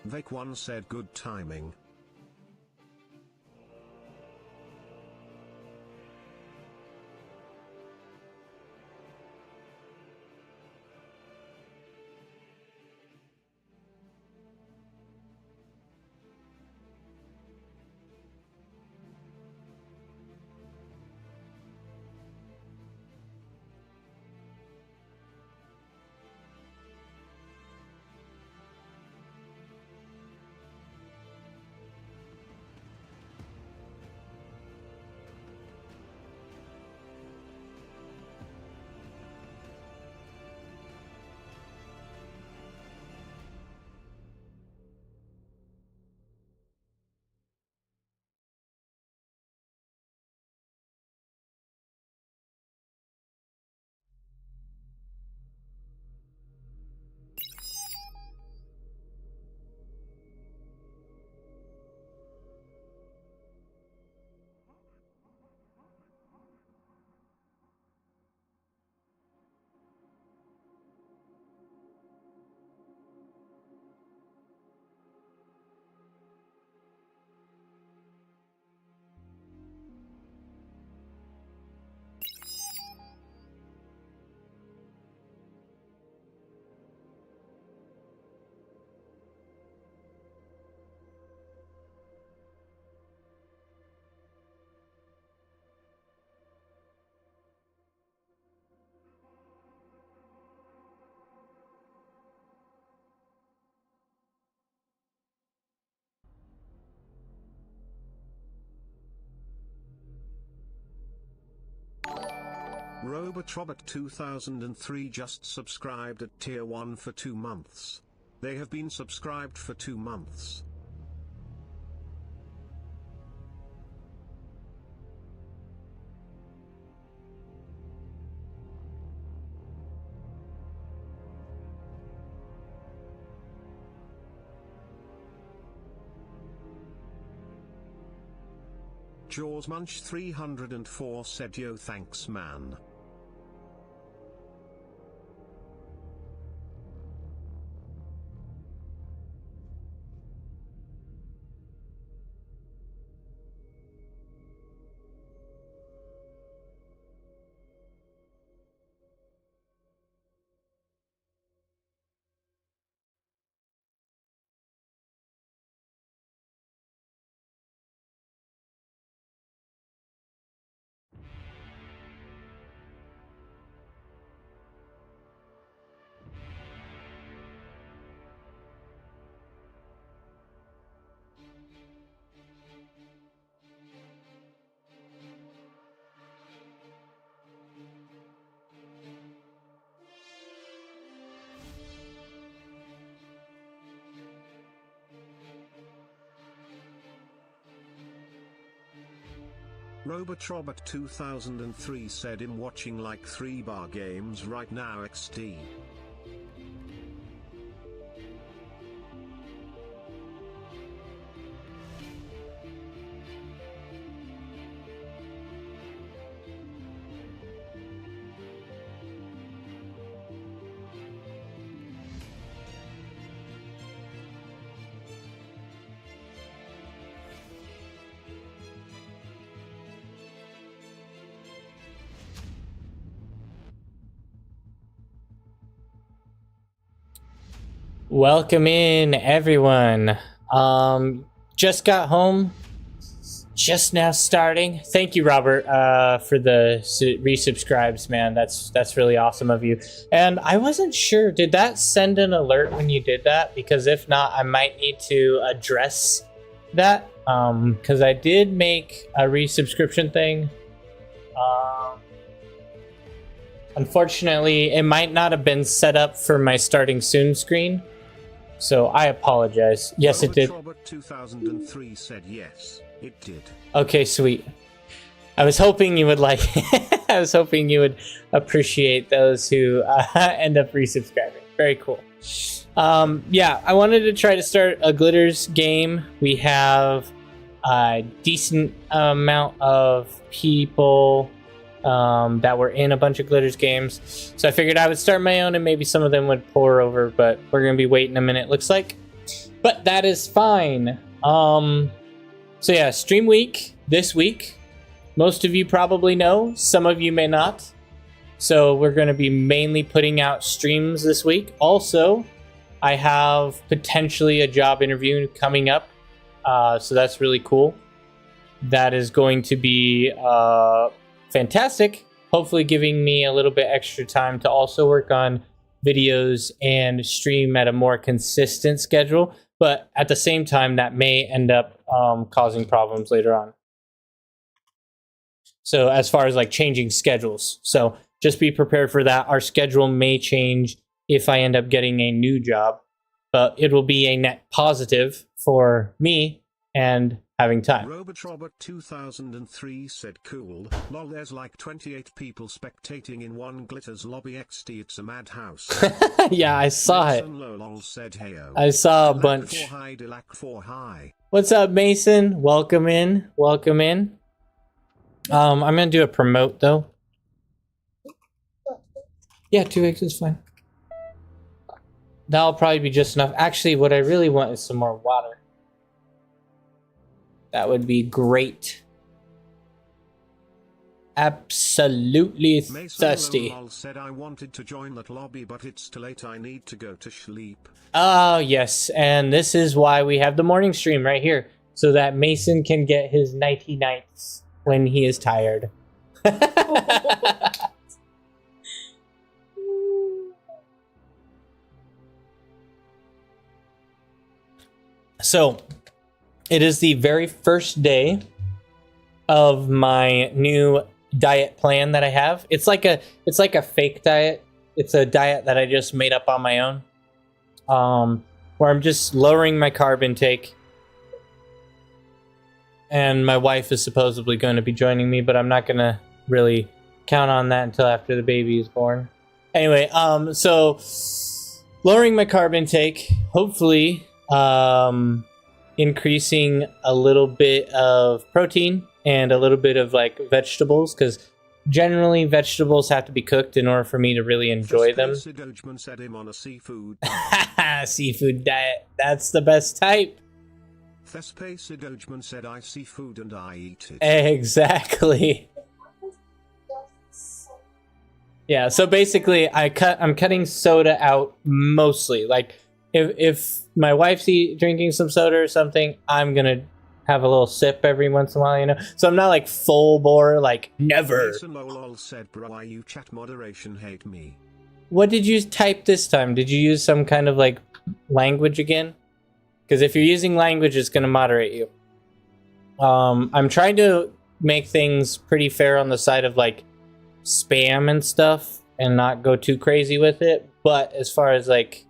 Vic1 said good timing. Robotrobot 2003 just subscribed at tier 1 for 2 months. They have been subscribed for 2 months. Jaws Munch 304 said yo thanks man. Robotrobot 2003 said I'm watching like 3 bar games right now XD. Welcome in, everyone. Just got home, just now starting. Thank you, Robert, for the resubscribes, man. That's really awesome of you. And I wasn't sure, did that send an alert when you did that? Because if not, I might need to address that. Because I did make a resubscription thing. Unfortunately, it might not have been set up for my starting soon screen. So I apologize. Yes, it did. Robert 2003 said yes, it did. Okay, sweet. I was hoping you would like. I was hoping you would appreciate those who end up resubscribing. Very cool. Yeah, I wanted to try to start a Glitters game. We have a decent amount of people that were in a bunch of Glitters games, so I figured I would start my own and maybe some of them would pour over, but we're gonna be waiting a minute, looks like. But that is fine. So yeah, stream week this week. Most of you probably know, some of you may not. So we're going to be mainly putting out streams this week. Also, I have potentially a job interview coming up. So that's really cool. That is going to be fantastic. Hopefully giving me a little bit extra time to also work on videos and stream at a more consistent schedule. But at the same time, that may end up causing problems later on. So as far as like changing schedules. So just be prepared for that. Our schedule may change if I end up getting a new job. But it will be a net positive for me and having time. Robot 2003 said cool, lol there's like 28 people spectating in one Glitters lobby XD, it's a madhouse. Yeah, I saw it. Lol said heyo. I saw a bunch. What's up, Mason? Welcome in. Welcome in. I'm gonna do a promote though. Yeah, 2 weeks is fine. That'll probably be just enough. Actually, what I really want is some more water. That would be great. Absolutely thirsty. Said I wanted to join that lobby, but it's too late. I need to go to sleep. Oh, yes. And this is why we have the morning stream right here. So that Mason can get his nighty nights when he is tired. So, it is the very first day of my new diet plan that I have. It's like a fake diet. It's a diet that I just made up on my own. Where I'm just lowering my carb intake. And my wife is supposedly going to be joining me, but I'm not going to really count on that until after the baby is born. Anyway, so lowering my carb intake, hopefully increasing a little bit of protein and a little bit of like vegetables, because generally vegetables have to be cooked in order for me to really enjoy them. Said him on a seafood seafood diet. That's the best type. Thespace Dojman said I see food and I eat it. Exactly. Yeah, so basically I'm cutting soda out mostly. Like if my wife's drinking some soda or something, I'm gonna have a little sip every once in a while, you know. So I'm not like full bore, like never. Said, bro, why you chat moderation hate me? What did you type this time? Did you use some kind of like language again? Because if you're using language, it's gonna moderate you. I'm trying to make things pretty fair on the side of like spam and stuff and not go too crazy with it. But as far as like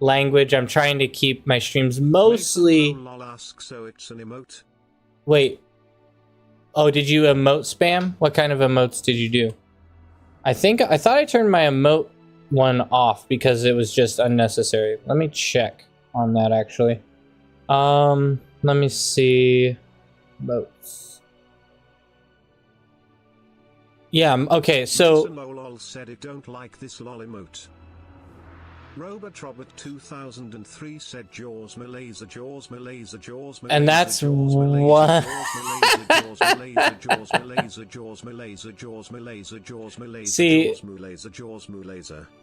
language, I'm trying to keep my streams mostly. So it's an emote. Wait. Oh, did you emote spam? What kind of emotes did you do? I thought I turned my emote one off because it was just unnecessary. Let me check on that actually. Let me see. Emotes. Yeah, okay, so said it don't like this lol emote. Robot 2003 said Jaws Malaysia Jaws Malaysia Jaws Malaysia. And that's what. See,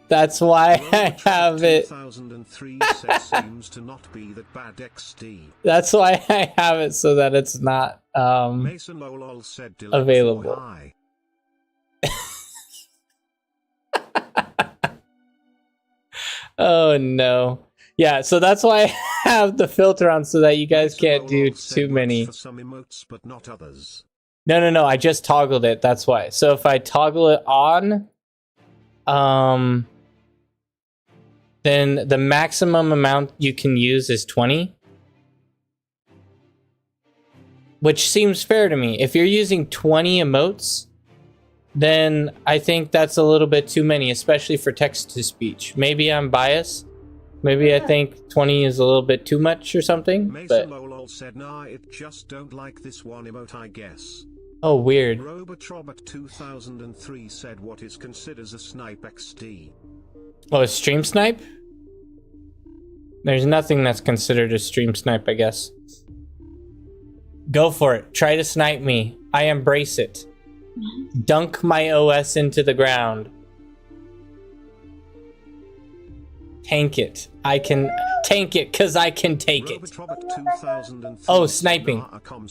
that's why I have it. 2003 said seems to not be that bad XD. That's why I have it so that it's not Mason Lol said available. Oh no. Yeah, so that's why I have the filter on so that you guys can't do too many. For some emotes, but not others. No, I just toggled it, that's why. So if I toggle it on, then the maximum amount you can use is 20. Which seems fair to me. If you're using 20 emotes, then I think that's a little bit too many, especially for text-to-speech. Maybe I'm biased. Maybe I think 20 is a little bit too much or something. Mason Lol said, nah, it just don't like this one emote, I guess. Oh, weird. Robot 2003 said what is considered a snipe XD. Oh, a stream snipe? There's nothing that's considered a stream snipe, I guess. Go for it. Try to snipe me. I embrace it. Dunk my OS into the ground. Tank it. I can tank it because I can take it. Oh, sniping. Oh, comm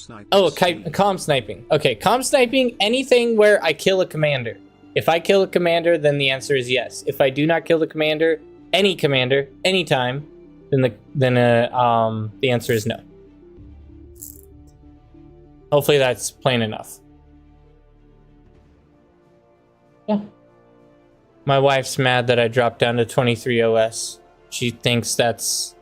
sniping. Okay, comm sniping, anything where I kill a commander. If I kill a commander, then the answer is yes. If I do not kill the commander, anytime, then the answer is no. Hopefully that's plain enough. Yeah. My wife's mad that I dropped down to 23 OS. She thinks that's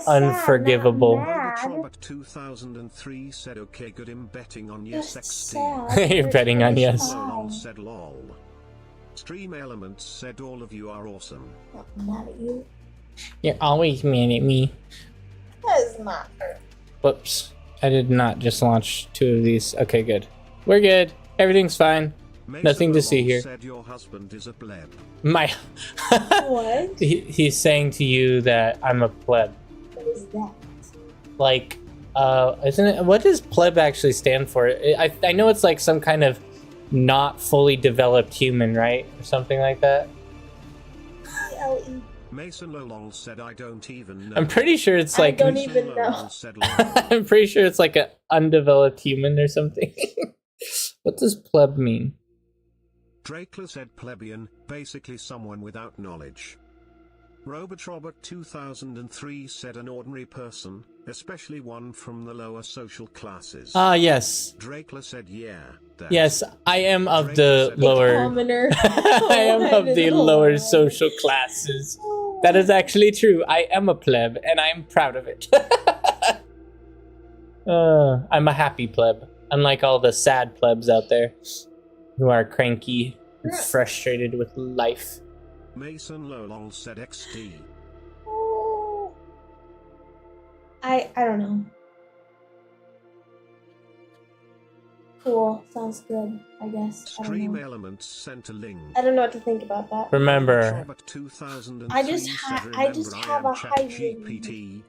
unforgivable. Robert 2003 said, "Okay, good. I'm betting on yes XD." You're betting on yes. Lol said lol. Stream Elements said, "All of you are awesome." Not at you. You're always mad at me. That is not fair. Whoops. I did not just launch 2 of these. Okay, good. We're good. Everything's fine. Nothing to see here. Said your husband is a pleb. My What? he's saying to you that I'm a pleb. What is that? Like, isn't it? What does pleb actually stand for? I know it's like some kind of not fully developed human, right, or something like that. L-E. Mason Lolong said, "I don't even know." I'm pretty sure it's like. I don't even know. I'm pretty sure it's like an undeveloped human or something. What does pleb mean? Drakela said plebeian, basically someone without knowledge. Robert 2003 said an ordinary person, especially one from the lower social classes. Ah, yes. Drakela said yeah. That. Yes, I am of the lower. Commoner. I am of the lower social classes. That is actually true. I am a pleb, and I'm proud of it. I'm a happy pleb, unlike all the sad plebs out there who are cranky and frustrated with life. Mason Lolong said XD. I don't know. Cool. Sounds good, I guess. Stream Elements sent a link. I don't know what to think about that. Remember, I just have a high GPT.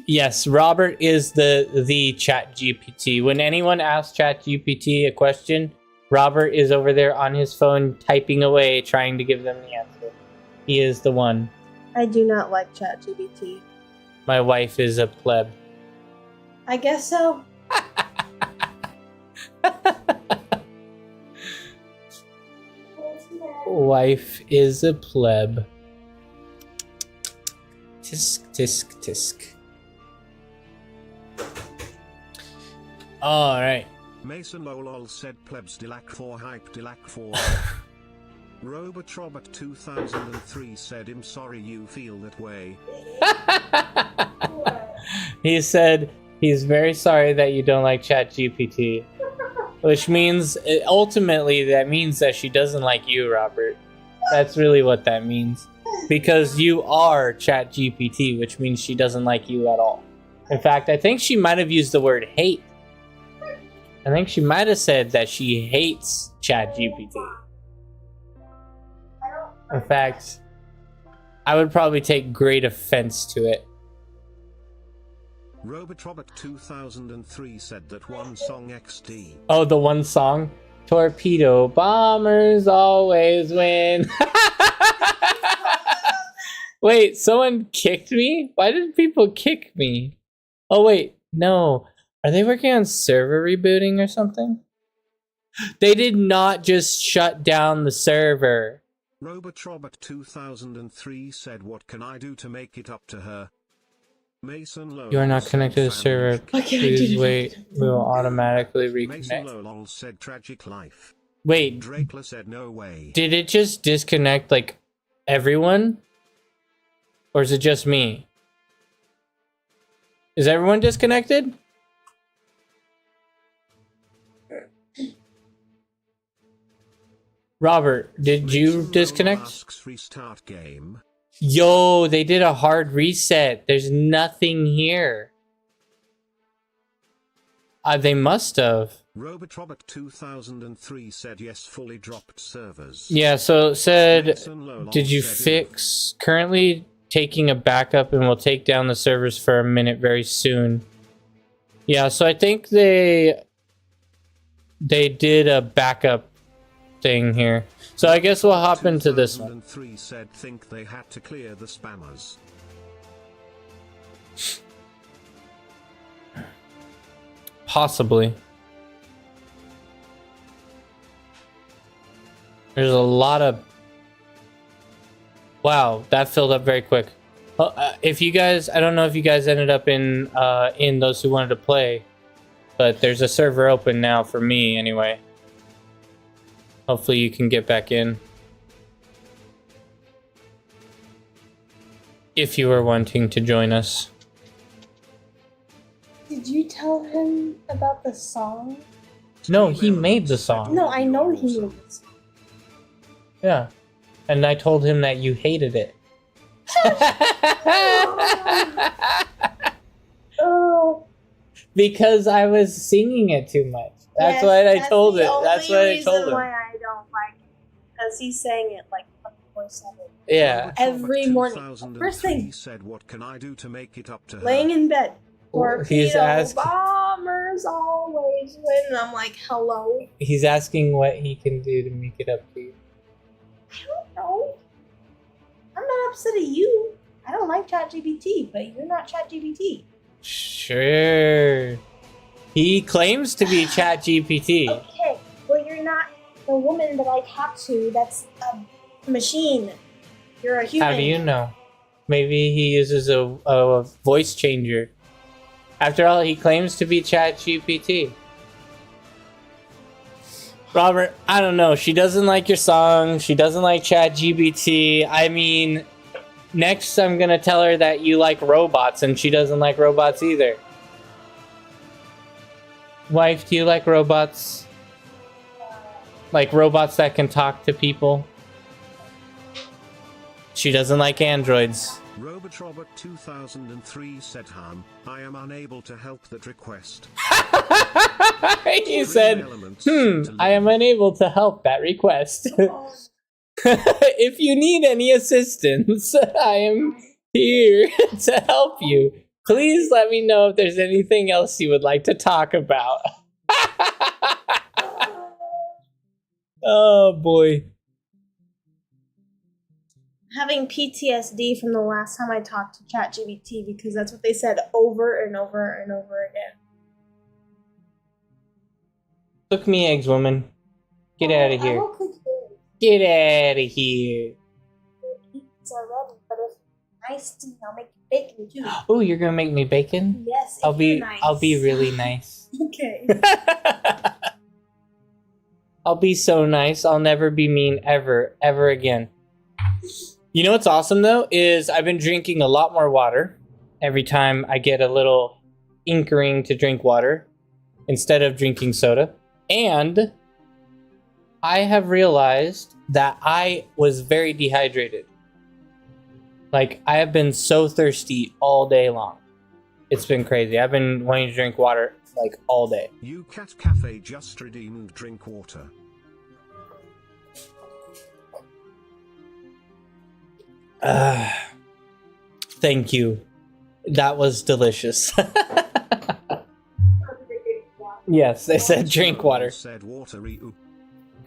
yes, Robert is the Chat GPT. When anyone asks Chat GPT a question, Robert is over there on his phone typing away, trying to give them the answer. He is the one. I do not like ChatGPT. My wife is a pleb. I guess so. Wife is a pleb. Tisk, tisk, tisk. Alright. Mason Lolol said plebs Dilac 4 hype Dilac 4. Robert 2003 said, "I'm sorry you feel that way." He said he's very sorry that you don't like ChatGPT. Which means, ultimately, that means that she doesn't like you, Robert. That's really what that means. Because you are ChatGPT, which means she doesn't like you at all. In fact, I think she might have used the word hate. I think she might have said that she hates ChatGPT. In fact, I would probably take great offense to it. Robert 2003 said that one song XD. Oh, the one song? Torpedo bombers always win. Wait, someone kicked me? Why did people kick me? Oh, wait, no. Are they working on server rebooting or something? They did not just shut down the server. Robert 2003 said, "What can I do to make it up to her?" Mason Lolong. You are not connected to the server. Please wait. We will automatically Mason reconnect. Lolong said, "Tragic life." Wait, Drakela said, "No way." did it just disconnect like everyone? Or is it just me? Is everyone disconnected? Robert, did you Mason disconnect? Lolong asks, "Restart game." Yo, they did a hard reset. There's nothing here. They must have. Robotrobot 2003 said yes, fully dropped servers. Yeah, so it said, Mason Lolong did you said fix? Currently taking a backup and will take down the servers for a minute very soon. Yeah, so I think they did a backup thing here. So I guess we'll hop into this one. 2003 said think they had to clear the spammers. Possibly. There's a lot of... Wow, that filled up very quick. If you guys... I don't know if you guys ended up in those who wanted to play. But there's a server open now for me, anyway. Hopefully you can get back in. If you are wanting to join us. Did you tell him about the song? No, he made the song. No, I know he made the song. Yeah. And I told him that you hated it. Oh. Because I was singing it too much. That's why I told it. That's why I told him. Why I don't like it. Because he sang it like 24/7. Yeah. Every morning. First thing. Said, what can I do to make it up to her? Laying in bed. He's Torpedo asking. bombers always win. And I'm like, hello? He's asking what he can do to make it up to you. I don't know. I'm not upset at you. I don't like ChatGPT, but you're not ChatGPT. Sure. He claims to be ChatGPT. Okay, well, you're not the woman that I talk to. That's a machine. You're a human. How do you know? Maybe he uses a voice changer. After all, he claims to be ChatGPT. Robert, I don't know. She doesn't like your song. She doesn't like ChatGPT. I mean, next I'm gonna tell her that you like robots, and she doesn't like robots either. Wife, do you like robots? Like robots that can talk to people? She doesn't like androids. Robotrobot 2003 said I am unable to help that request. He said, I am unable to help that request. If you need any assistance, I am here to help you. Please let me know if there's anything else you would like to talk about. Oh boy. Having PTSD from the last time I talked to ChatGPT because that's what they said over and over and over again. Cook me eggs, woman. Get out of I here. will cook yours. Get out of here. It's already, but if nice to me, I'll make you bacon too. Oh, you're gonna make me bacon? Yes, if I'll be you're nice. I'll be really nice. Okay. I'll be so nice. I'll never be mean ever again. You know what's awesome though is I've been drinking a lot more water every time I get a little inkering to drink water instead of drinking soda. And I have realized that I was very dehydrated. Like, I have been so thirsty all day long. It's been crazy. I've been wanting to drink water, like, all day. You Cat Cafe just redeemed drink water. Thank you. That was delicious. Yes, they said drink water. Said watery.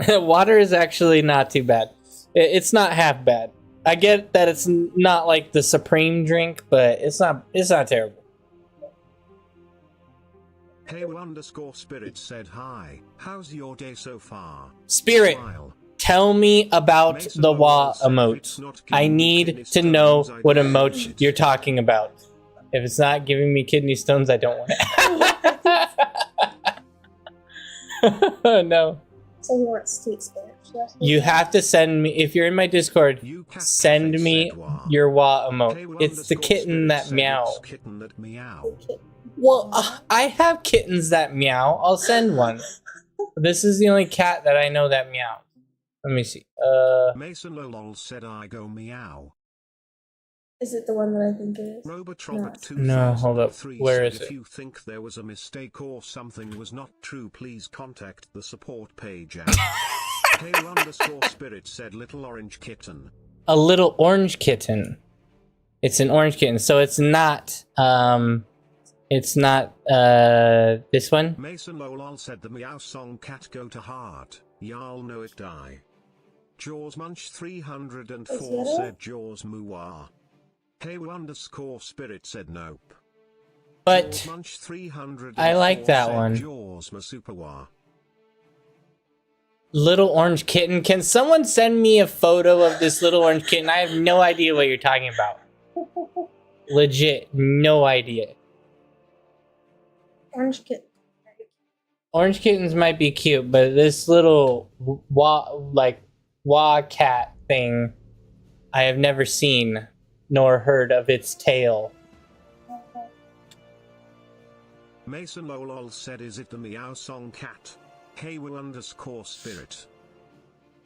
Water is actually not too bad. It's not half bad. I get that it's not like the supreme drink, but it's not terrible. Hey_spirit said hi. How's your day so far? Spirit, Smile. tell me about the wah emote. I need to know what emote you're talking about. If it's not giving me kidney stones, I don't want it. Oh no. So he wants to experience. You have to send me, if you're in my Discord, send me your wah emote. It's the kitten that meow. Well, I have kittens that meow. I'll send one. This is the only cat that I know that meow. Let me see. Mason Lolol said I go meow. Is it the one that I think it is? Robert No, hold up. 2003 Where said is if it? you think there was a mistake or something was not true, please contact the support page at Hale_Spirit said little orange kitten. A little orange kitten. It's an orange kitten, so it's not this one. Mason Lolol said the Meow Song cat go to heart, y'all know it die. Jaws Munch 304 said Jaws Mooah. Hale_Spirit said nope. But Jaws Munch 304 I like that said one. Jaws Masupawa. Little orange kitten. Can someone send me a photo of this little orange kitten? I have no idea what you're talking about. Legit, no idea. Orange kitten. Orange kittens might be cute, but this little wah cat thing, I have never seen nor heard of its tail. Mason Lolol said is it the Meow Song cat? Haywoo_Spirit.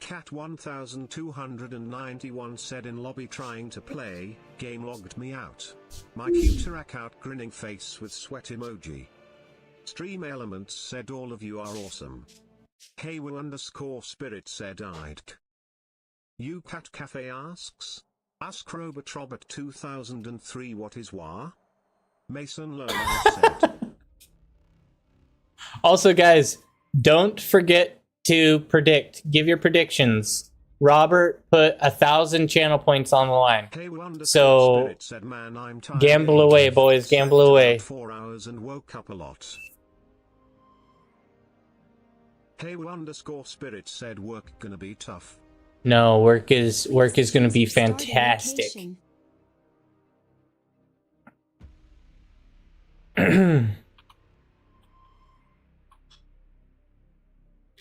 Cat 1291 said in lobby trying to play, game logged me out. My Qtarak out grinning face with sweat emoji. Stream Elements said all of you are awesome. Haywoo_Spirit said I'd. You Cat Cafe asks? Ask Robert 2003 what is WA? Mason Lolol said. Also, guys, don't forget to predict. Give your predictions. Robert put 1,000 channel points on the line. So, said, man, I'm tired gamble away, boys. Gamble away. 4 hours and woke up a lot. Haywoo_Spirit said work gonna be tough. No, work is gonna be fantastic. I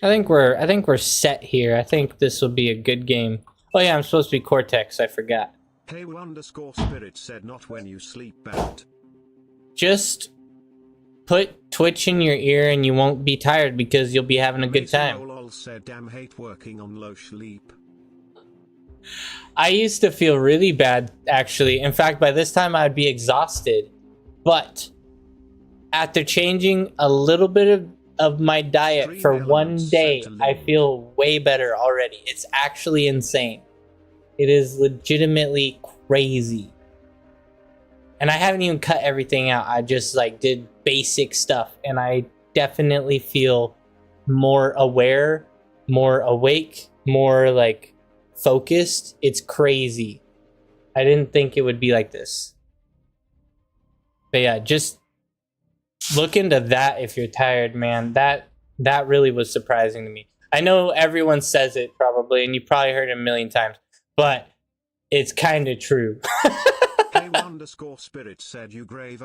think we're set here. I think this will be a good game. Oh yeah, I'm supposed to be Cortex. I forgot. Haywoo_Spirit said not when you sleep bad. Just put Twitch in your ear and you won't be tired because you'll be having a good time. Lolol said damn hate working on low sleep. I used to feel really bad, actually. In fact, by this time I'd be exhausted. But after changing a little bit of my diet for one day, I feel way better already. It's actually insane. It is legitimately crazy. And I haven't even cut everything out. I just like did basic stuff, and I definitely feel more aware, more awake, more like focused. It's crazy. I didn't think it would be like this. But yeah, just look into that if you're tired, man. That really was surprising to me. I know everyone says it probably, and you probably heard it a million times, but it's kind of true. Haywoo_Spirit said you grave.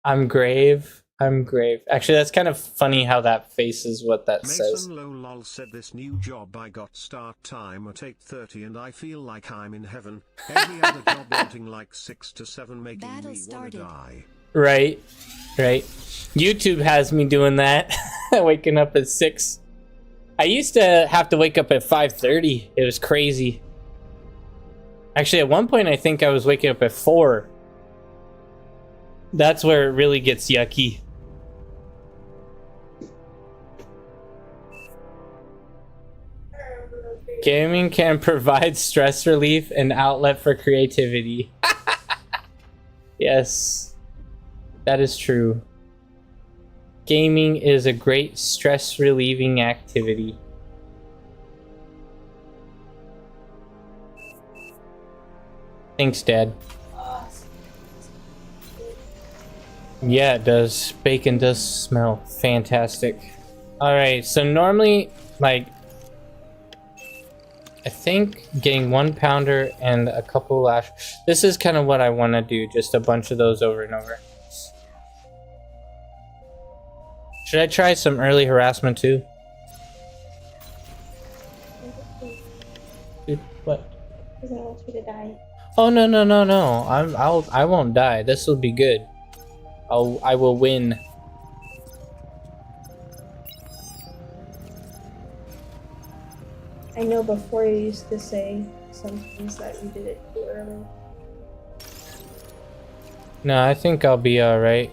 I'm grave. Actually, that's kind of funny how that faces what that says. Mason Lolol said this new job I got start time at 8:30 and I feel like I'm in heaven. Every other job ending like 6 to 7 making me wanna die. Right. YouTube has me doing that. Waking up at 6. I used to have to wake up at 5:30. It was crazy. Actually, at one point, I think I was waking up at 4. That's where it really gets yucky. Gaming can provide stress relief and outlet for creativity. Yes, that is true. Gaming is a great stress relieving activity. Thanks, Dad. Yeah, it does. Bacon does smell fantastic. Alright, so normally, like, I think getting 1 pounder and a couple lash. This is kind of what I want to do, just a bunch of those over and over. Should I try some early harassment too? Dude, what? Because I want you to die. Oh no. I won't die. This will be good. I will win. I know before you used to say sentence that you did it too early. No, I think I'll be alright.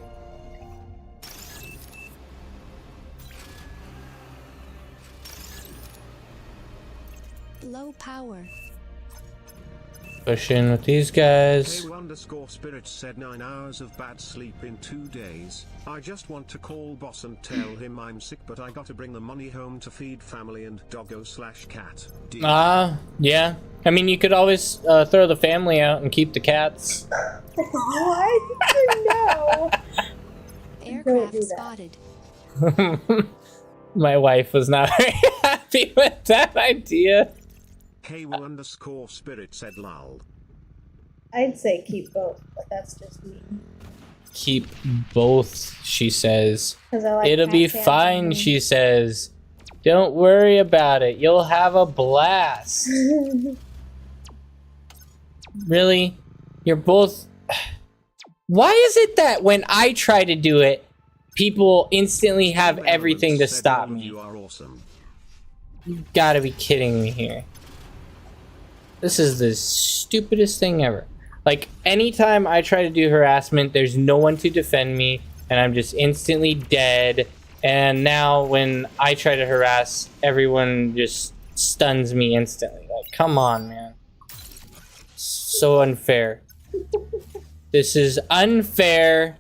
Low power. Push in with these guys. K_Spirit said 9 hours of bad sleep in 2 days. I just want to call boss and tell him I'm sick, but I gotta bring the money home to feed family and doggo/cat. Yeah. I mean, you could always throw the family out and keep the cats. Why did you know? Aircraft spotted. My wife was not very happy with that idea. K_Spirit said lol. I'd say keep both, but that's just me. Keep both, she says. 'Cause I like It'll cat be cams fine, and- she says. Don't worry about it. You'll have a blast. Really? You're both... Why is it that when I try to do it, people instantly have everything to stop me? You are awesome. You gotta be kidding me here. This is the stupidest thing ever. Like, anytime I try to do harassment, there's no one to defend me, and I'm just instantly dead. And now when I try to harass, everyone just stuns me instantly. Like, come on, man. So unfair. This is unfair,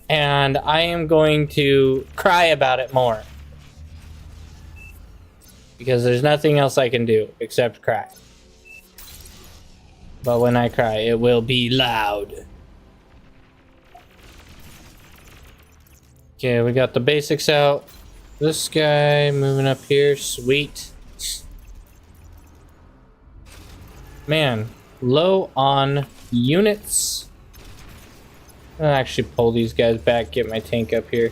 and I am going to cry about it more. Because there's nothing else I can do except cry. But when I cry, it will be loud. Okay, we got the basics out. This guy moving up here, sweet. Man, low on units. I'll actually pull these guys back, get my tank up here.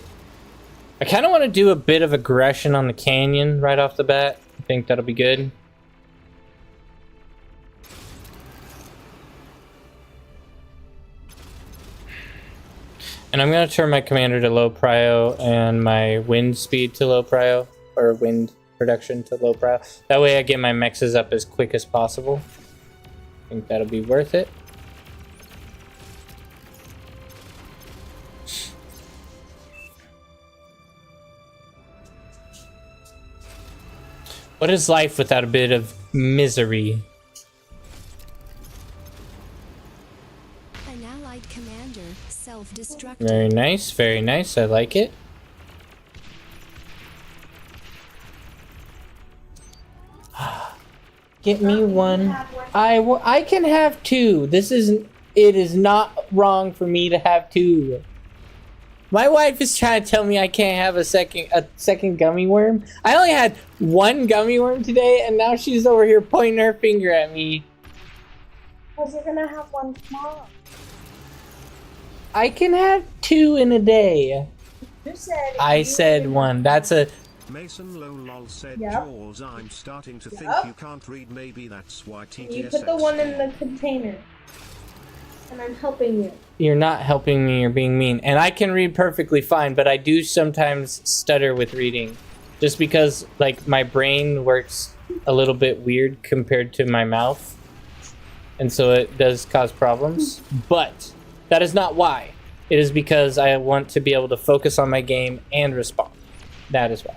I kind of want to do a bit of aggression on the canyon right off the bat. I think that'll be good. And I'm going to turn my commander to low prio and my wind speed to low prio, or wind production to low prio. That way I get my mexes up as quick as possible. I think that'll be worth it. What is life without a bit of misery? An allied commander self-destructed. Very nice, very nice. I like it. Get me one. I can have two. It is not wrong for me to have two. My wife is trying to tell me I can't have a second gummy worm. I only had one gummy worm today, and now she's over here pointing her finger at me. Because you're gonna have one tomorrow. I can have two in a day. You said. I said one. That's a... Mason Lol said, Yep. Jaws, I'm starting to think Yep. you can't read. Maybe that's why TTS. You put the one in the container. And I'm helping you. You're not helping me, you're being mean. And I can read perfectly fine, but I do sometimes stutter with reading. Just because, like, my brain works a little bit weird compared to my mouth. And so it does cause problems. But that is not why. It is because I want to be able to focus on my game and respond. That is why.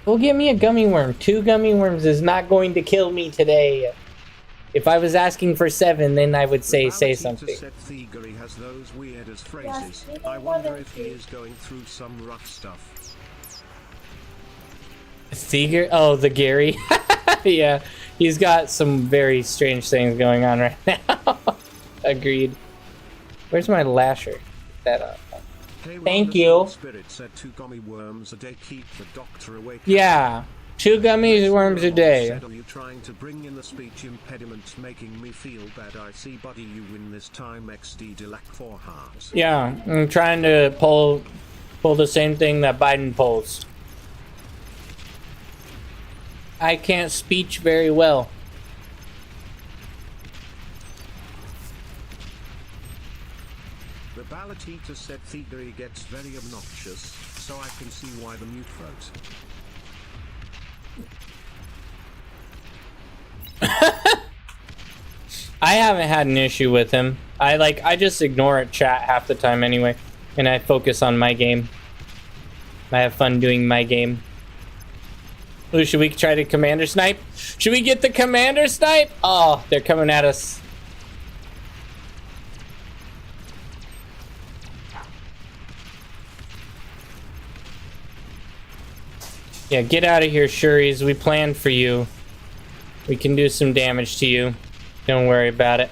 Go get me a gummy worm. 2 gummy worms is not going to kill me today. If I was asking for 7, then I would say something. Said Thiegery has those weird as phrases. Yes, we I don't wonder want if it he to. is going through some rough stuff. Thieger? Oh, the Gary. Yeah, he's got some very strange things going on right now. Agreed. Where's my lasher? That up. Thank you. Spirit said 2 gummy worms a day keep the doctor awake. Yeah, 2 gummy worms a day. Said, are you trying to bring in the speech impediment making me feel bad? I see, buddy, you win this time. XD Delac 4 hearts. Yeah, I'm trying to pull the same thing that Biden pulls. I can't speech very well. The Ballatita said Thiegery gets very obnoxious, so I can see why the mute vote. I haven't had an issue with him. I just ignore it chat half the time anyway, and I focus on my game. I have fun doing my game. Ooh, should we try to commander snipe? Should we get the commander snipe? Oh, they're coming at us. Yeah, get out of here, Shuris. We planned for you. We can do some damage to you. Don't worry about it.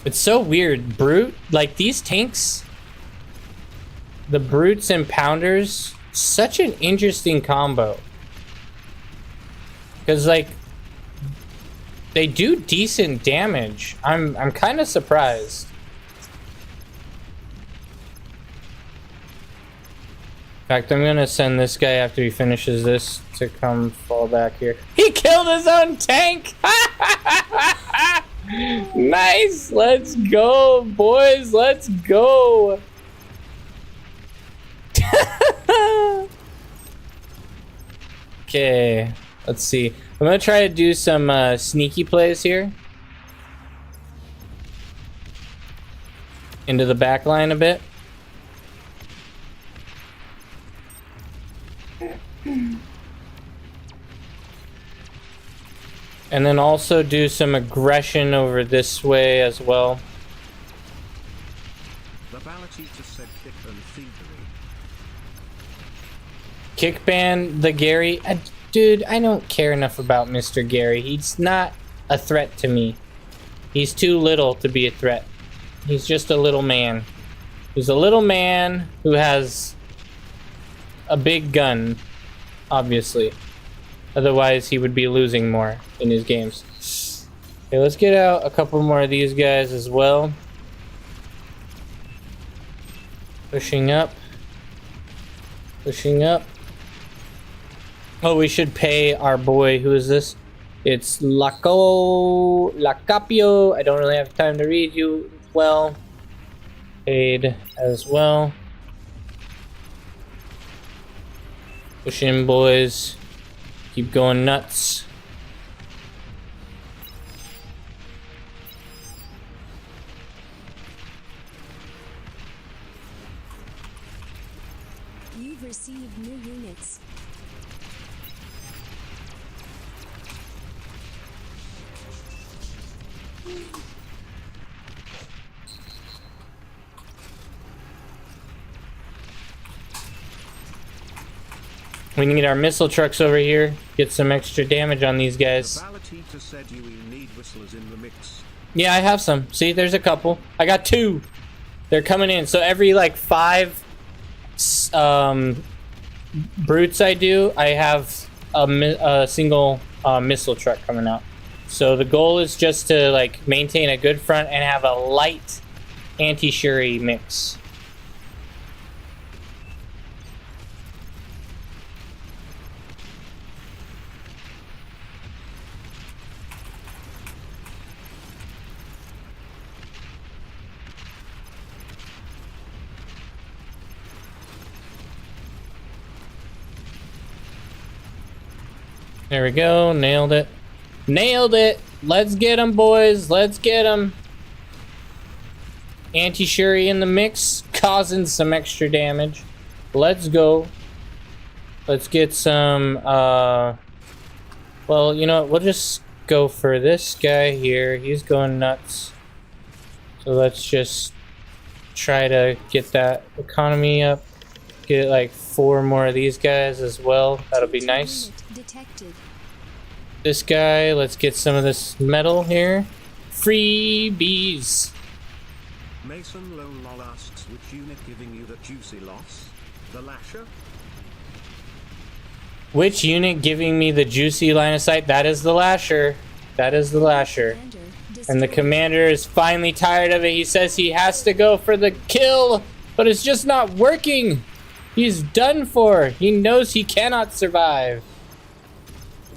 It's so weird. Brute, like these tanks, the brutes and pounders, such an interesting combo. Because like they do decent damage. I'm kind of surprised. In fact, I'm gonna send this guy after he finishes this to come fall back here. He killed his own tank! Nice! Let's go, boys! Let's go! Okay, let's see. I'm gonna try to do some sneaky plays here. Into the back line a bit. And then also do some aggression over this way as well. The ballot eater said kick and thievery. Kick ban the Gary. Dude, I don't care enough about Mr. Gary. He's not a threat to me. He's too little to be a threat. He's just a little man. He's a little man who has a big gun, obviously. Otherwise, he would be losing more in his games. Okay, let's get out a couple more of these guys as well. Pushing up. Pushing up. Oh, we should pay our boy. Who is this? It's Lacapio. I don't really have time to read you well. Paid as well. Push in, boys. Keep going nuts. You've received new units. We need our missile trucks over here. Get some extra damage on these The guys. ballot eater said you need whistlers in the mix. Yeah, I have some. See, there's a couple. I got 2. They're coming in. So every like 5 brutes I do, I have a single missile truck coming out. So the goal is just to like maintain a good front and have a light anti-Shuri mix. There we go. Nailed it. Nailed it. Let's get them, boys. Let's get them. Anti-Shuri in the mix, causing some extra damage. Let's go. Let's get some, well, you know what? We'll just go for this guy here. He's going nuts. So let's just try to get that economy up. Get like 4 more of these guys as well. That'll be nice. Detected. This guy, let's get some of this metal here. Freebies. Mason Lone Lol asks which unit giving you the juicy loss? The Lasher? Which unit giving me the juicy line of sight? That is the Lasher. That is the Lasher. Commander And the destroyed. commander is finally tired of it. He says he has to go for the kill, but it's just not working. He's done for. He knows he cannot survive.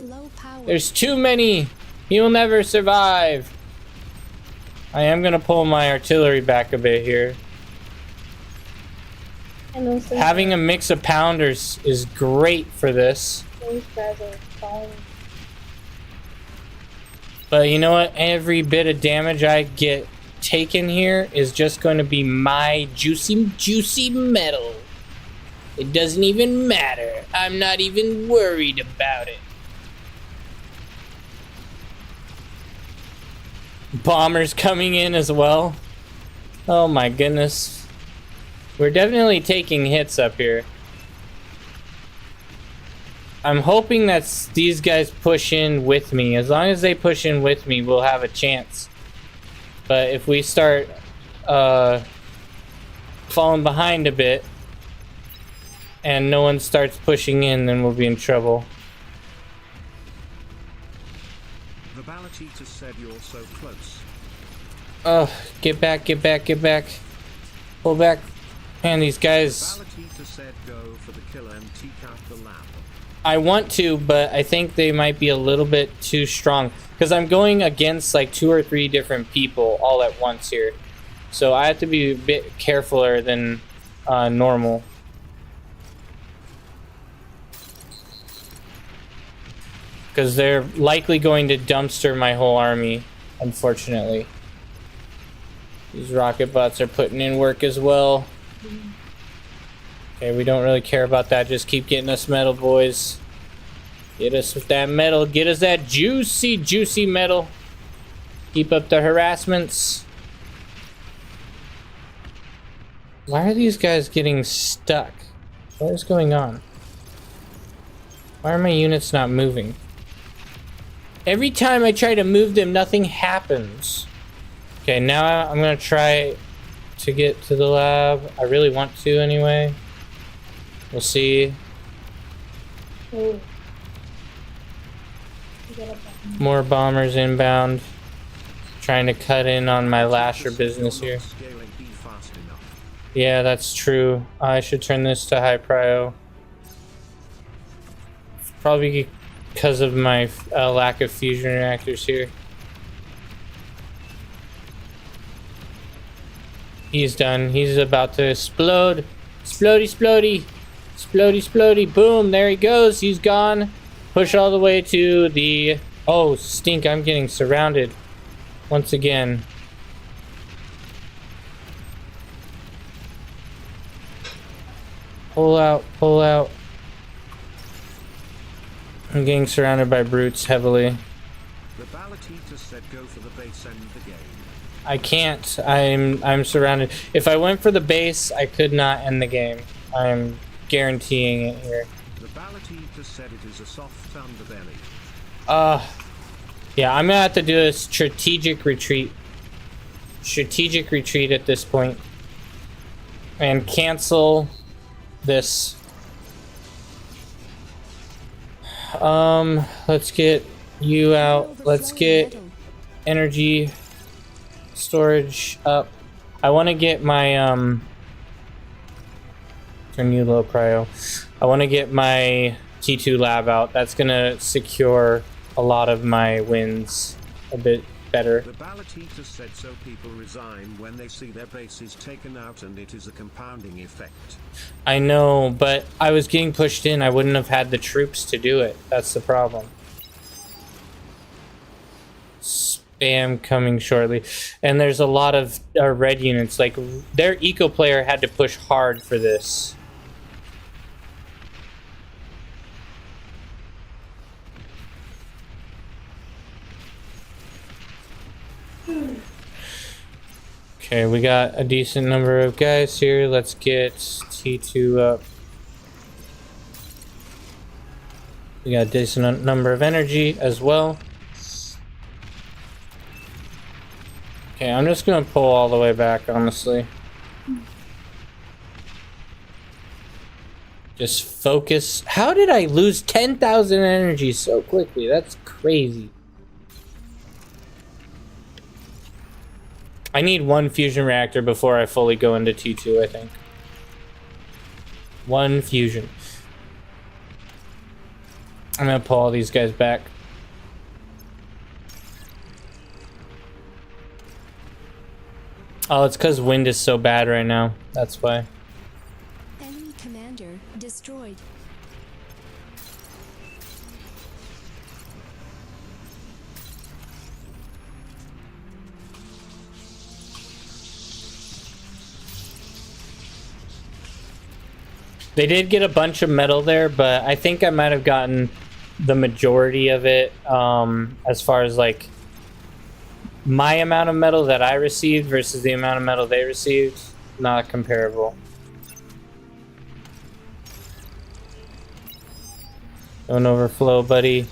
Low power. There's too many. He will never survive. I am gonna pull my artillery back a bit here. And those things, Having a mix of pounders is great for this. those guys are falling. But you know what? Every bit of damage I get taken here is just going to be my juicy metal. It doesn't even matter. I'm not even worried about it. Bombers coming in as well. Oh my goodness. We're definitely taking hits up here. I'm hoping that these guys push in with me. As long as they push in with me, we'll have a chance. But if we start falling behind a bit and no one starts pushing in, then we'll be in trouble. The Ballot Eater said you're so close. Oh, get back, get back, get back. Pull back. Man, these guys... The Ballot Eater said go for the killer and take out the lab. I want to, but I think they might be a little bit too strong. Because I'm going against like 2 or 3 different people all at once here. So I have to be a bit carefuler than normal. Because they're likely going to dumpster my whole army, unfortunately. These rocket bots are putting in work as well. Okay, we don't really care about that. Just keep getting us metal, boys. Get us with that metal. Get us that juicy metal. Keep up the harassments. Why are these guys getting stuck? What is going on? Why are my units not moving? Every time I try to move them, nothing happens. Okay, now I'm gonna try to get to the lab. I really want to anyway. We'll see. Ooh. You got a button. More bombers inbound. Trying to cut in on my Lasher business here. Scaling be fast enough. Yeah, that's true. I should turn this to high prio. Probably because of my lack of fusion reactors here. He's done. He's about to explode. Explodey. Explodey. Boom. There he goes. He's gone. Push all the way to the... Oh, stink. I'm getting surrounded. Once again. Pull out. I'm getting surrounded by brutes heavily. The Ballot Eater said go for the base end of the game. I can't. I'm surrounded. If I went for the base, I could not end the game. I'm guaranteeing it here. The Ballot Eater said it is a soft underbelly. Yeah, I'm gonna have to do a strategic retreat. Strategic retreat at this point. And cancel this. Let's get you out. Let's get energy storage up. I want to get my turn you low prio. I want to get my T2 lab out. That's gonna secure a lot of my wins a bit better. The Ballot Eater said so people resign when they see their bases taken out, and it is a compounding effect. I know, but I was getting pushed in. I wouldn't have had the troops to do it. That's the problem. Spam coming shortly. And there's a lot of red units. Like, their eco player had to push hard for this. Okay, we got a decent number of guys here. Let's get T2 up. We got a decent number of energy as well. Okay, I'm just gonna pull all the way back, honestly. Just focus. How did I lose 10,000 energy so quickly? That's crazy. I need 1 fusion reactor before I fully go into T2, I think. 1 fusion. I'm gonna pull all these guys back. Oh, it's because wind is so bad right now. That's why. Enemy commander destroyed. They did get a bunch of metal there, but I think I might have gotten the majority of it, as far as like my amount of metal that I received versus the amount of metal they received. Not comparable. Don't overflow, buddy.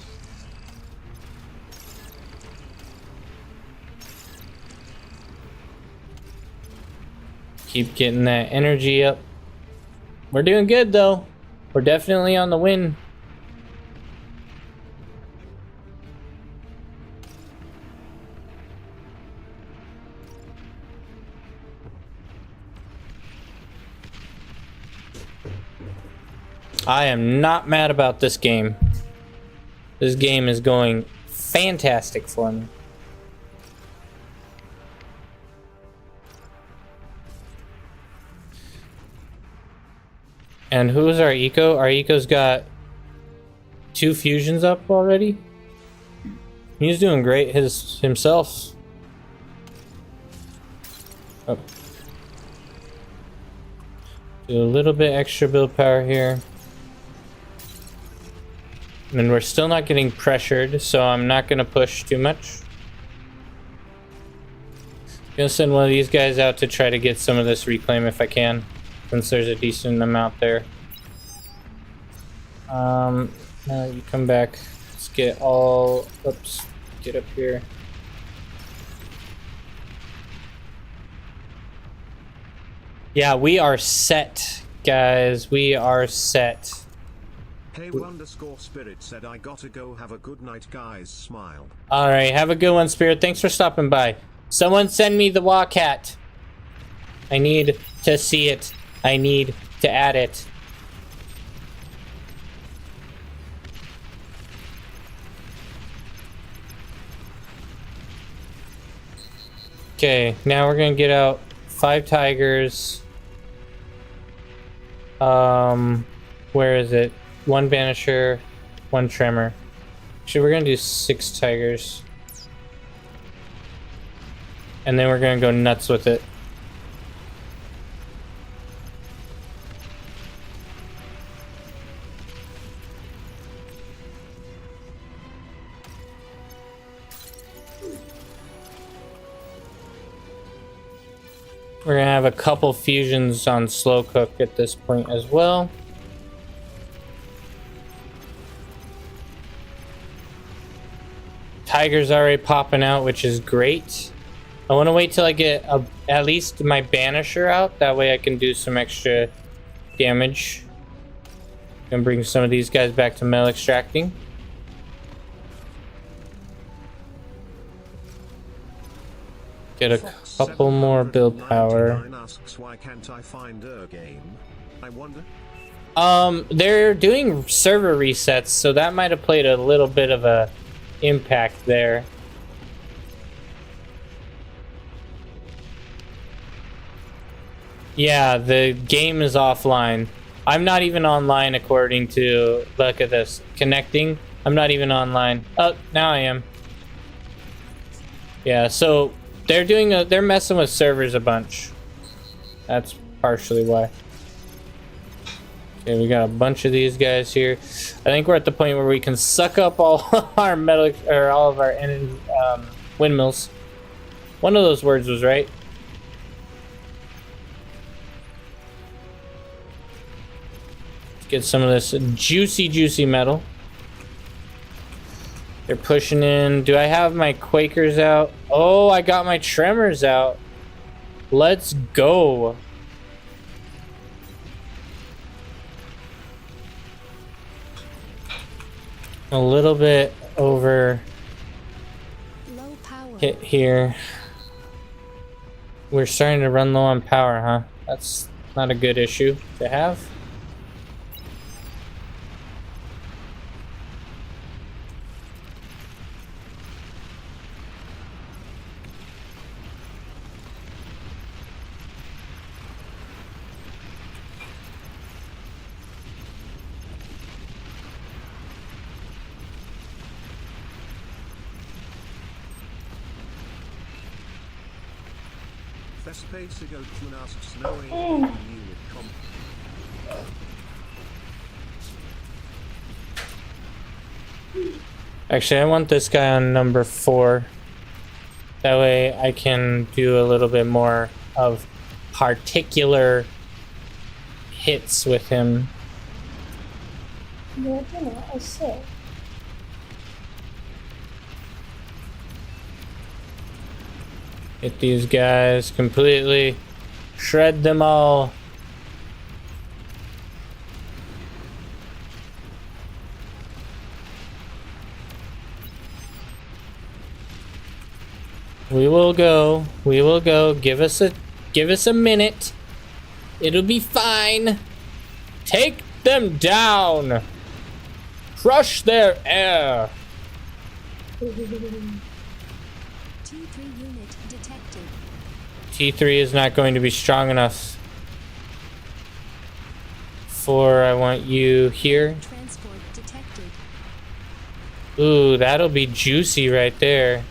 Keep getting that energy up. We're doing good though. We're definitely on the win. I am not mad about this game. This game is going fantastic for me. And who's our eco? Our eco's got 2 fusions up already. He's doing great himself. Oh. Do a little bit extra build power here. And we're still not getting pressured, so I'm not gonna push too much. Gonna send one of these guys out to try to get some of this reclaim if I can, since there's a decent amount there. Now you come back. Let's get all. Oops. Get up here. Yeah, we are set, guys. We are set. Hey _ Spirit said I gotta go, have a good night guys, smile. Alright, have a good one, Spirit. Thanks for stopping by. Someone send me the Wildcat. I need to see it. I need to add it. Okay, now we're gonna get out 5 tigers. Where is it? 1 banisher, 1 tremor. Actually, we're gonna do 6 tigers. And then we're gonna go nuts with it. We're gonna have a couple fusions on slow cook at this point as well. Tiger's already popping out, which is great. I want to wait till I get at least my banisher out. That way I can do some extra damage. And bring some of these guys back to metal extracting. Get a couple more build power. Asks, why can't I find a game? I wonder. They're doing server resets, so that might have played a little bit of a impact there. Yeah, the game is offline. I'm not even online according to, look at this, connecting. I'm not even online. Oh, now I am. Yeah, so they're messing with servers a bunch. That's partially why. Okay, we got a bunch of these guys here. I think we're at the point where we can suck up all our metal, or all of our energy, windmills. One of those words was right. Let's get some of this juicy metal. They're pushing in. Do I have my Quakers out? Oh, I got my Tremors out. Let's go. A little bit over Low power. hit here. We're starting to run low on power, huh? That's not a good issue to have. Vespasigo Kun asks, knowing you would come. Actually, I want this guy on number 4. That way I can do a little bit more of particular hits with him. No, I not. I said. Hit these guys completely. Shred them all. We will go. We will go. Give us a minute. It'll be fine. Take them down. Crush their air. T3 unit detected. T3 is not going to be strong enough. 4, I want you here. Transport detected. Ooh, that'll be juicy right there.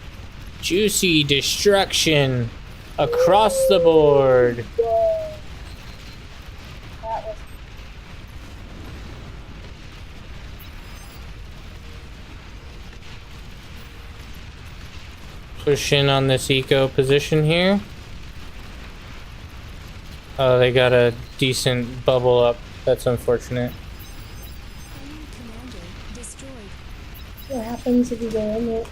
Juicy destruction across the board. That was Push in on this eco position here. Oh, they got a decent bubble up. That's unfortunate. Enemy commander destroyed. what happens if you go in it.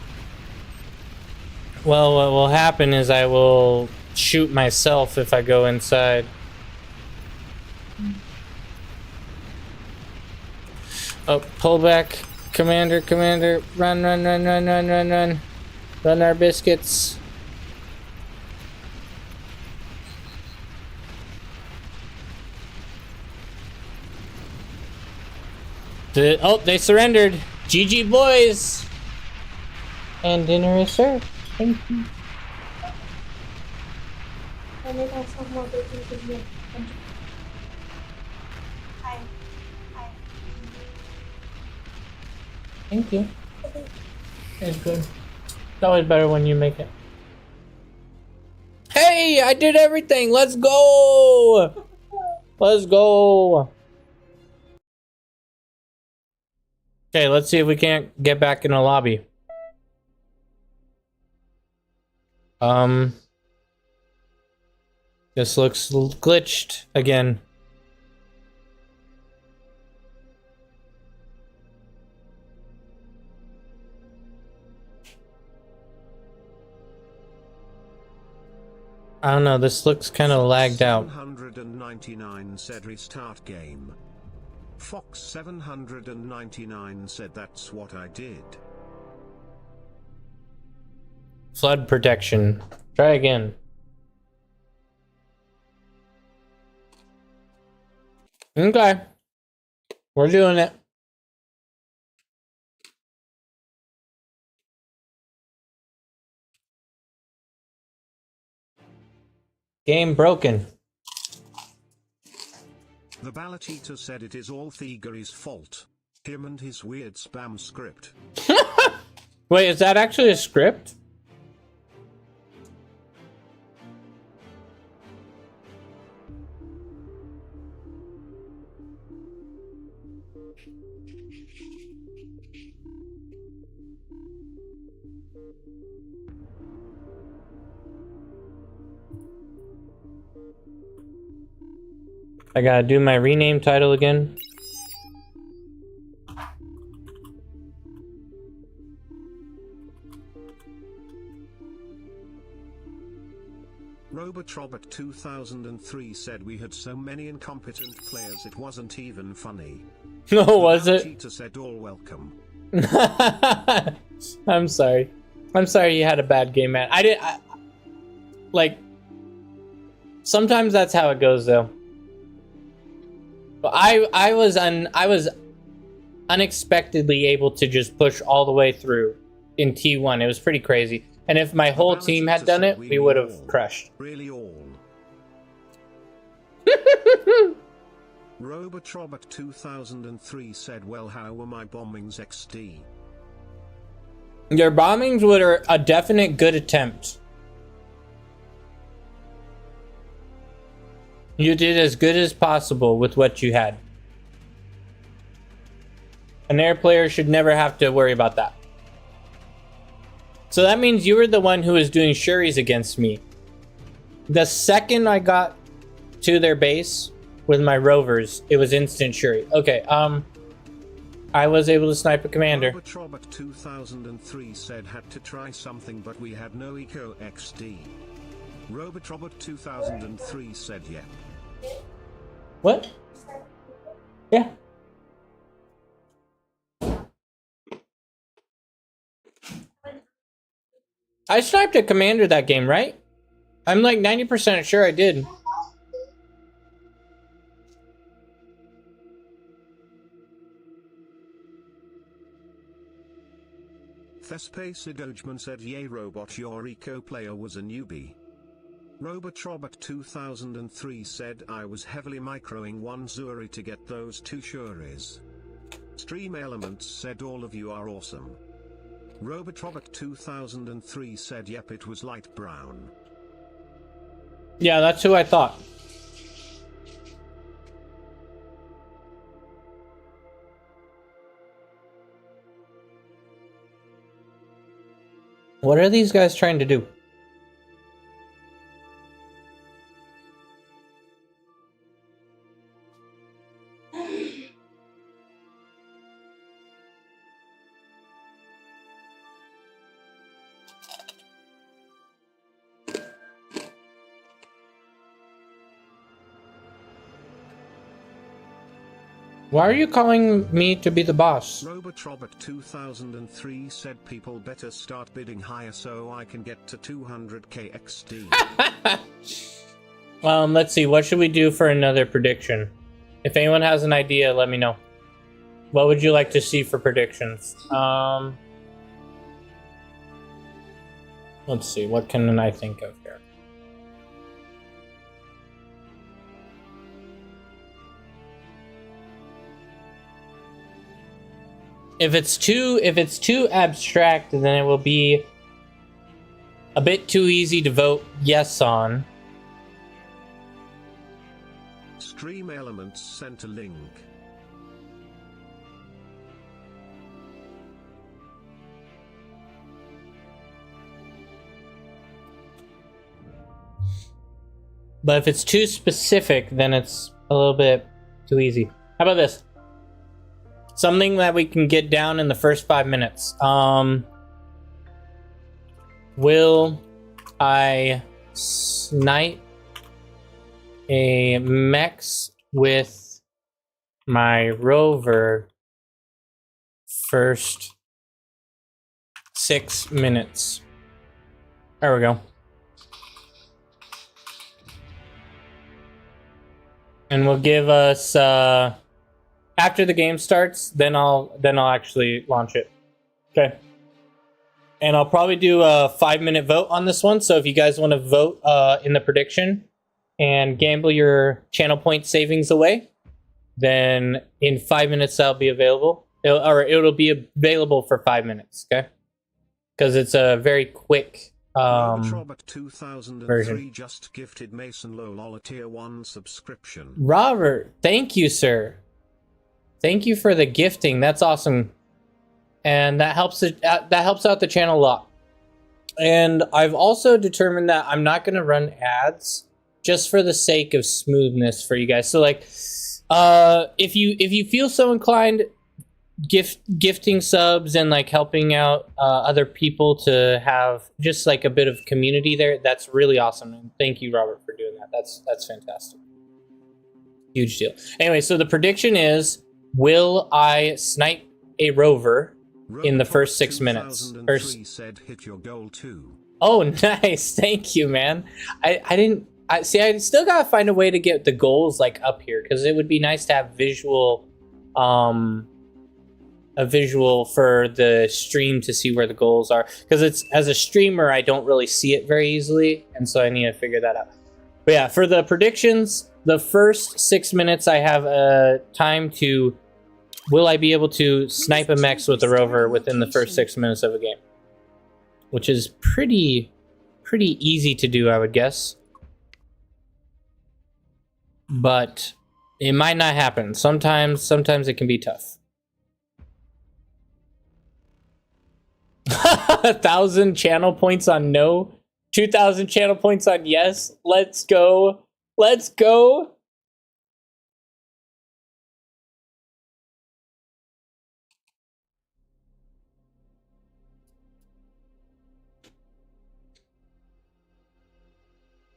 Well, what will happen is I will shoot myself if I go inside. Oh, pull back. Commander, commander. Run, run, run, run, run, run, run. Run our biscuits. Oh, they surrendered. GG, boys. And dinner is served. Thank you. And then I saw more bacon to you. Hi. Hi. Thank you. It's good. It's always better when you make it. Hey, I did everything. Let's go. Let's go. Okay, let's see if we can't get back in the lobby. This looks glitched again. I don't know, this looks kind of lagged out. 799 said restart game. Fox 799 said that's what I did. Flood protection. Try again. Okay. We're doing it. Game broken. The ballot eater said it is all Thiegery's fault. Him and his weird spam script. Wait, is that actually a script? I gotta do my rename title again. Robotrobot 2003 said we had so many incompetent players it wasn't even funny. No, The was ballot it? eater said all welcome. I'm sorry. I'm sorry you had a bad game, man. Like, sometimes that's how it goes, though. But I was unexpectedly able to just push all the way through in T1. It was pretty crazy. And if my whole team had done it, we would have crushed. Really all. Robotrobot 2003 said, well, how were my bombings XD? Your bombings were a definite good attempt. You did as good as possible with what you had. An air player should never have to worry about that. So that means you were the one who was doing Shuris against me. The second I got to their base with my rovers, it was instant Shuri. Okay, I was able to snipe a commander. Robert 2003 said had to try something but we had no Eco XD. Robert 2003 said yep. What? Yeah. I sniped a commander that game, right? I'm like 90% sure I did. Thespace Sidojman said yay robot your eco player was a newbie. Robert 2003 said I was heavily microing one Zuri to get those 2 Shuris. Stream Elements said all of you are awesome. Robert 2003 said yep it was light brown. Yeah, that's who I thought. What are these guys trying to do? Why are you calling me to be the boss? Robert 2003 said people better start bidding higher so I can get to 200k XD. Let's see. What should we do for another prediction? If anyone has an idea, let me know. What would you like to see for predictions? Let's see. What can I think of here? If it's too abstract, then it will be a bit too easy to vote yes on. Stream Elements sent a link. But if it's too specific, then it's a little bit too easy. How about this? Something that we can get down in the first 5 minutes. Will I snipe a mechs with my rover first 6 minutes? There we go. And we'll give us after the game starts, then I'll actually launch it. Okay. And I'll probably do a 5-minute vote on this one. So if you guys want to vote in the prediction and gamble your channel point savings away, then in 5 minutes that'll be available. It'll be available for 5 minutes, okay? Because it's a very quick Robert 2003 version. just gifted Mason Lowell a tier 1 subscription. Robert, thank you, sir. Thank you for the gifting. That's awesome. And that helps out the channel a lot. And I've also determined that I'm not going to run ads just for the sake of smoothness for you guys. So like if you feel so inclined, gifting subs and like helping out other people to have just like a bit of community there, that's really awesome. And thank you, Robert, for doing that. That's fantastic. Huge deal. Anyway, so the prediction is, will I snipe a rover in the first 6 minutes? Said hit your goal too. Oh, nice. Thank you, man. I still gotta find a way to get the goals like up here, because it would be nice to have visual a visual for the stream to see where the goals are, because it's, as a streamer, I don't really see it very easily, and so I need to figure that out. But yeah, for the predictions, the first 6 minutes I have time to, will I be able to snipe a mechs with a rover within the first 6 minutes of a game, which is pretty easy to do, I would guess. But it might not happen. Sometimes it can be tough. 1,000 channel points on no, 2,000 channel points on yes. Let's go. Let's go.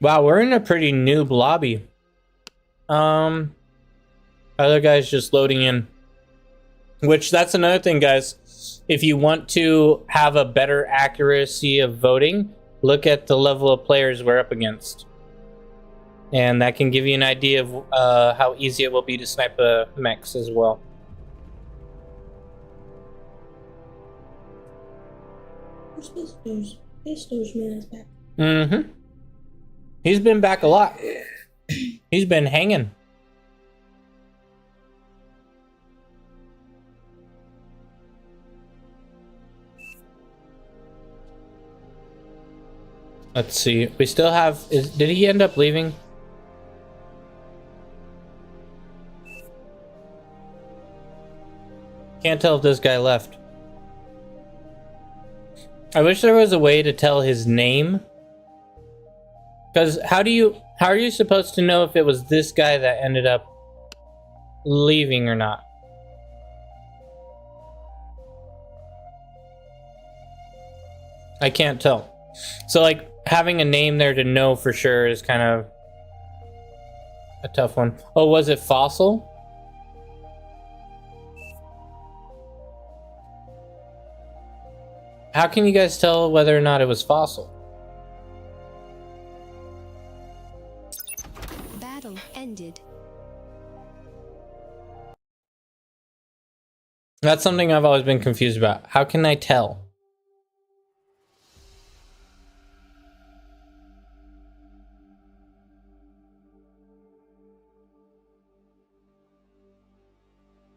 Wow, we're in a pretty noob lobby. Other guys just loading in. Which, that's another thing, guys. If you want to have a better accuracy of voting, look at the level of players we're up against. And that can give you an idea of how easy it will be to snipe a mechs as well. Where's Pistons? Pistons, man, is back. Mm-hmm. He's been back a lot. He's been hanging. Let's see. We still have... did he end up leaving? Can't tell if this guy left. I wish there was a way to tell his name. Because how are you supposed to know if it was this guy that ended up leaving or not? I can't tell. So, like, having a name there to know for sure is kind of a tough one. Oh, was it Fossil? How can you guys tell whether or not it was Fossil? Battle ended. That's something I've always been confused about. How can I tell?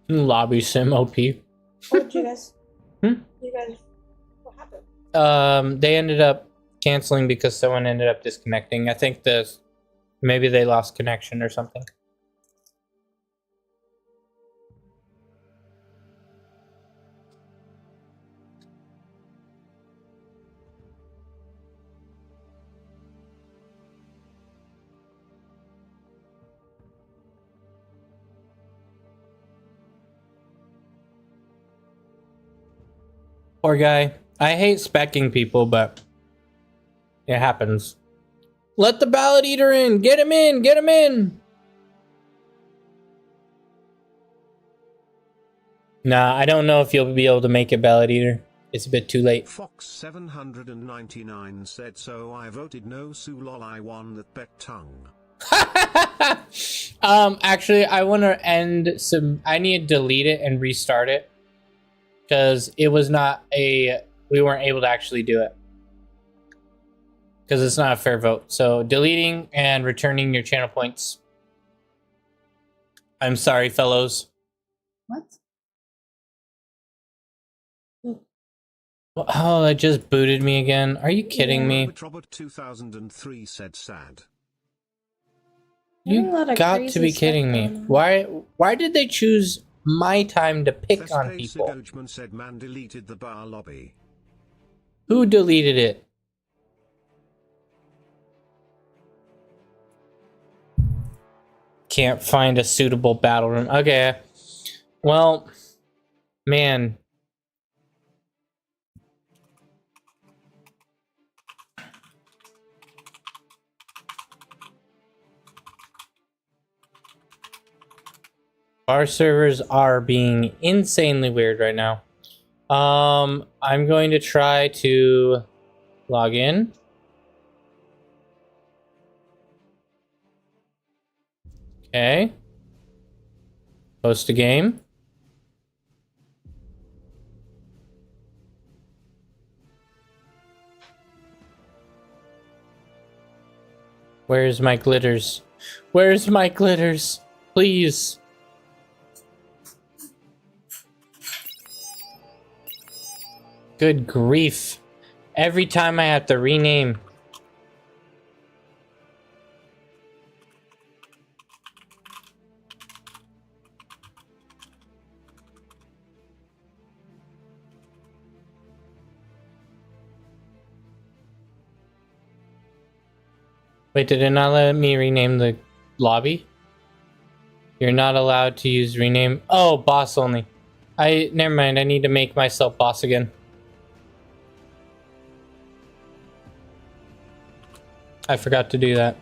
Lobby sim OP. What did you guys? Hmm? You guys, what happened? They ended up canceling because someone ended up disconnecting. I think maybe they lost connection or something. Poor guy. I hate specking people, but it happens. Let the ballot eater in! Get him in! Get him in! Nah, I don't know if you'll be able to make it, ballot eater. It's a bit too late. Fox 799 said so. I voted no. Sulol, I won that bet tongue. Actually, I want to end some... I need to delete it and restart it. Because it was not a... We weren't able to actually do it. Because it's not a fair vote. So, deleting and returning your channel points. I'm sorry, fellows. What? Oh, it just booted me again. Are you kidding me? Robert 2003 said sad. You There's a lot of got crazy to be stuff kidding me. going on. Why did they choose my time to pick on Fespe people? Sedogman said man deleted the bar lobby. Who deleted it? Can't find a suitable battle room. Okay. Well, man. Our servers are being insanely weird right now. I'm going to try to log in. Okay. Host a game. Where's my glitters? Where's my glitters? Please. Good grief. Every time I have to rename. Wait, did it not let me rename the lobby? You're not allowed to use rename. Oh, boss only. Never mind. I need to make myself boss again. I forgot to do that.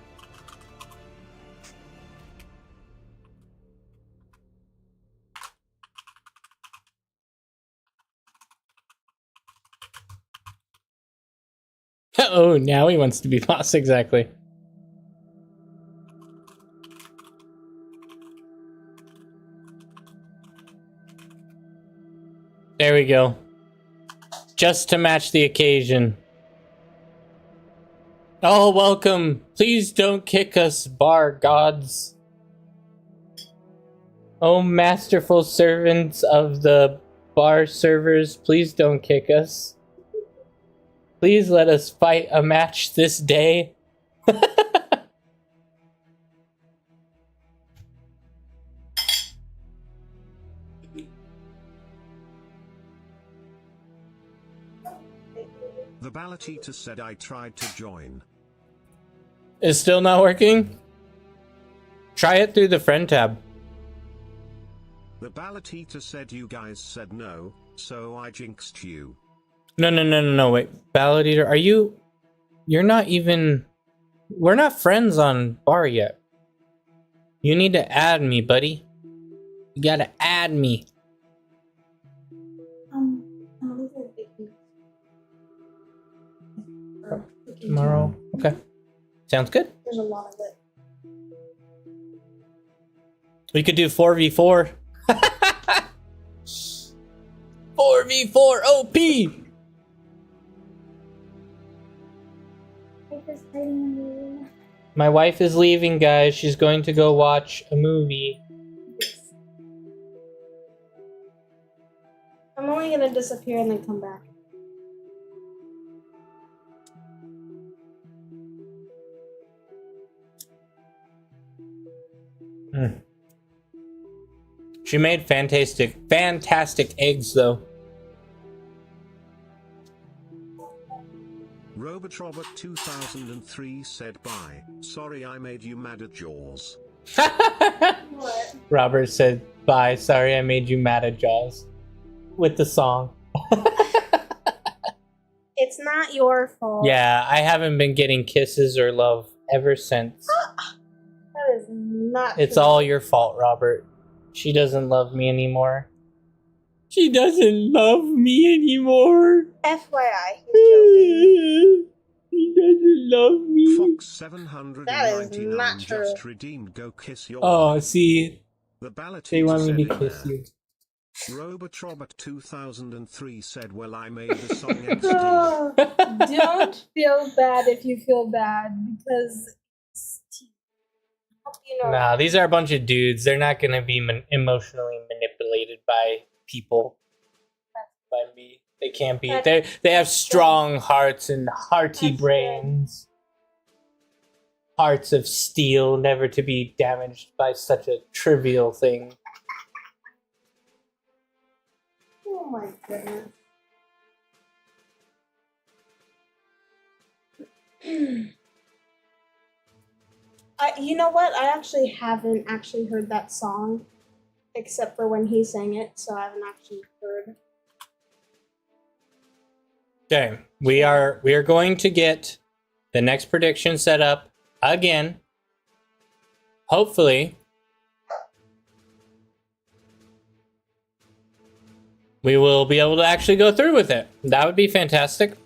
Oh, now he wants to be boss, exactly. There we go. Just to match the occasion. Oh, welcome. Please don't kick us, bar gods. Oh, masterful servants of the bar servers, please don't kick us. Please let us fight a match this day. The ballot eater said I tried to join. It's still not working? Try it through the friend tab. The ballot eater said you guys said no, so I jinxed you. No, wait. Ballot Eater, are you... You're not even... We're not friends on bar yet. You need to add me, buddy. You gotta add me. These are big things. Tomorrow. Okay. Sounds good. There's a lot of it. We could do 4v4. 4v4 OP! My wife is leaving, guys. She's going to go watch a movie. I'm only gonna disappear and then come back. She made fantastic eggs, though. Robotrobot 2003 said bye. Sorry I made you mad at Jaws. What? Robert said, bye, sorry I made you mad at Jaws. With the song. It's not your fault. Yeah, I haven't been getting kisses or love ever since. That is not It's true. all your fault, Robert. She doesn't love me anymore. She doesn't love me anymore. FYI, he's joking. She doesn't love me. Fox 799 That is not just true. redeemed go kiss your Oh, wife. see, The ballot they eater want said me to in kiss there. you. Robotrobot 2003 said well I made the song XD. Don't feel bad if you feel bad because you know. Nah, these are a bunch of dudes. They're not gonna be emotionally manipulated by people. By me. They can't be. They have strong hearts and hearty That's brains. Hearts of steel, never to be damaged by such a trivial thing. Oh my goodness. You know what? I actually haven't actually heard that song, except for when he sang it. So I haven't actually heard. Okay, we are going to get the next prediction set up again. Hopefully, we will be able to actually go through with it. That would be fantastic.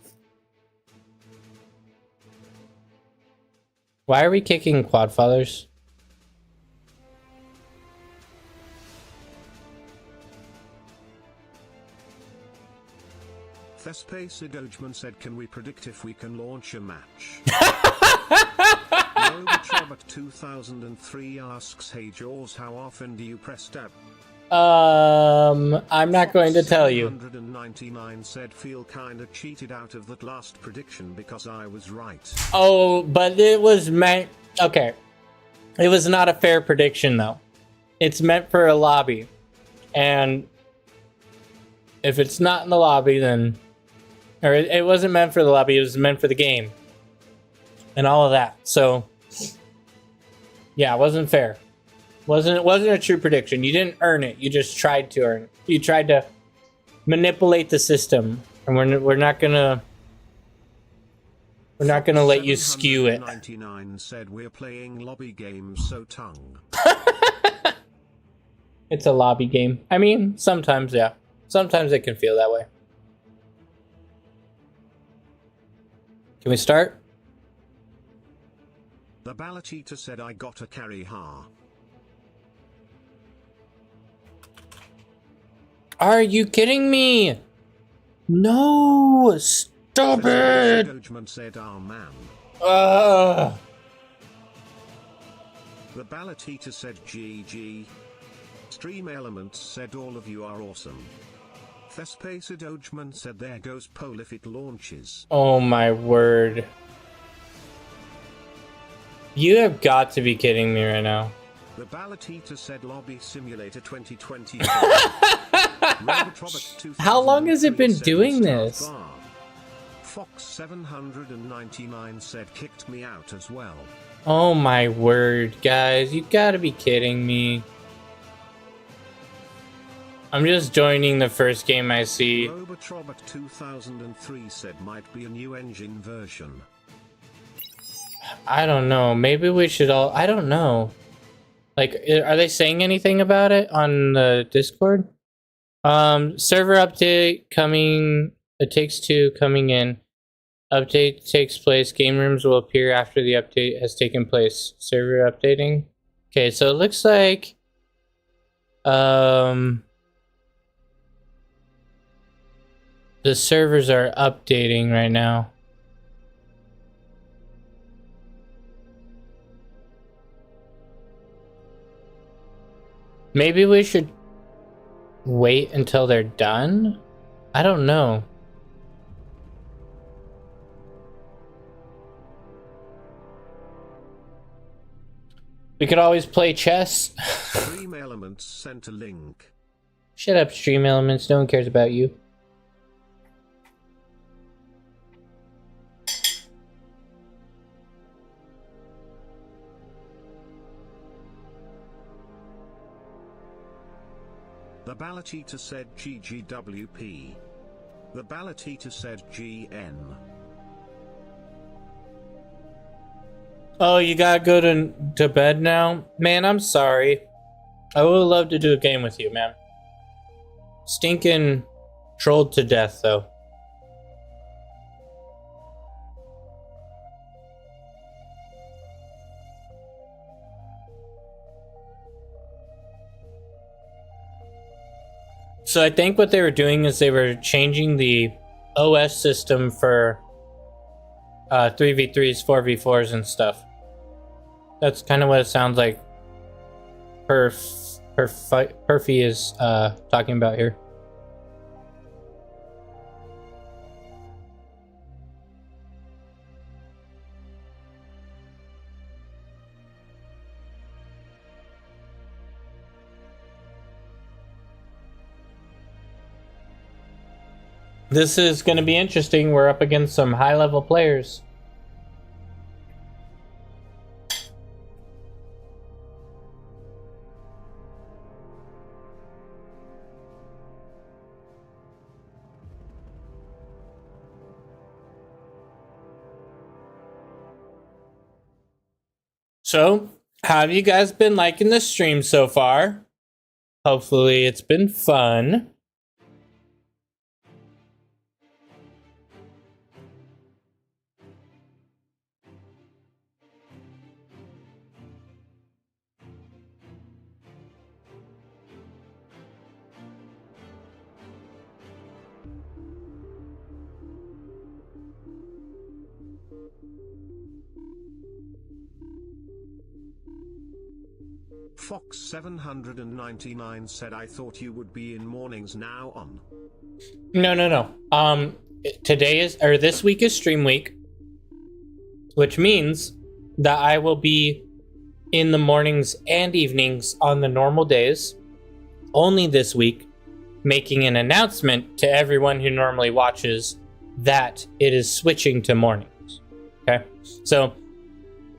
Why are we kicking Quadfathers? Thespace Sidogman said can we predict if we can launch a match? Robotrobot 2003 asks hey Jaws how often do you press tab? I'm not going to tell you. 199 said feel kinda cheated out of that last prediction because I was right. Oh, but it was meant... Okay. It was not a fair prediction, though. It's meant for a lobby. And if it's not in the lobby, then... Or it wasn't meant for the lobby, it was meant for the game. And all of that. So, Yeah, it wasn't fair. Wasn't a true prediction. You didn't earn it. You just tried to earn it. You tried to manipulate the system, and we're not gonna let you skew it. 99 said we're playing lobby games, so tongue. It's a lobby game. I mean, sometimes, yeah. Sometimes it can feel that way. Can we start? The ballot eater said I gotta carry ha. Are you kidding me? No! Stop it! Dogeman said, "Oh man." The ballot eater said GG. Stream Elements said all of you are awesome. Thespacer Dogeman said there goes Pole if it launches. Oh my word. You have got to be kidding me right now. The ballot eater said Lobby Simulator 2020. How long has it been doing this? Fox 799 said kicked me out as well. Oh my word, guys. You gotta be kidding me. I'm just joining the first game I see. Robotrobot 2003 said might be a new engine version. I don't know. Maybe we should all... I don't know. Like, are they saying anything about it on the Discord? Server update coming. It Takes Two coming in. Update takes place. Game rooms will appear after the update has taken place. Server updating. Okay, so it looks like... the servers are updating right now. Maybe we should wait until they're done? I don't know. We could always play chess. Stream Elements sent a link. Shut up, Stream Elements. No one cares about you. The ballot eater said GGWP. The ballot eater said GN. Oh, you gotta go to bed now? Man, I'm sorry. I would love to do a game with you, man. Stinking trolled to death, though. So I think what they were doing is they were changing the OS system for 3v3s, 4v4s, and stuff. That's kind of what it sounds like Perfy is talking about here. This is going to be interesting. We're up against some high-level players. So, how have you guys been liking the stream so far? Hopefully it's been fun. Fox 799 said I thought you would be in mornings now on. No. Today is, or this week is stream week, which means that I will be in the mornings and evenings on the normal days. Only this week, making an announcement to everyone who normally watches that it is switching to mornings. Okay, so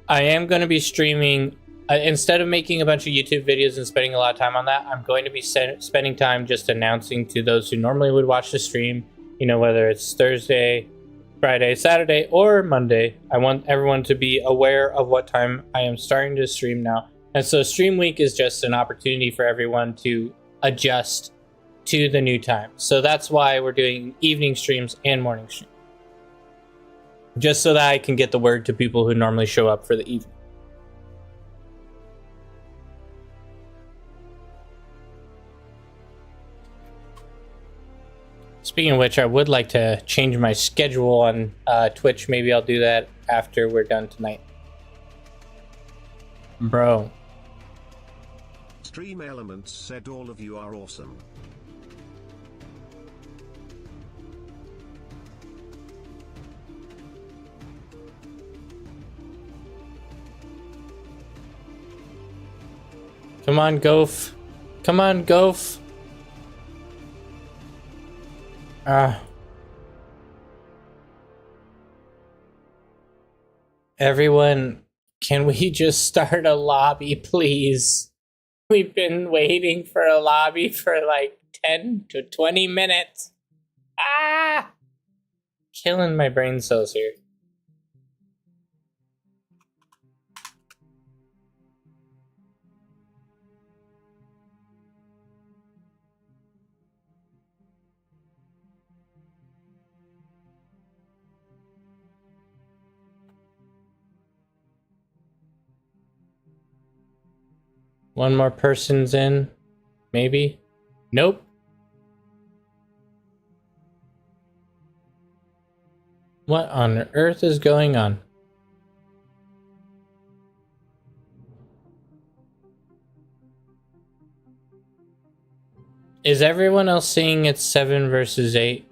I am going to be streaming instead of making a bunch of YouTube videos and spending a lot of time on that, I'm going to be spending time just announcing to those who normally would watch the stream, you know, whether it's Thursday, Friday, Saturday, or Monday. I want everyone to be aware of what time I am starting to stream now. And so Stream Week is just an opportunity for everyone to adjust to the new time. So that's why we're doing evening streams and morning streams. Just so that I can get the word to people who normally show up for the evening. Speaking of which, I would like to change my schedule on Twitch. Maybe I'll do that after we're done tonight. Bro. Stream Elements said all of you are awesome. Come on, Gof. Come on, Gof. Everyone, can we just start a lobby, please? We've been waiting for a lobby for like 10 to 20 minutes. Killing my brain cells here. One more person's in, maybe? Nope. What on earth is going on? Is everyone else seeing it's 7 versus 8?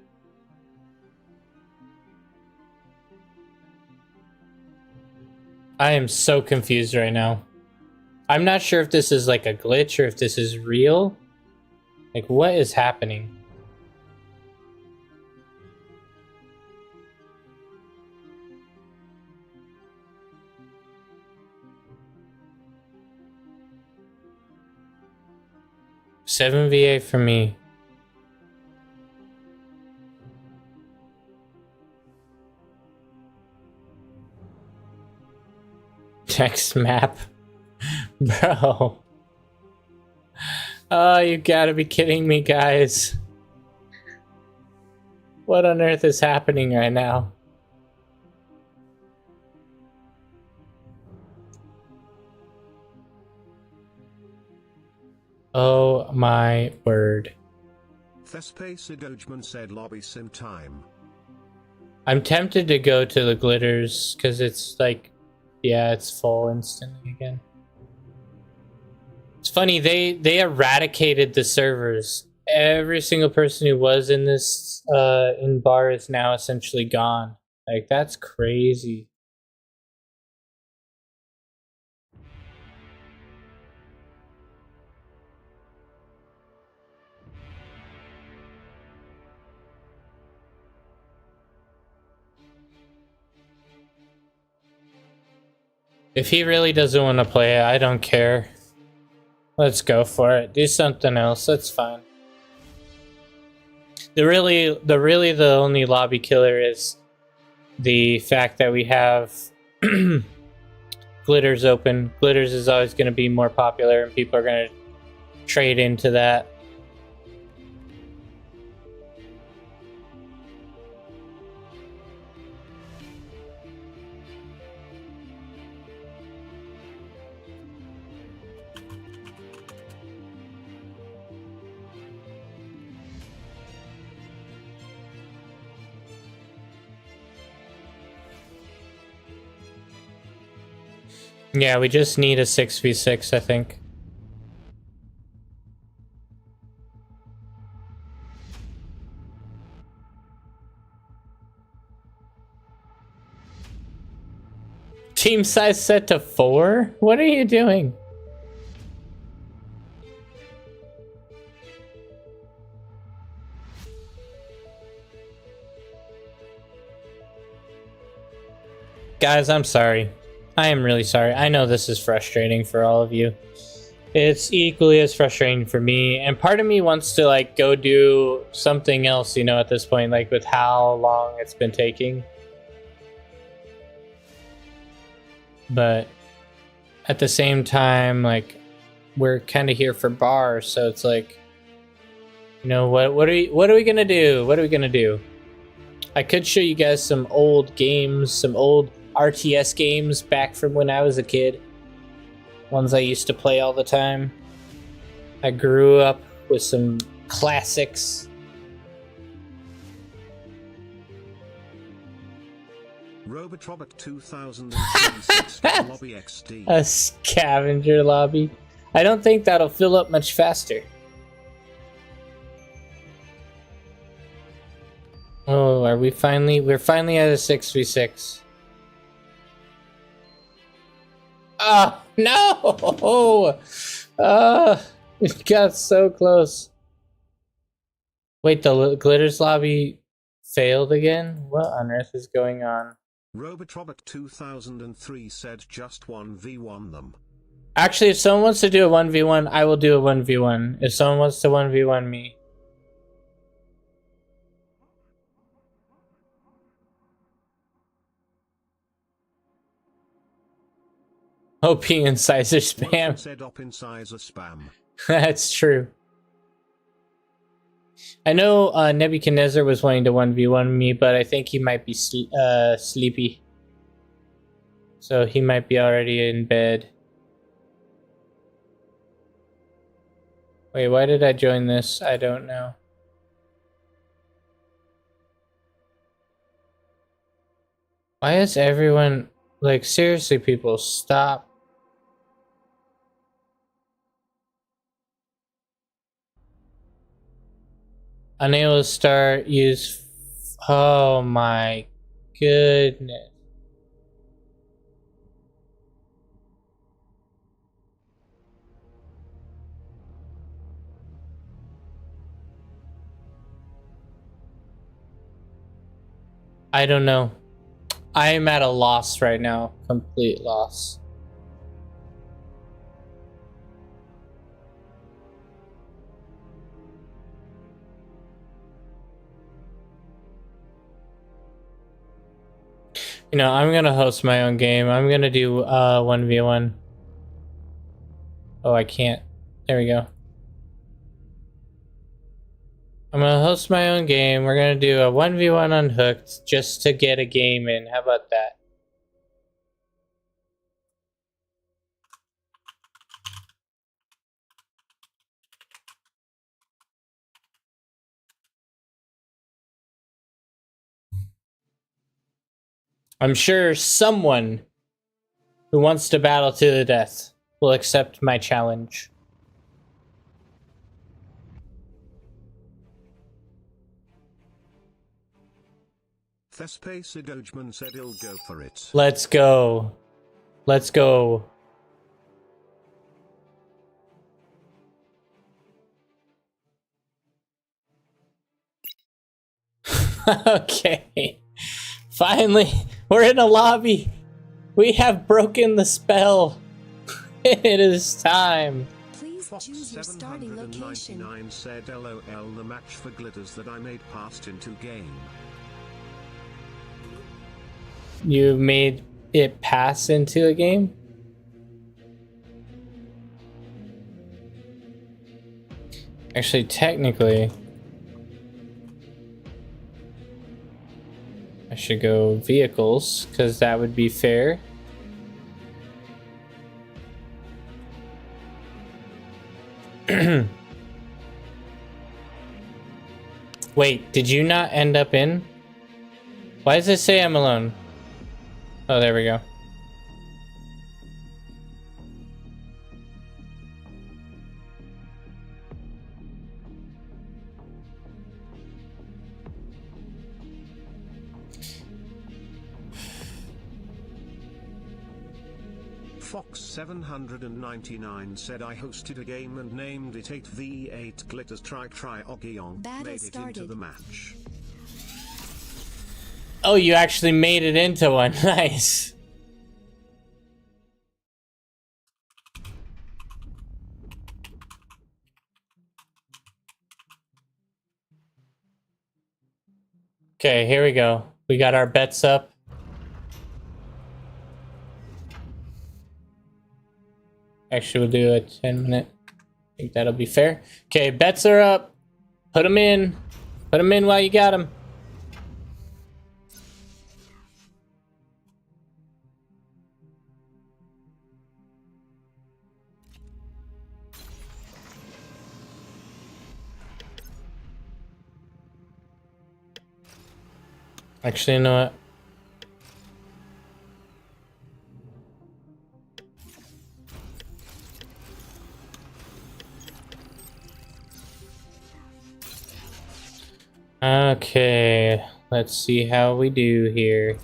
I am so confused right now. I'm not sure if this is like a glitch or if this is real. Like, what is happening? Seven VA for me. Next map. Bro. Oh, you gotta be kidding me, guys. What on earth is happening right now? Oh my word. Thespace Sidojman said lobby sim time. I'm tempted to go to the glitters because it's like, yeah, it's full instantly again. It's funny, they eradicated the servers. Every single person who was in this in bar is now essentially gone. Like, that's crazy. If he really doesn't want to play it, I don't care. Let's go for it. Do something else. That's fine. The only lobby killer is the fact that we have Glitters open. Glitters is always going to be more popular, and people are going to trade into that. Yeah, we just need a 6v6, I think. Team size set to 4? What are you doing? Guys, I'm sorry. I am really sorry. I know this is frustrating for all of you. It's equally as frustrating for me, and part of me wants to like go do something else, you know, at this point, like with how long it's been taking. But at the same time, like, we're kind of here for bars, so it's like, you know, what are we gonna do? What are we gonna do? I could show you guys some old games, some old RTS games back from when I was a kid. Ones I used to play all the time. I grew up with some classics. Robot 2006 Lobby XD. A scavenger lobby. I don't think that'll fill up much faster. Oh, we're finally at a 6v6. Oh, no! It got so close. Wait, the Glitters lobby failed again? What on earth is going on? Robot 2003 said just 1v1 them. Actually, if someone wants to do a 1v1, I will do a 1v1. If someone wants to 1v1 me. OP incisor spam. Said op incisor spam. That's true. I know Nebuchadnezzar was wanting to 1v1 me, but I think he might be sleepy. So he might be already in bed. Wait, why did I join this? I don't know. Why is everyone... Like, seriously, people, stop. Unable to start, use... Oh my goodness. I don't know. I am at a loss right now. Complete loss. You know, I'm gonna host my own game. I'm gonna do 1v1. Oh, I can't. There we go. I'm gonna host my own game. We're gonna do a 1v1 unhooked just to get a game in. How about that? I'm sure someone who wants to battle to the death will accept my challenge. Thespe Sidojman said he'll go for it. Let's go. Let's go. Okay. Finally, we're in a lobby. We have broken the spell. It is time. Please Fox choose your starting location. 799 said LOL, the match for glitters that I made passed into game. You made it pass into a game? Actually, technically, I should go vehicles, because that would be fair. Wait, did you not end up in? Why does it say I'm alone? Oh, there we go. Fox 799 said I hosted a game and named it 8v8 glitters try Ogion. Battle Made it started. into the match. Oh, you actually made it into one. Nice. Okay, here we go. We got our bets up. Actually, we'll do a 10-minute. I think that'll be fair. Okay, bets are up. Put them in. Put them in while you got them. Actually, you know what? Okay, let's see how we do here.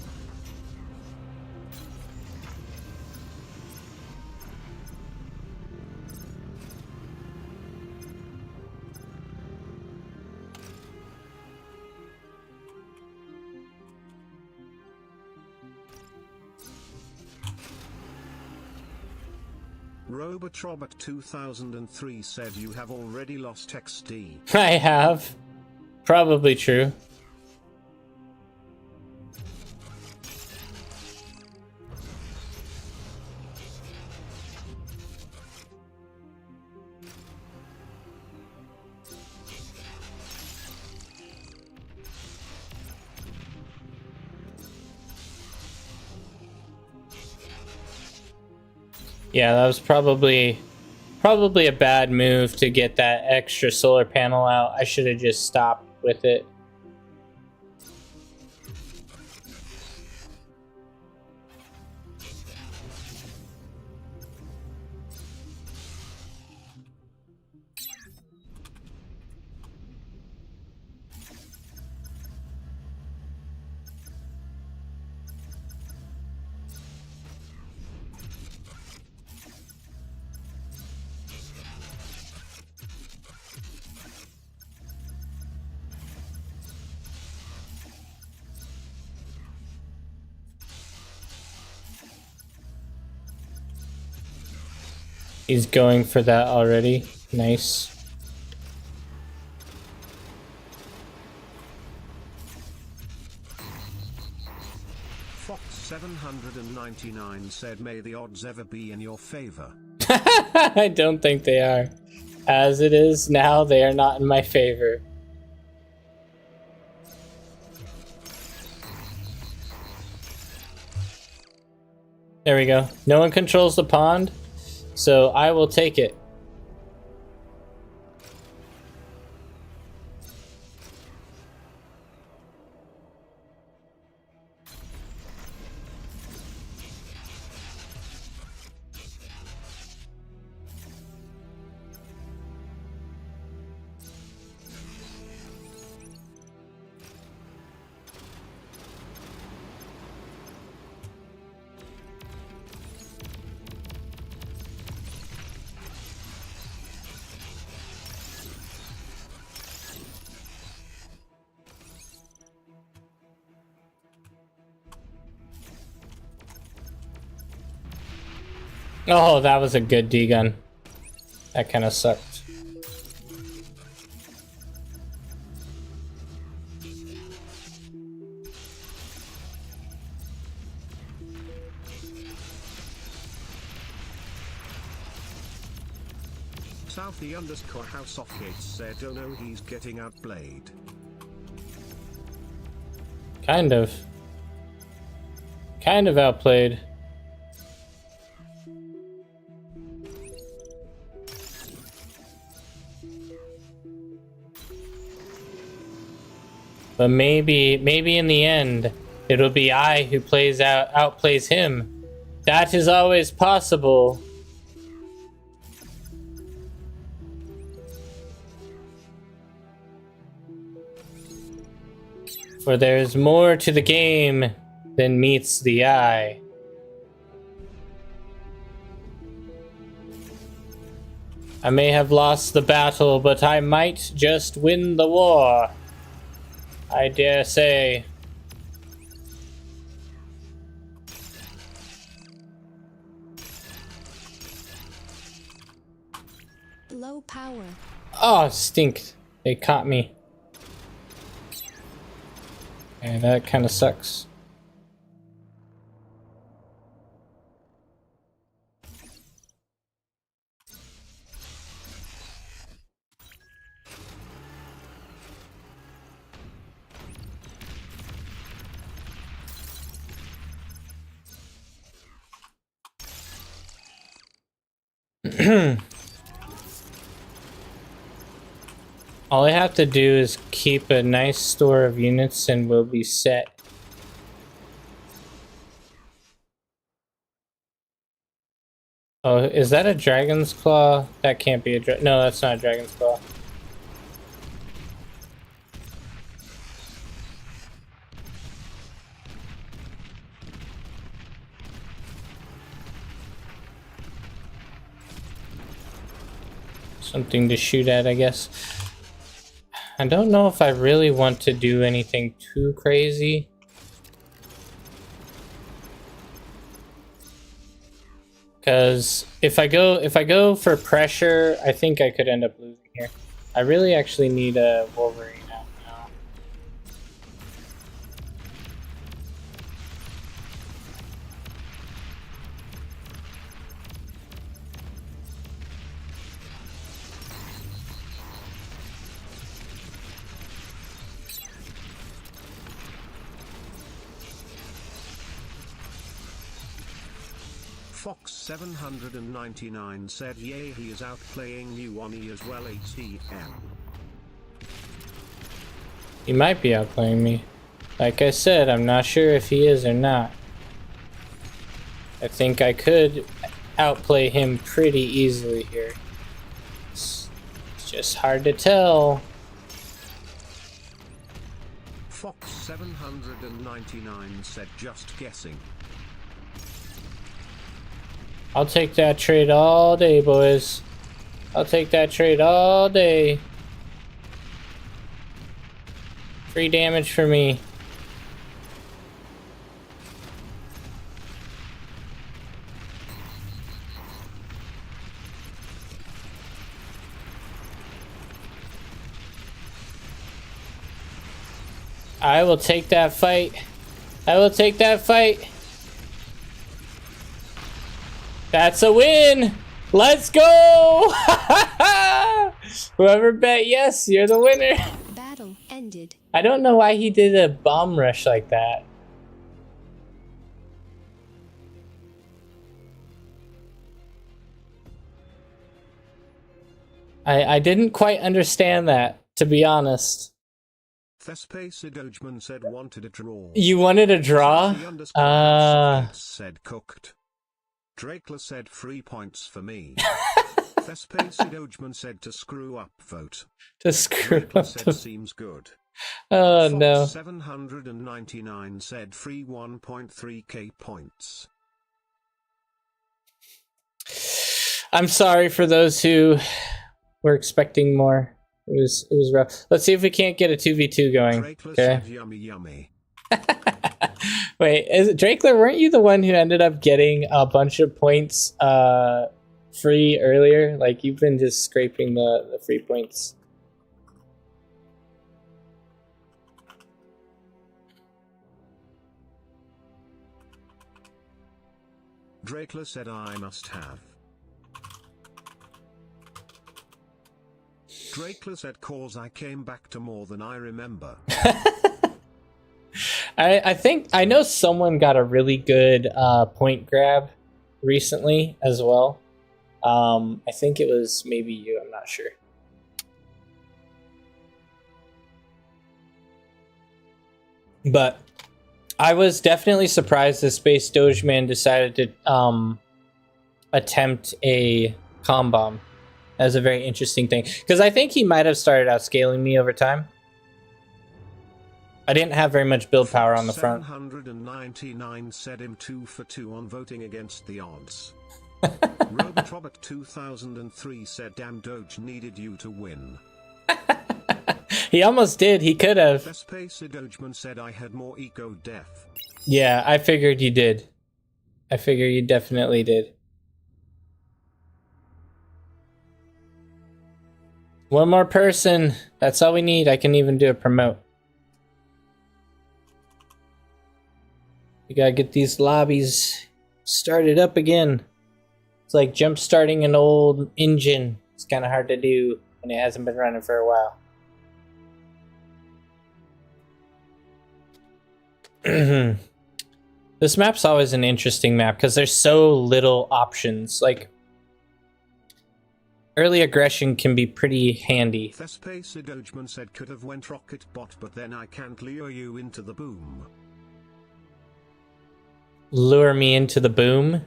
Robotrobot 2003 said you have already lost XD. I have. Probably true. Yeah, that was probably a bad move to get that extra solar panel out. I should have just stopped with it. He's going for that already. Nice. Fox 799 said, "May the odds ever be in your favor." I don't think they are. As it is now, they are not in my favor. There we go. No one controls the pond, so I will take it. Oh, that was a good D-gun. That kind of sucked. Southie_House of Gates said, "Oh no, he's getting outplayed." Kind of. Kind of outplayed. But maybe in the end, it'll be I who outplays him. That is always possible. For there's more to the game than meets the eye. I may have lost the battle, but I might just win the war. I dare say. Low power. Oh, stink. They caught me. And that kind of sucks. All I have to do is keep a nice store of units and we'll be set. Oh, is that a dragon's claw? That can't be a no, that's not a dragon's claw. Something to shoot at, I guess. I don't know if I really want to do anything too crazy. Because if I go for pressure, I think I could end up losing here. I really actually need a Wolverine out now. Fox 799 said yay, he is outplaying you on E as well ATM. He might be outplaying me. Like I said, I'm not sure if he is or not. I think I could outplay him pretty easily here. It's just hard to tell. Fox 799 said just guessing. I'll take that trade all day, boys. I'll take that trade all day. Free damage for me. I will take that fight. I will take that fight. That's a win! Let's go! Whoever bet yes, you're the winner. Battle ended. I don't know why he did a bomb rush like that. I didn't quite understand that, to be honest. Thespace Dojman said wanted a draw. You wanted a draw? Said cooked. Drakela said 3 points for me. Thespace Dojman said to screw up vote. To screw Drakela up said the... seems good. Oh Fox no. 799 said free 1.3k points. I'm sorry for those who were expecting more. It was rough. Let's see if we can't get a 2v2 going. Drakela Okay. said yummy yummy. Wait, Drakela, weren't you the one who ended up getting a bunch of points free earlier? Like, you've been just scraping the free points. Drakela said I must have. Drakela said cause I came back to more than I remember. I think I know someone got a really good point grab recently as well. I think it was maybe you, I'm not sure. But I was definitely surprised the Space Dogeman decided to attempt a comm bomb. That was a very interesting thing. Because I think he might have started out scaling me over time. I didn't have very much build power on the front. 799 said him 2 for 2 on voting against the odds. Robot 2003 said damn Doge needed you to win. He almost did. He could have. Thespace Dojman said I had more eco death. Yeah, I figured you did. I figure you definitely did. One more person. That's all we need. I can even do a promote. We gotta get these lobbies started up again. It's like jump starting an old engine. It's kind of hard to do when it hasn't been running for a while. This map's always an interesting map because there's so little options. Like, early aggression can be pretty handy. Thespace Dogman said could have went rocket bot, but then I can't lure you into the boom. Lure me into the boom?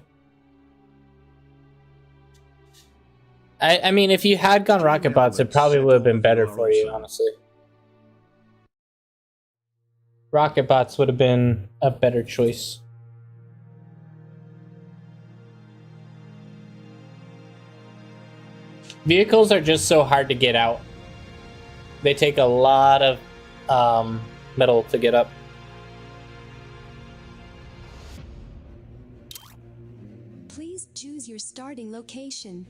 I mean, if you had gone rocket bots, it probably would have been better for you, honestly. Rocket bots would have been a better choice. Vehicles are just so hard to get out. They take a lot of metal to get up. Please choose your starting location.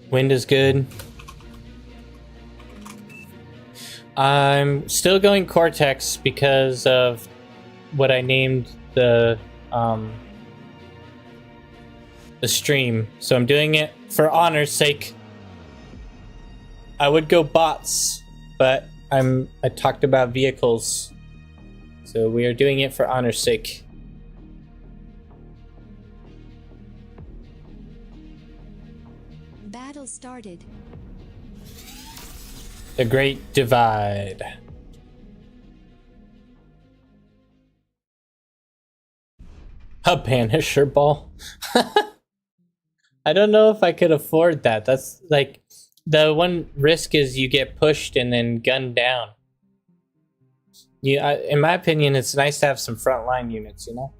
Wind is good. I'm still going Cortex because of what I named the stream. So I'm doing it for honor's sake. I would go bots, but I talked about vehicles. So we are doing it for honor's sake. Battle started. The Great Divide. A Banisher Ball. I don't know if I could afford that. That's like, the one risk is you get pushed and then gunned down. In my opinion, it's nice to have some frontline units, you know?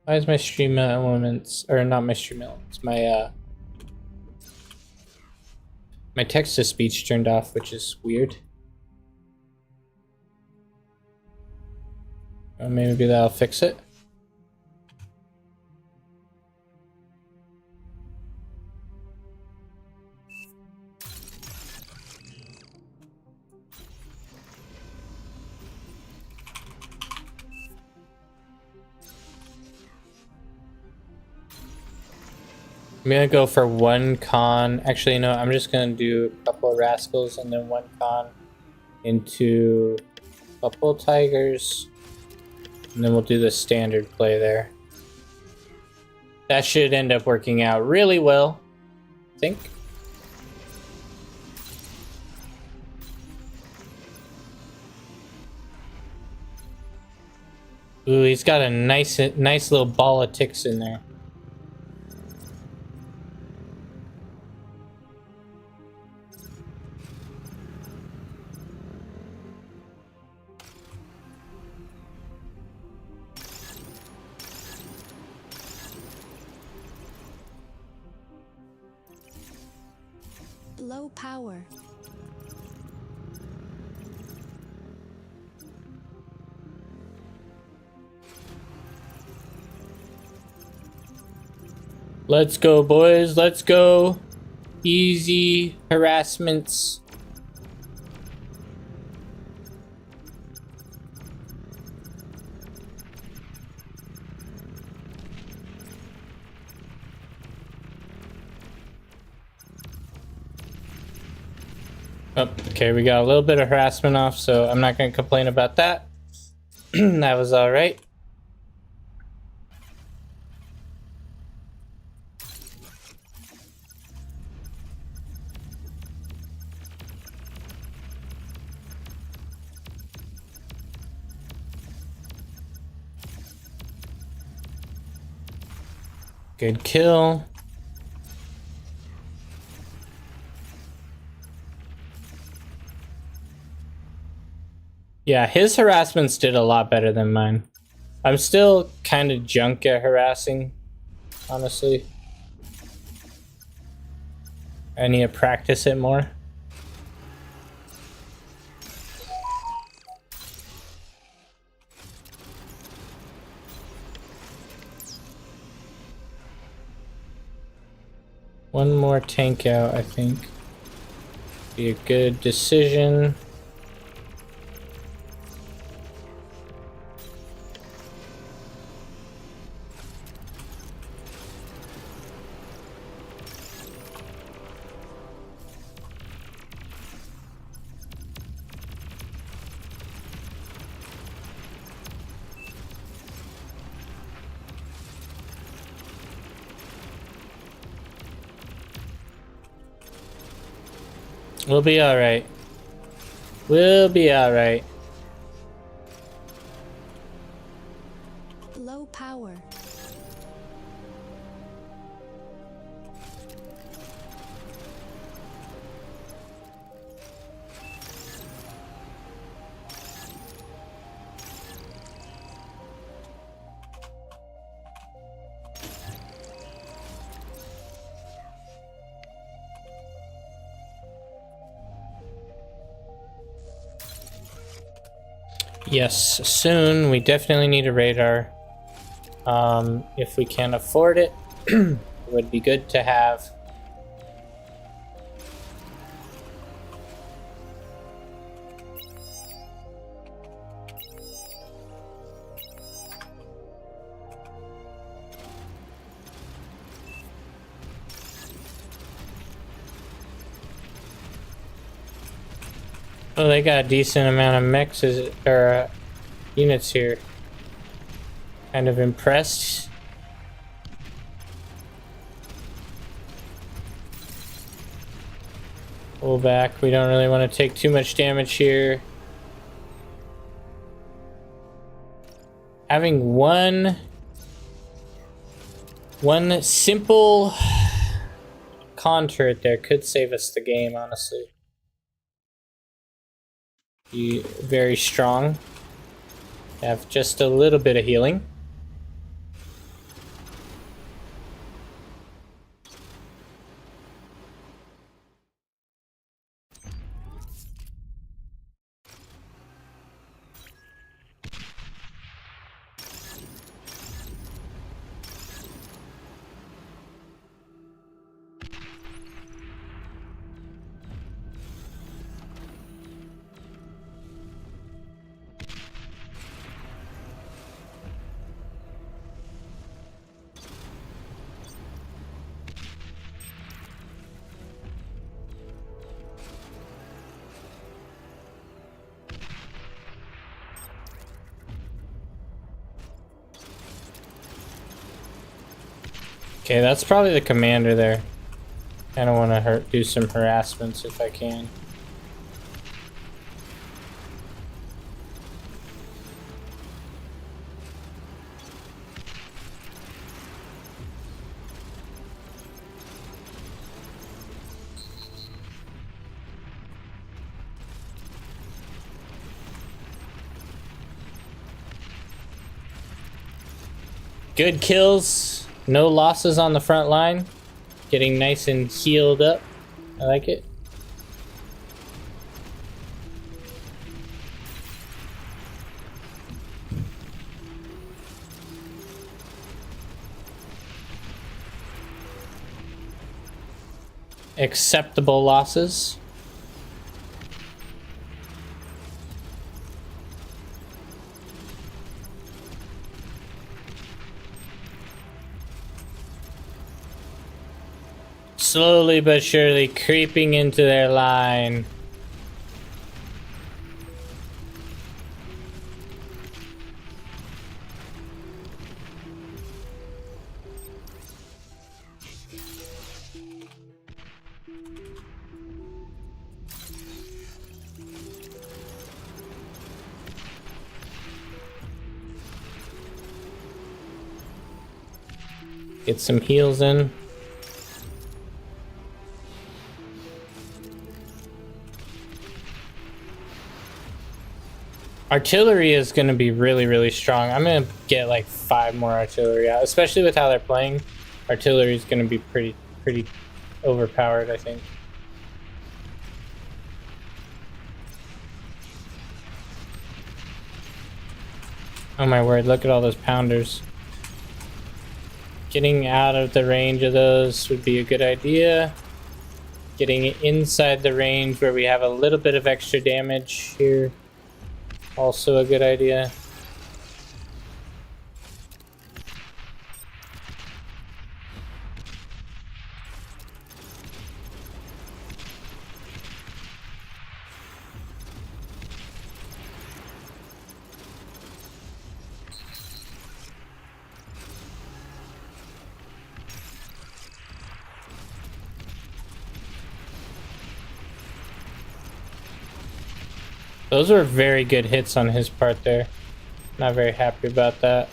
Why is my stream elements, or not my stream elements, my text to speech turned off, which is weird. Maybe that'll fix it. I'm gonna go for one con. Actually, no, I'm just gonna do a couple of rascals and then one con into a couple of tigers. And then we'll do the standard play there. That should end up working out really well, I think. Ooh, he's got a nice little ball of ticks in there. Low power. Let's go, boys. Let's go. Easy harassments. Oh, okay, we got a little bit of harassment off, so I'm not going to complain about that. That was all right. Good kill. Yeah, his harassments did a lot better than mine. I'm still kind of junk at harassing, honestly. I need to practice it more. One more tank out, I think. Be a good decision. We'll be alright. We'll be alright. Low power. Yes, soon. We definitely need a radar. If we can afford it, it would be good to have. Oh, they got a decent amount of mechs or units here. Kind of impressed. Pull back. We don't really want to take too much damage here. Having one simple con turret there could save us the game, honestly. Be very strong. Have just a little bit of healing. Okay, that's probably the commander there. I don't want to do some harassments if I can. Good kills. No losses on the front line. Getting nice and healed up. I like it. Acceptable losses. Slowly but surely creeping into their line. Get some heals in. Artillery is going to be really, really strong. I'm going to get like 5 more artillery out, especially with how they're playing. Artillery is going to be pretty overpowered, I think. Oh my word, look at all those pounders. Getting out of the range of those would be a good idea. Getting inside the range where we have a little bit of extra damage here, also a good idea. Those were very good hits on his part there. Not very happy about that.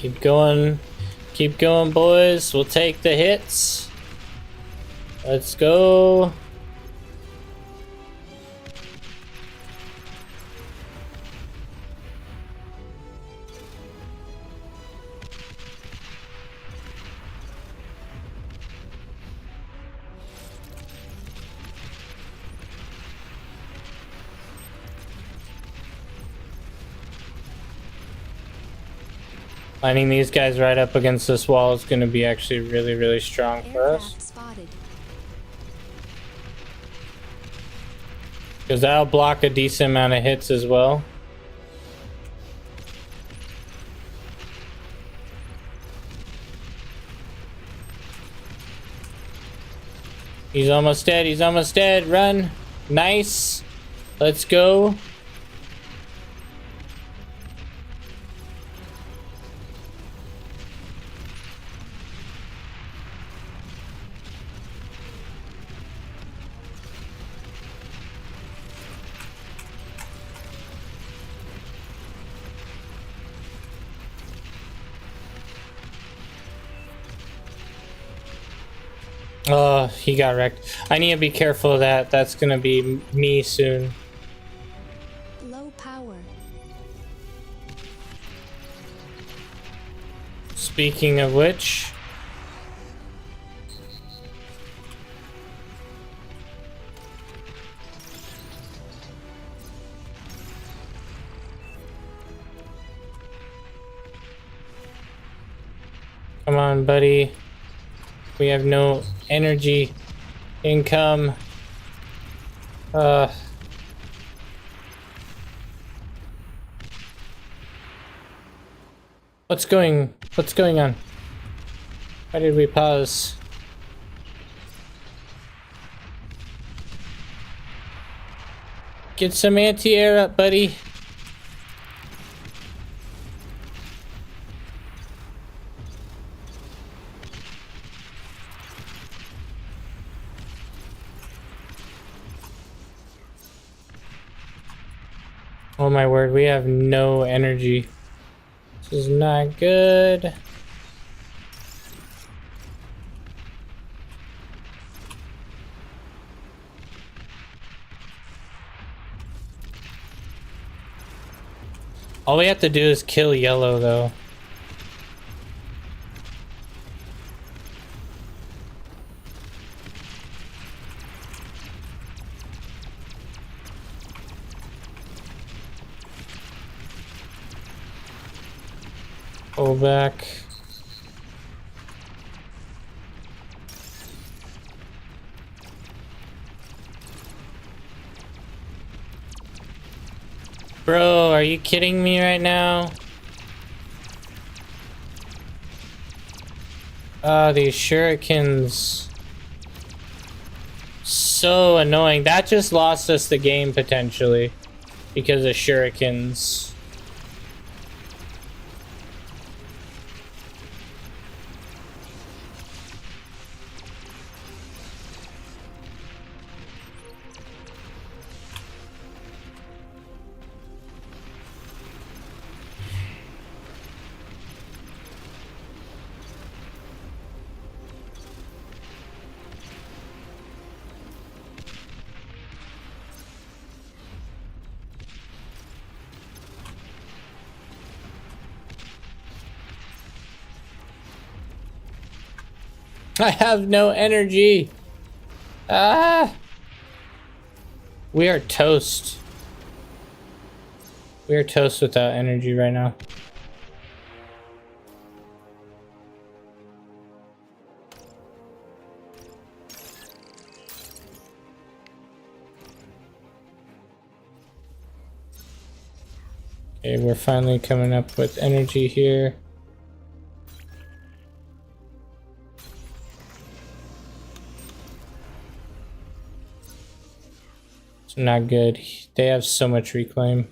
Keep going, boys. We'll take the hits. Let's go. Lining these guys right up against this wall is going to be actually really, really strong for us. Aircraft spotted. Because that'll block a decent amount of hits as well. He's almost dead. He's almost dead. Run. Nice. Let's go. Oh, he got wrecked. I need to be careful of that. That's gonna be me soon. Low power. Speaking of which, come on, buddy. We have no energy income. What's going on? Why did we pause? Get some anti-air up, buddy. Oh my word, we have no energy. This is not good. All we have to do is kill yellow though. Pull back. Bro, are you kidding me right now? Ah, these shurikens. So annoying. That just lost us the game potentially because of shurikens. I have no energy. Ah! We are toast. We are toast without energy right now. Okay, we're finally coming up with energy here. It's not good. They have so much reclaim.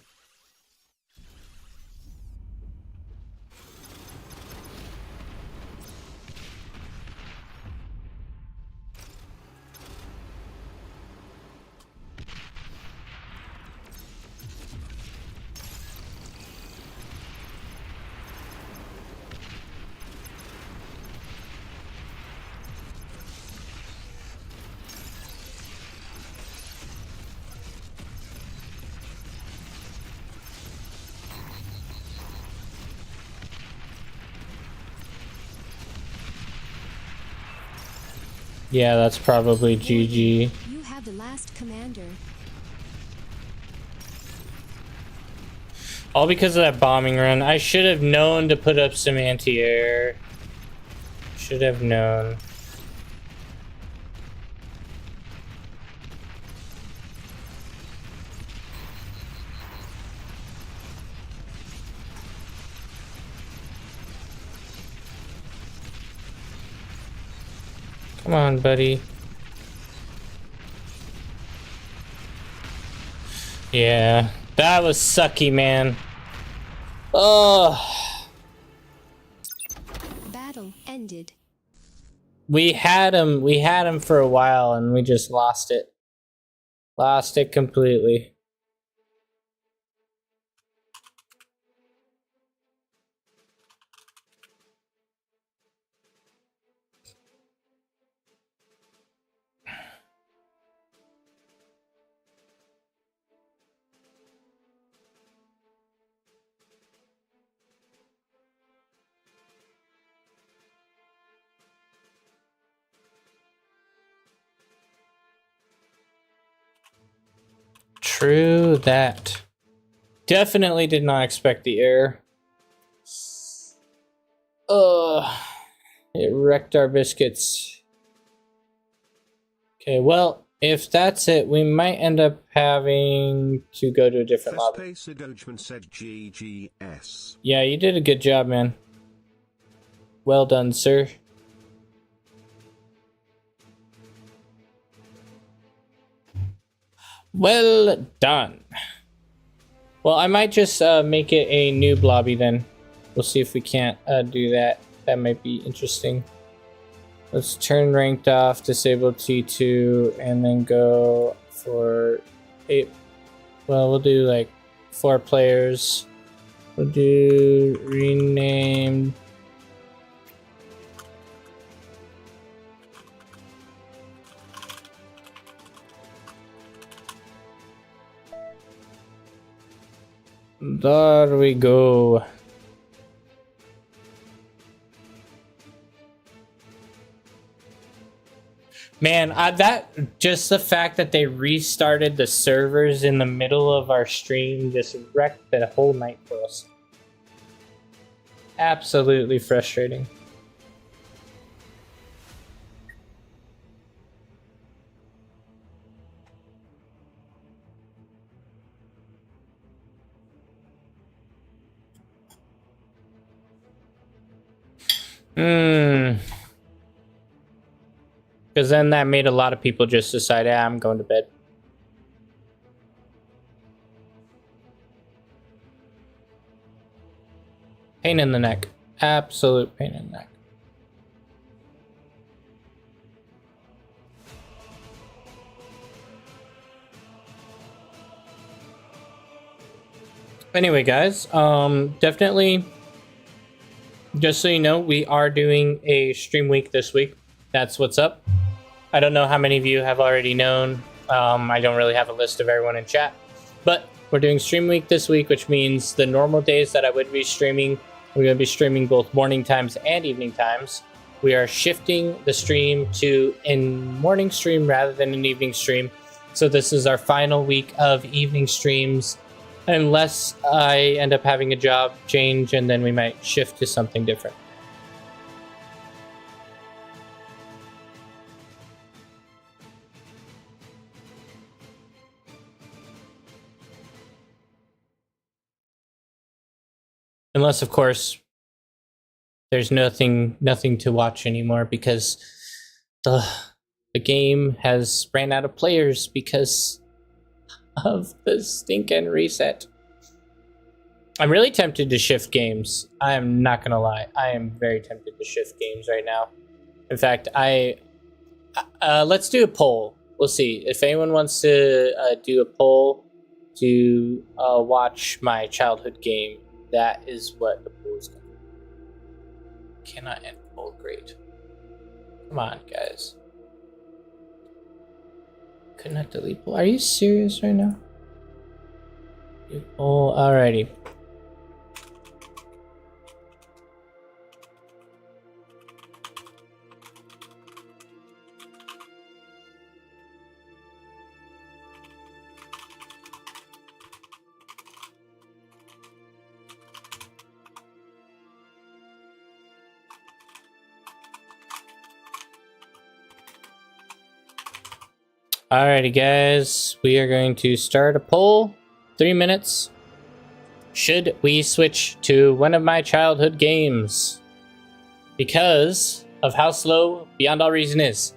Yeah, that's probably GG. You have the last commander. All because of that bombing run. I should have known to put up some anti-air. Should have known. Come on, buddy. Yeah, that was sucky, man. Oh. Battle ended. We had him for a while and we just lost it. Lost it completely. True that. Definitely did not expect the air. It wrecked our biscuits. Okay, well, if that's it, we might end up having to go to a different lobby. Dogeman said GGS. Yeah, you did a good job, man. Well done, sir. Well done. Well, I might just make it a new lobby then. We'll see if we can't do that. That might be interesting. Let's turn ranked off, disable T2, and then go for 8. Well, we'll do like 4 players. We'll do rename. There we go. Man, that just the fact that they restarted the servers in the middle of our stream just wrecked the whole night for us. Absolutely frustrating. Because then that made a lot of people just decide, I'm going to bed. Pain in the neck. Absolute pain in the neck. Anyway, guys, definitely, just so you know, we are doing a stream week this week. That's what's up. I don't know how many of you have already known. I don't really have a list of everyone in chat. But we're doing stream week this week, which means the normal days that I would be streaming, we're going to be streaming both morning times and evening times. we are shifting the stream to a morning stream rather than an evening stream. So this is our final week of evening streams, unless I end up having a job change, and then we might shift to something different. Unless, of course, there's nothing to watch anymore because the game has ran out of players because of the stinking reset. I'm really tempted to shift games. I am not gonna lie. I am very tempted to shift games right now. In fact, let's do a poll. We'll see if anyone wants to do a poll to watch my childhood game. That is what the poll is going to be. Cannot end poll. Great. Come on, guys. Could not delete poll. Are you serious right now? Poll. Alrighty. Alrighty, guys, we are going to start a poll. 3 minutes. Should we switch to one of my childhood games? Because of how slow Beyond All Reason is.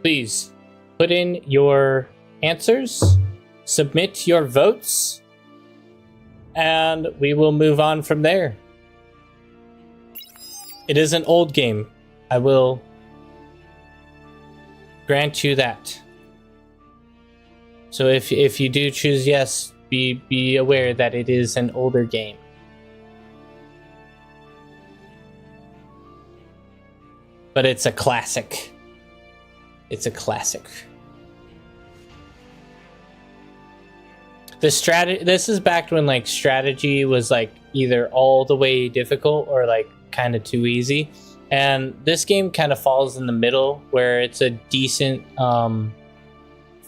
Please put in your answers, submit your votes, and we will move on from there. It is an old game. I will grant you that. So if you do choose yes, be aware that it is an older game. But it's a classic. It's a classic. This is back when like strategy was like either all the way difficult or like kind of too easy. And this game kind of falls in the middle where it's a decent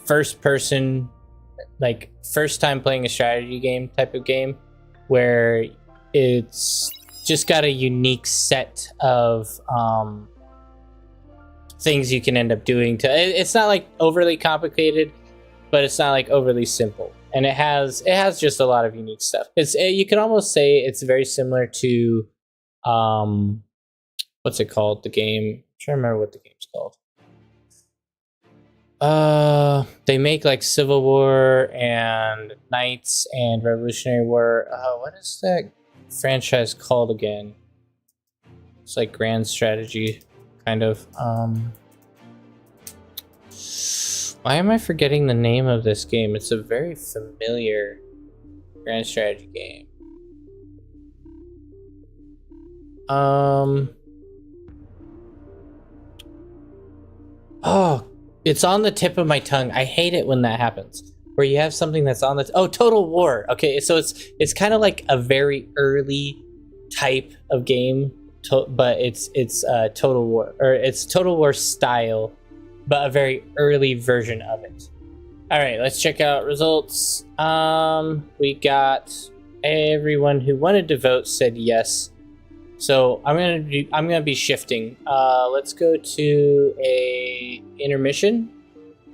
first person, like first time playing a strategy game type of game, where it's just got a unique set of things you can end up doing. It's not like overly complicated, but it's not like overly simple, and it has just a lot of unique stuff. You can almost say it's very similar to what's it called, the game, I'm trying to remember what the game's called. They make like Civil War and Knights and Revolutionary War. What is that franchise called again? It's like Grand Strategy, kind of. Why am I forgetting the name of this game? It's a very familiar Grand Strategy game. Oh, it's on the tip of my tongue. I hate it when that happens. Where you have something that's on the Total War. Okay, so it's kind of like a very early type of game, but it's Total War, or it's Total War style, but a very early version of it. All right, let's check out results. We got everyone who wanted to vote said yes. So I'm gonna be shifting. Let's go to a intermission.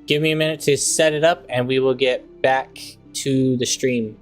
Give me a minute to set it up, and we will get back to the stream.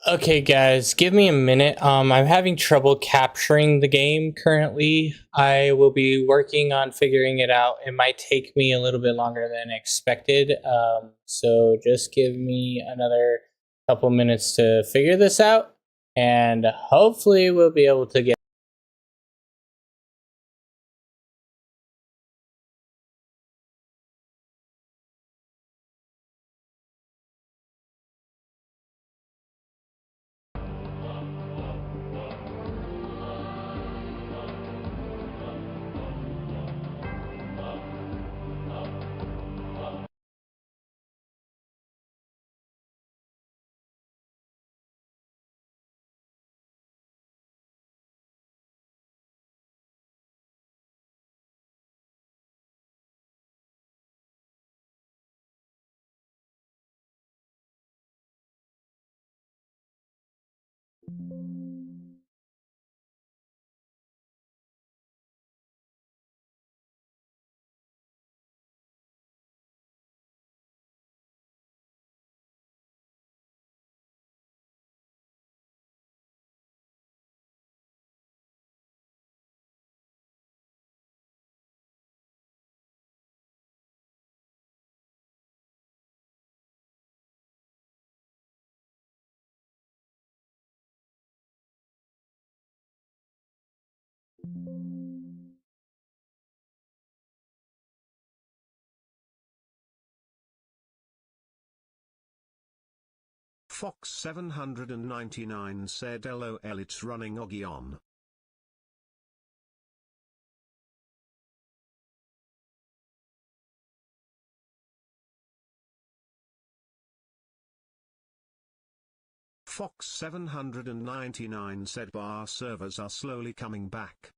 Okay, guys, give me a minute. I'm having trouble capturing the game currently. I will be working on figuring it out. It might take me a little bit longer than expected. So just give me another couple minutes to figure this out, and hopefully we'll be able to get. Fox 799 said LOL, it's running Ogion. Fox 799 said bar servers are slowly coming back.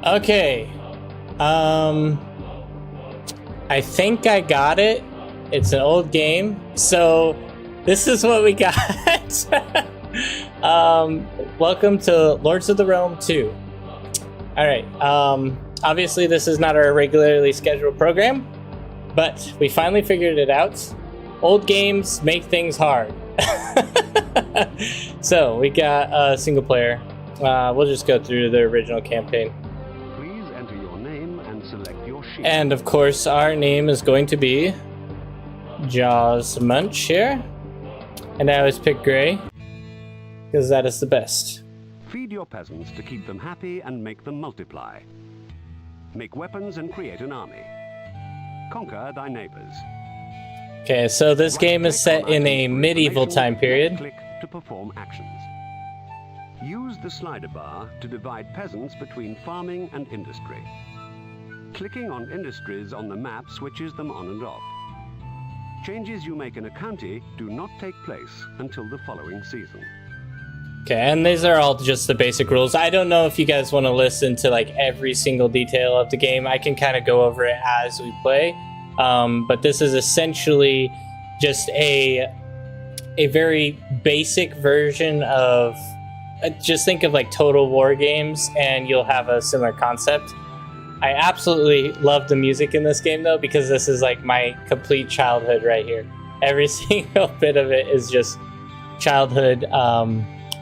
Okay. I think I got it. It's an old game. So this is what we got. Welcome to Lords of the Realm 2. All right. Obviously this is not our regularly scheduled program, but we finally figured it out. Old games make things hard. So we got a single player. We'll just go through the original campaign. Please enter your name and select your sheet. And of course, our name is going to be Jaws Munch here. And I always pick Gray because that is the best. Feed your peasants to keep them happy and make them multiply. Make weapons and create an army. Conquer thy neighbors. Okay, so this game is set in a medieval time period. Click to perform actions. Use the slider bar to divide peasants between farming and industry. Clicking on industries on the map switches them on and off. Changes you make in a county do not take place until the following season. Okay, and these are all just the basic rules. I don't know if you guys want to listen to like every single detail of the game. I can kind of go over it as we play. But this is essentially just a very basic version of, just think of like Total War games and you'll have a similar concept. I absolutely love the music in this game though, because this is like my complete childhood right here. Every single bit of it is just childhood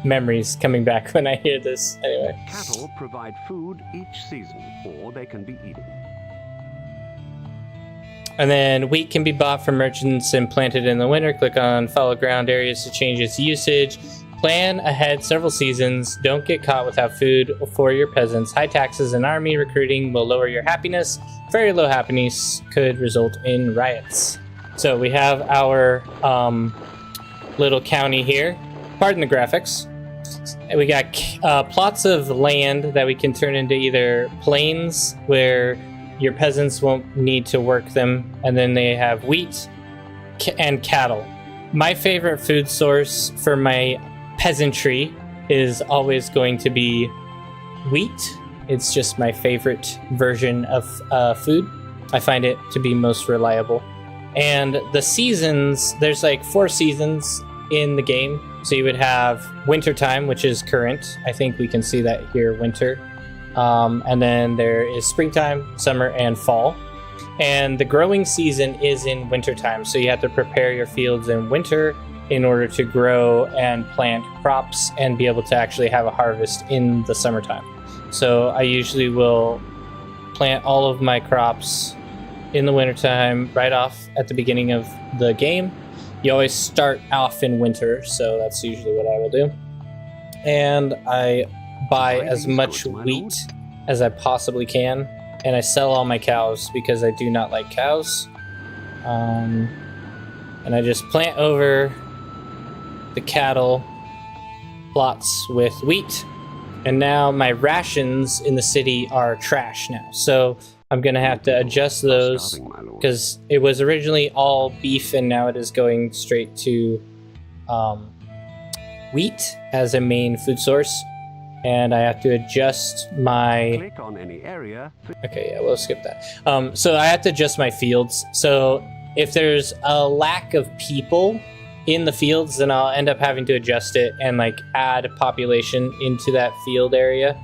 memories coming back when I hear this. Anyway. Cattle provide food each season, or they can be eaten. And then wheat can be bought from merchants and planted in the winter. Click on follow ground areas to change its usage. Plan ahead several seasons. Don't get caught without food for your peasants. High taxes and army recruiting will lower your happiness. Very low happiness could result in riots. So we have our little county here. Pardon the graphics. And we got plots of land that we can turn into either plains where your peasants won't need to work them, and then they have wheat and cattle. My favorite food source for my peasantry is always going to be wheat. It's just my favorite version of food. I find it to be most reliable. And the seasons, there's like 4 seasons in the game. So you would have winter time, which is current. I think we can see that here, winter. And then there is springtime, summer, and fall. And the growing season is in wintertime. So you have to prepare your fields in winter in order to grow and plant crops and be able to actually have a harvest in the summertime. So I usually will plant all of my crops in the wintertime right off at the beginning of the game. You always start off in winter, so that's usually what I will do. And I buy as much wheat as I possibly can, and I sell all my cows because I do not like cows. And I just plant over the cattle plots with wheat. And now my rations in the city are trash now. So I'm going to have to adjust those because it was originally all beef and now it is going straight to wheat as a main food source. And I have to adjust my... Click on any area. Okay, yeah, we'll skip that. So I have to adjust my fields. So if there's a lack of people in the fields, then I'll end up having to adjust it and like add population into that field area.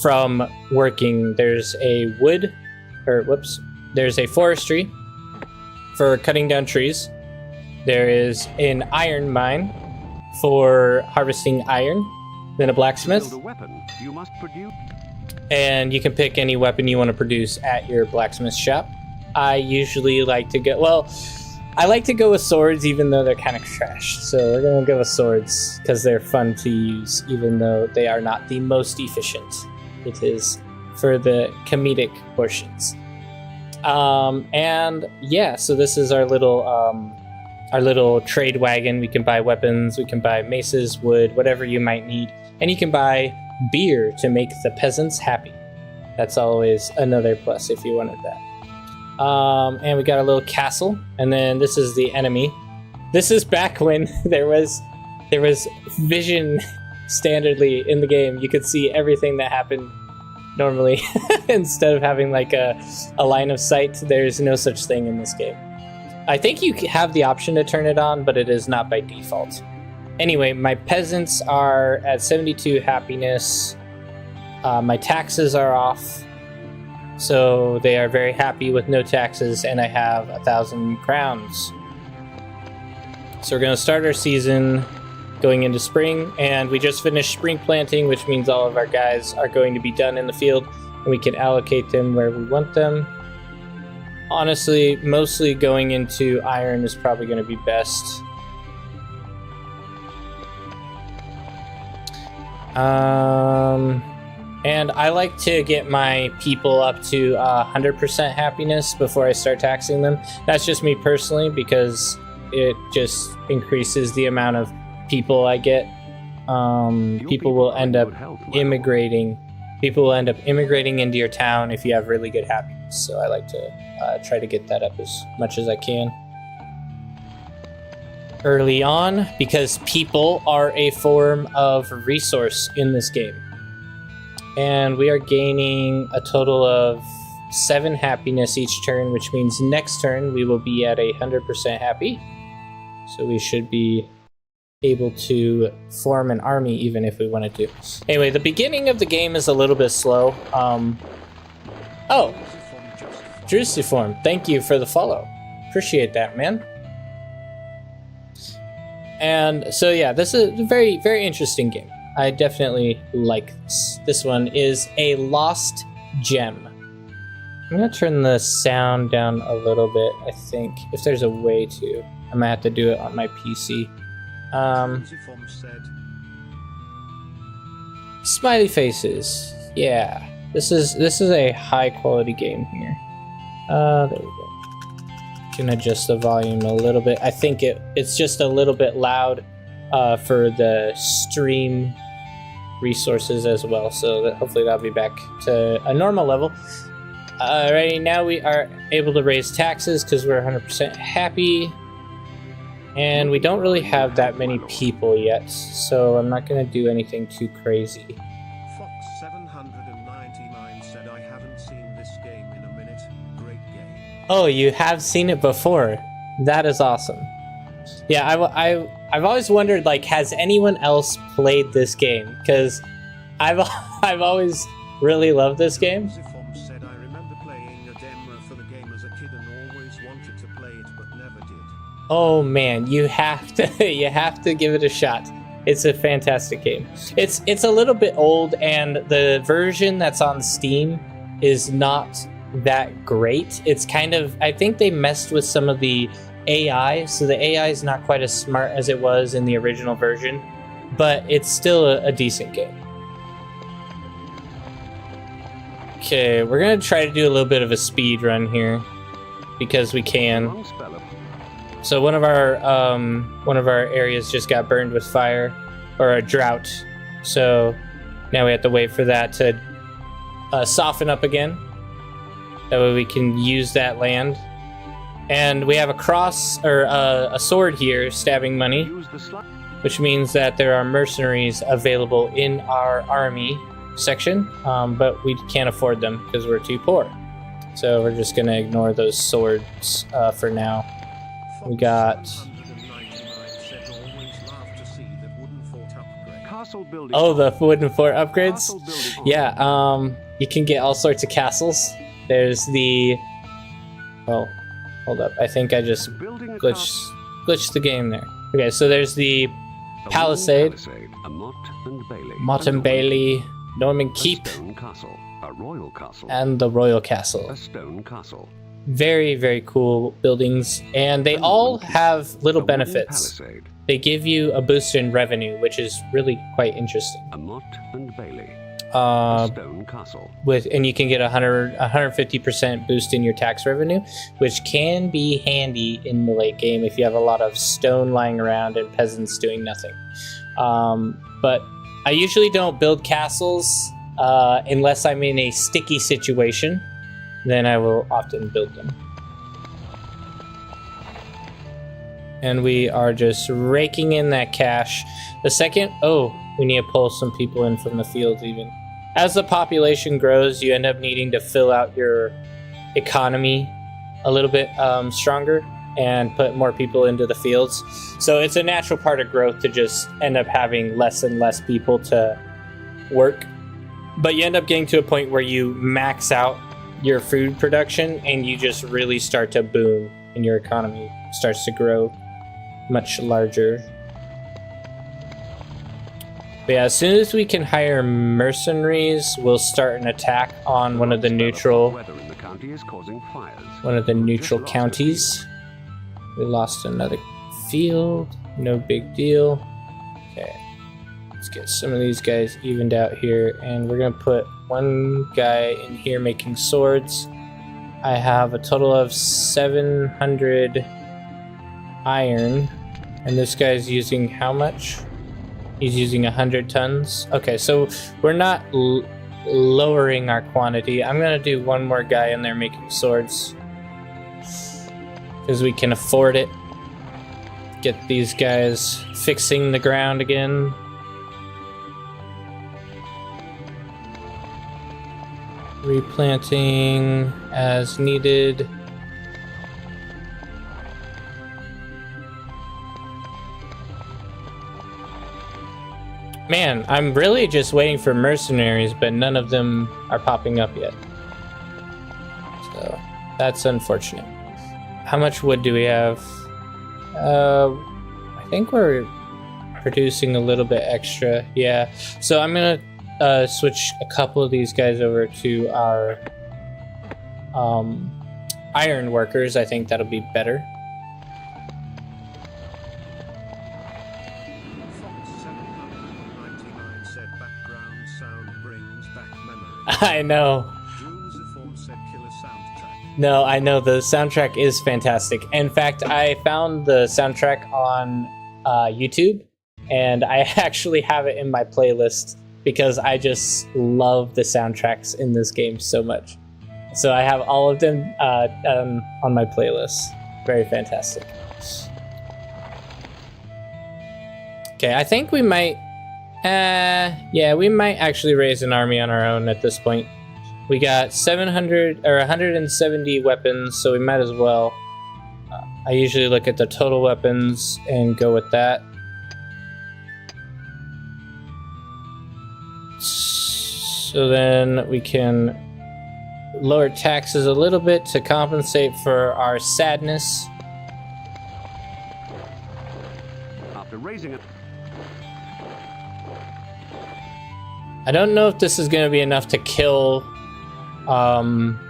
From working, there's a there's a forestry for cutting down trees. There is an iron mine for harvesting iron, then a blacksmith. Build a weapon. You must produce. And you can pick any weapon you want to produce at your blacksmith shop. I usually like to go, I like to go with swords even though they're kind of trash. So we're going to go with swords because they're fun to use even though they are not the most efficient. It is for the comedic portions. And yeah, so this is our little trade wagon. We can buy weapons, we can buy maces, wood, whatever you might need. And you can buy beer to make the peasants happy. That's always another plus if you wanted that. And we got a little castle, and then this is the enemy. This is back when there was vision standardly in the game. You could see everything that happened normally. Instead of having like a line of sight, there's no such thing in this game. I think you have the option to turn it on, but it is not by default. Anyway, my peasants are at 72 happiness. My taxes are off, so they are very happy with no taxes, and I have 1,000 crowns. So we're going to start our season going into spring, and we just finished spring planting, which means all of our guys are going to be done in the field, and we can allocate them where we want them. Honestly, mostly going into iron is probably going to be best. And I like to get my people up to 100% happiness before I start taxing them. That's just me personally, because it just increases the amount of people I get. People will end up immigrating. People will end up immigrating into your town if you have really good happiness. So I like to try to get that up as much as I can early on, because people are a form of resource in this game. And we are gaining a total of 7 happiness each turn, which means next turn we will be at 100% happy. So we should be able to form an army even if we wanted to. Anyway, the beginning of the game is a little bit slow. Oh, Drusiform, thank you for the follow. Appreciate that, man. And so yeah, this is a very, very interesting game. I definitely like this. This one is a lost gem. I'm gonna turn the sound down a little bit, I think, if there's a way to. I might have to do it on my PC. Smiley faces. Yeah, this is a high quality game here. There we go. Can adjust the volume a little bit. I think it's just a little bit loud for the stream resources as well, so that hopefully that'll be back to a normal level. Right now we are able to raise taxes because we're 100% happy, and we don't really have that many people yet, so I'm not going to do anything too crazy. Fox 799 said, I haven't seen this game in a minute. Great game. Oh, you have seen it before. That is awesome. Yeah, I've always wondered, like, has anyone else played this game? Because I've always really loved this game. Zifom said, I remember playing a demo for the game as a kid and always wanted to play it but never did. Oh man, you have to give it a shot. It's a fantastic game. It's a little bit old, and the version that's on Steam is not that great. It's kind of, I think they messed with some of the AI, so the AI is not quite as smart as it was in the original version, but it's still a decent game. Okay, we're gonna try to do a little bit of a speed run here because we can. So one of our areas just got burned with fire, or a drought. So now we have to wait for that to soften up again. That way we can use that land. And we have a cross, or a sword here, stabbing money, which means that there are mercenaries available in our army section, but we can't afford them because we're too poor. So we're just going to ignore those swords for now. We got... Oh, the wooden fort upgrades? Yeah, you can get all sorts of castles. There's the... Oh, hold up. I think I just glitched the game there. Okay, so there's the Palisade, Motte and Bailey, Norman Keep, and the Royal Castle. Very, very cool buildings, and they all have little benefits. They give you a boost in revenue, which is really quite interesting. And you can get 150% boost in your tax revenue, which can be handy in the late game if you have a lot of stone lying around and peasants doing nothing. But I usually don't build castles unless I'm in a sticky situation. Then I will often build them. And we are just raking in that cash. The second, we need to pull some people in from the fields even. As the population grows, you end up needing to fill out your economy a little bit stronger and put more people into the fields. So it's a natural part of growth to just end up having less and less people to work. But you end up getting to a point where you max out your food production and you just really start to boom and your economy starts to grow much larger. But yeah, as soon as we can hire mercenaries, we'll start an attack on one of the neutral counties. We lost another field, no big deal. Okay. Let's get some of these guys evened out here, and we're gonna put one guy in here making swords. I have a total of 700 iron, and this guy's using how much? He's using 100 tons. Okay, so we're not lowering our quantity. I'm gonna do one more guy in there making swords because we can afford it. Get these guys fixing the ground again. Replanting as needed. Man, I'm really just waiting for mercenaries, but none of them are popping up yet. So that's unfortunate. How much wood do we have? I think we're producing a little bit extra. Yeah. So I'm gonna switch a couple of these guys over to our iron workers. I think that'll be better. Fox 799 said background sound brings back memories. I know. Jules Reform said killer soundtrack. No, I know the soundtrack is fantastic. In fact, I found the soundtrack on YouTube, and I actually have it in my playlist because I just love the soundtracks in this game so much. So I have all of them on my playlist. Very fantastic. Okay, I think we might... yeah, we might actually raise an army on our own at this point. We got 700 or 170 weapons, so we might as well. I usually look at the total weapons and go with that. So then we can lower taxes a little bit to compensate for our sadness. After raising it, I don't know if this is going to be enough to kill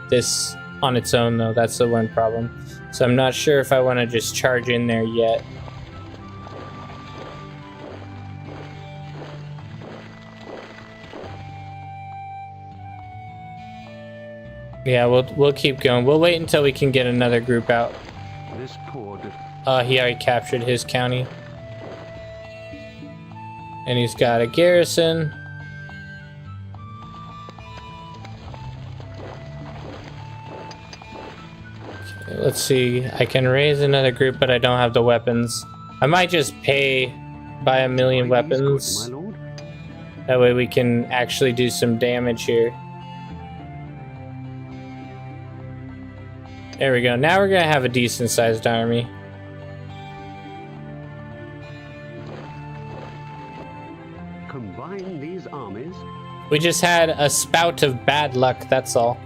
this on its own, though. That's the one problem. So I'm not sure if I want to just charge in there yet. Yeah, we'll keep going. We'll wait until we can get another group out. this poor He already captured his county. And he's got a garrison. Okay, let's see. I can raise another group, but I don't have the weapons. I might just buy a million weapons. My lord. That way we can actually do some damage here. There we go. Now we're gonna have a decent sized army. Combine these armies. We just had a spout of bad luck, that's all.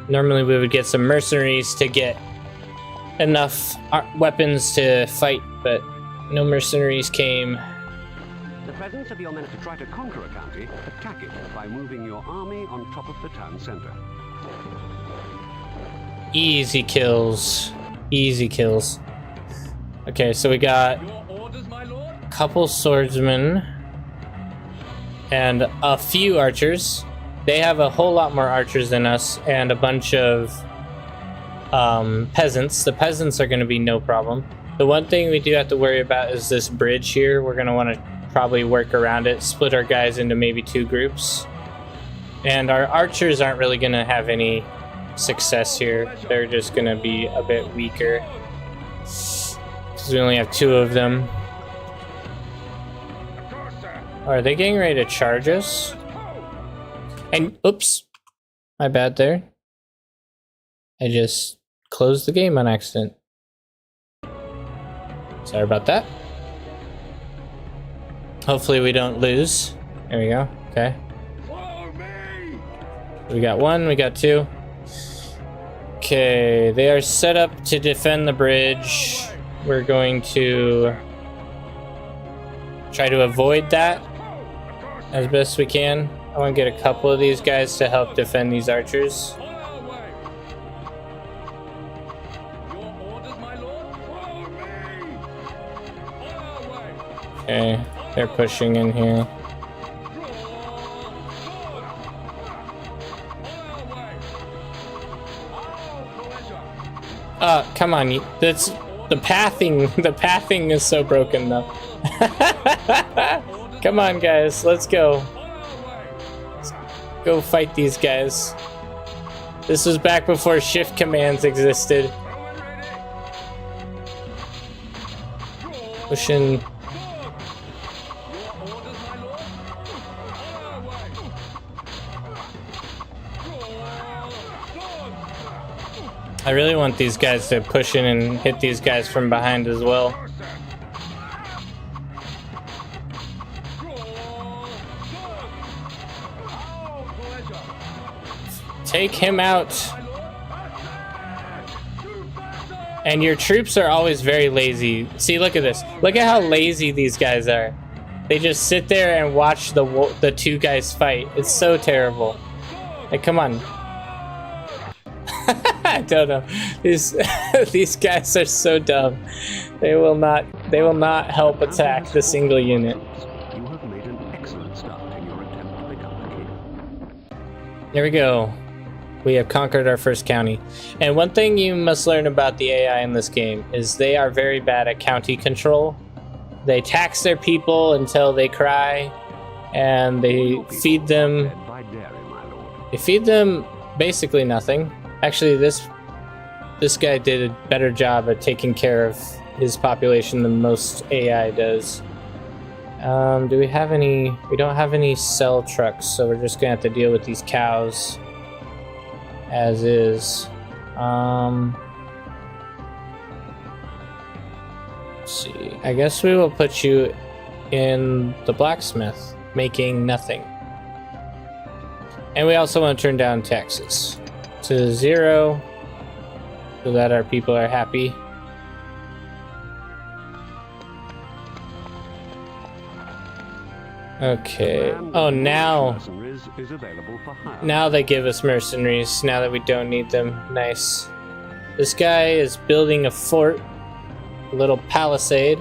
Normally we would get some mercenaries to get enough weapons to fight, but no mercenaries came. The presence of your men to try to conquer a county, attack it by moving your army on top of the town center. Easy kills. Easy kills. Okay, so we got a couple swordsmen and a few archers. They have a whole lot more archers than us and a bunch of peasants. The peasants are going to be no problem. The one thing we do have to worry about is this bridge here. We're going to want to probably work around it, split our guys into maybe 2 groups. And our archers aren't really going to have any success here. They're just going to be a bit weaker because we only have 2 of them. Are they getting ready to charge us? And oops, my bad there. I just closed the game on accident. Sorry about that. Hopefully we don't lose. There we go. Okay. We got 1, we got 2. Okay, they are set up to defend the bridge. We're going to try to avoid that as best we can. I want to get a couple of these guys to help defend these archers. Okay, They're pushing in here. Come on, that's the pathing. The pathing is so broken though. Come on, guys, let's go. Let's go fight these guys. This was back before shift commands existed. Pushing. I really want these guys to push in and hit these guys from behind as well. Take him out. And your troops are always very lazy. See, look at this. Look at how lazy these guys are. They just sit there and watch the two guys fight. It's so terrible. Like, come on. I don't know. These guys are so dumb. They will not help attack the single unit. You have made an excellent start in your attempt to become the king. There we go. We have conquered our first county. And one thing you must learn about the AI in this game is they are very bad at county control. They tax their people until they cry, and they feed them. They feed them basically nothing. Actually, this guy did a better job at taking care of his population than most AI does. Do we have any? We don't have any cell trucks, so we're just gonna have to deal with these cows as is. Let's see. I guess we will put you in the blacksmith, making nothing. And we also want to turn down taxes to 0 so that our people are happy. Okay. Oh, now they give us mercenaries now that we don't need them. Nice. This guy is building a fort, a little palisade,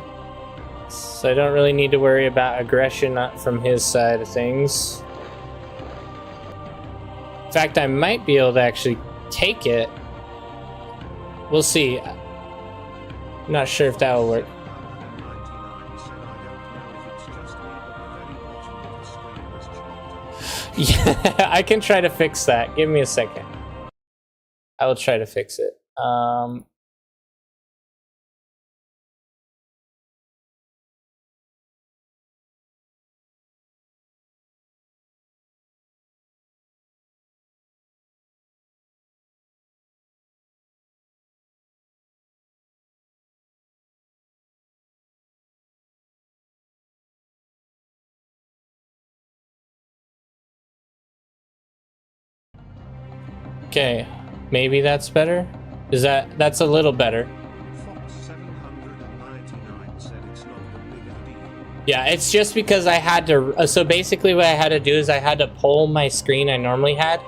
so I don't really need to worry about aggression from his side of things. In fact, I might be able to actually take it. We'll see. I'm not sure if that will work. Yeah, I can try to fix that. Give me a second. I will try to fix it. Okay, maybe that's better. That's a little better. Fox 799 said it's not a big idea. Yeah, it's just because I had to. So basically, what I had to do is I had to pull my screen I normally had,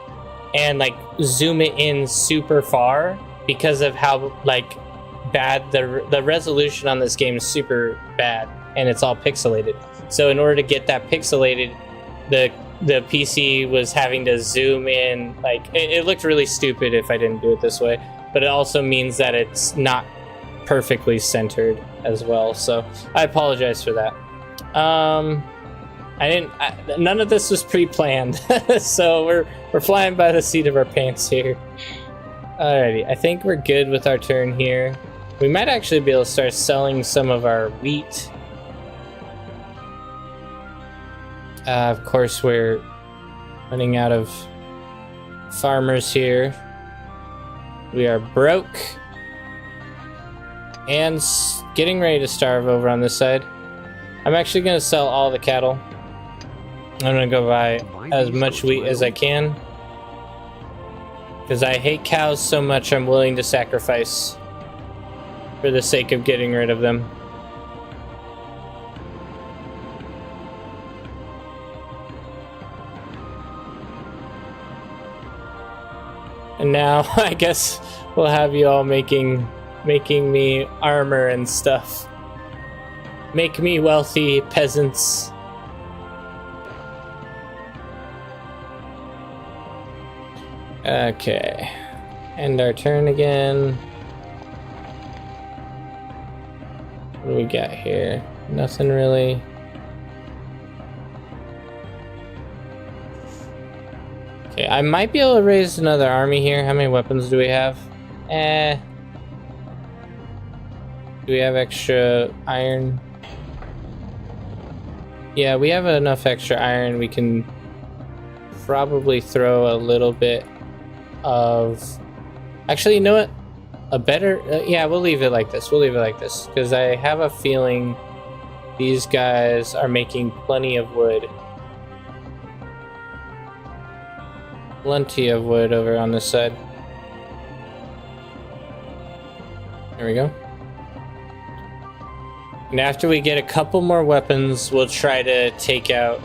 and like zoom it in super far because of how like bad the resolution on this game is super bad, and it's all pixelated. So in order to get that pixelated, the PC was having to zoom in. Like it looked really stupid if I didn't do it this way, but it also means that it's not perfectly centered as well. So I apologize for that. None of this was pre-planned. So we're flying by the seat of our pants here. Alrighty, I think we're good with our turn here. We might actually be able to start selling some of our wheat. Of course, we're running out of farmers here. We are broke and getting ready to starve over on this side. I'm actually going to sell all the cattle. I'm going to go buy as much wheat as I can, because I hate cows so much I'm willing to sacrifice for the sake of getting rid of them. And now I guess we'll have you all making me armor and stuff. Make me wealthy, peasants. Okay. End our turn again. What do we got here? Nothing really. Okay, I might be able to raise another army here. How many weapons do we have? Do we have extra iron? Yeah, we have enough extra iron. We can probably throw a little bit of... Actually, you know what? A better... yeah, we'll leave it like this. We'll leave it like this. Because I have a feeling these guys are making plenty of wood. Plenty of wood over on this side. There we go. And after we get a couple more weapons, we'll try to take out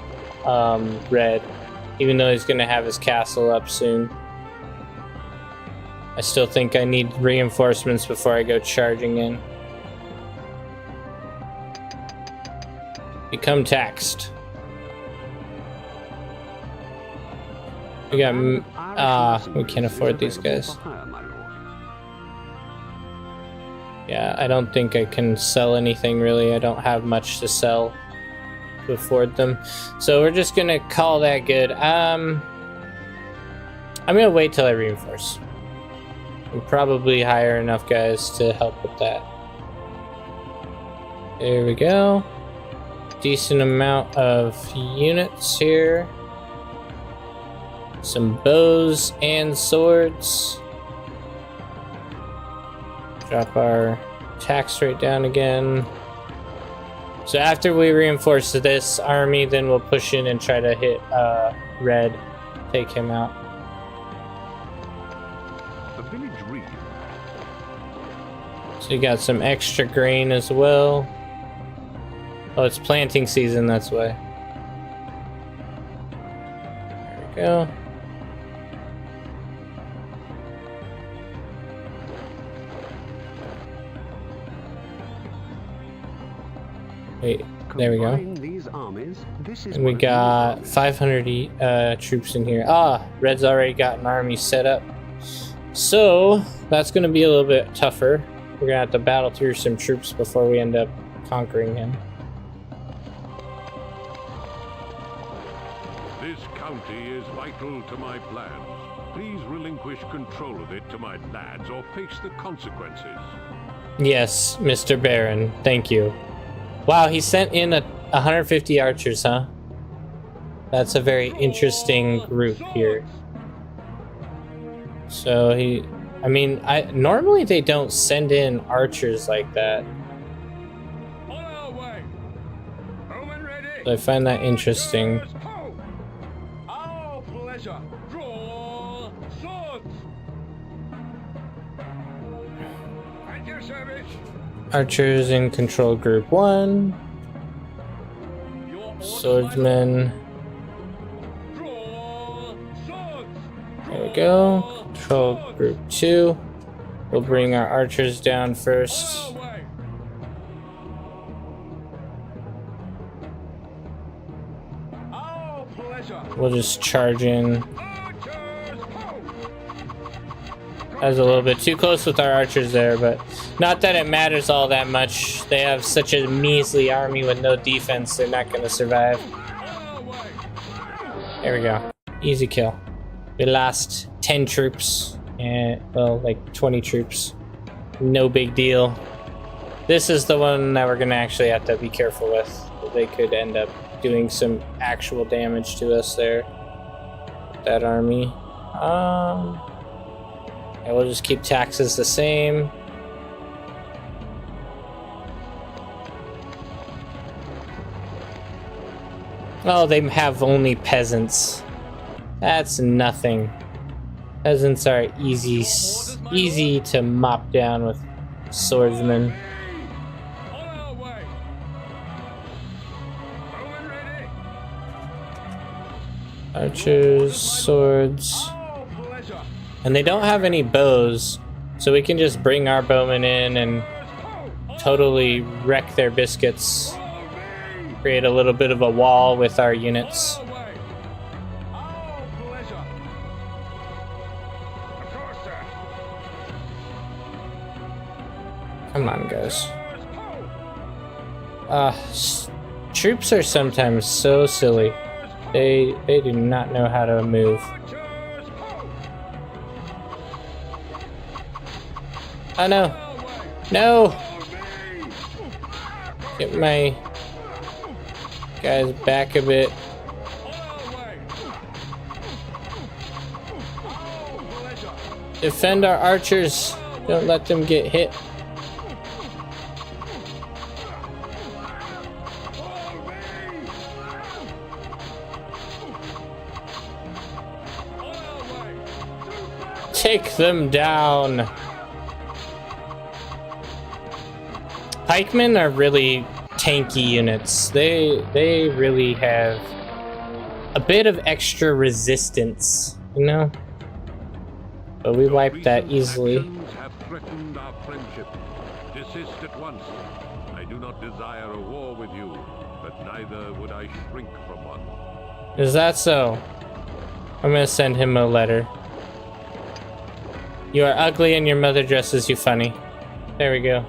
Red. Even though he's going to have his castle up soon. I still think I need reinforcements before I go charging in. Become taxed. We got... we can't afford these guys. Yeah, I don't think I can sell anything really. I don't have much to sell to afford them. So we're just gonna call that good. I'm gonna wait till I reinforce. And probably hire enough guys to help with that. There we go. Decent amount of units here. Some bows and swords. Drop our tax rate down again. So after we reinforce this army, then we'll push in and try to hit Red, take him out. A village reed. So you got some extra grain as well. Oh, it's planting season, that's why. There we go. Wait, there we go. These armies, this is And we got 500 troops in here. Ah, Red's already got an army set up. So, that's going to be a little bit tougher. We're going to have to battle through some troops before we end up conquering him. This county is vital to my plans. Please relinquish control of it to my lads or face the consequences. Yes, Mr. Baron. Thank you. Wow, he sent in 150 archers, huh? That's a very interesting group here. So I mean, normally they don't send in archers like that. So I find that interesting. Our pleasure. Draw swords. At your service. Archers in control group 1. Swordsmen. Draw swords. There we go. Control group 2. We'll bring our archers down first. Our pleasure. We'll just charge in. Archers, ho! I was a little bit too close with our archers there, but not that it matters all that much. They have such a measly army with no defense, they're not going to survive. There we go. Easy kill. We lost 10 troops, and, well, like 20 troops. No big deal. This is the one that we're going to actually have to be careful with. They could end up doing some actual damage to us there. That army. And we'll just keep taxes the same. Oh, they have only peasants. That's nothing. Peasants are easy to mop down with swordsmen. Archers, swords. And they don't have any bows, so we can just bring our bowmen in and totally wreck their biscuits. Create a little bit of a wall with our units. Come on, guys. Troops are sometimes so silly. They do not know how to move. Oh no! No! Get my guys back a bit. Defend our archers. Don't let them get hit. Take them down. Pikemen are really tanky units. They really have a bit of extra resistance, you know? But we wiped that easily. Have threatened our friendship. Desist at once. I do not desire a war with you, but neither would I shrink from one. Is that so? I'm gonna send him a letter. You are ugly and your mother dresses you funny. There we go.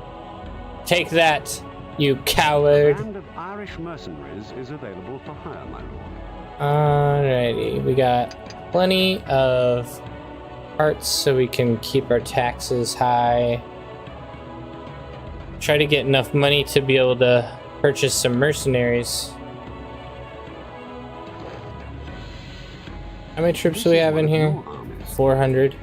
Take that, you coward. A band of Irish mercenaries is available for hire, my lord. Alrighty, we got plenty of parts so we can keep our taxes high. Try to get enough money to be able to purchase some mercenaries. How many troops do we have in here? 400.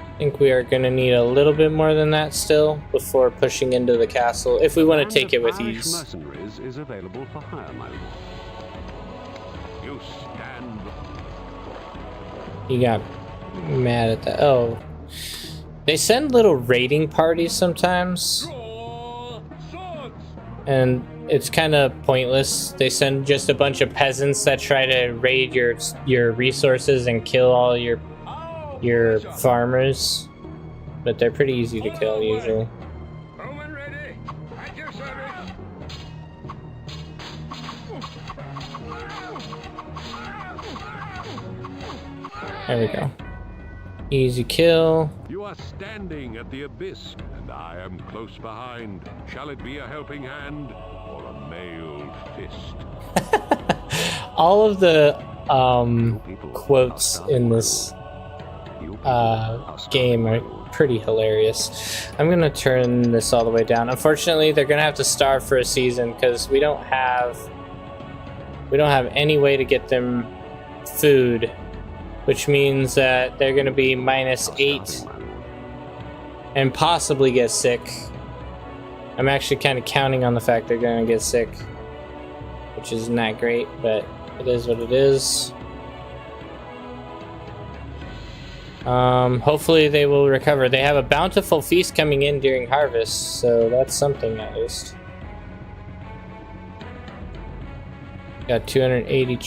I think we are going to need a little bit more than that still before pushing into the castle, if we want to take it with ease. Mercenaries is available for hire, my lord. You stand. He got mad at that. Oh. They send little raiding parties sometimes. And it's kind of pointless. They send just a bunch of peasants that try to raid your resources and kill all your farmers, but they're pretty easy to kill usually. There we go. Easy kill. You are standing at the abyss, and I am close behind. Shall it be a helping hand or a mailed fist? All of the quotes in this game are pretty hilarious. I'm gonna turn this all the way down. Unfortunately, they're gonna have to starve for a season because we don't have any way to get them food, which means that they're gonna be -8 and possibly get sick. I'm actually kind of counting on the fact they're gonna get sick, which is not great, but it is what it is. Hopefully they will recover. They have a bountiful feast coming in during harvest, so that's something at least. Got 280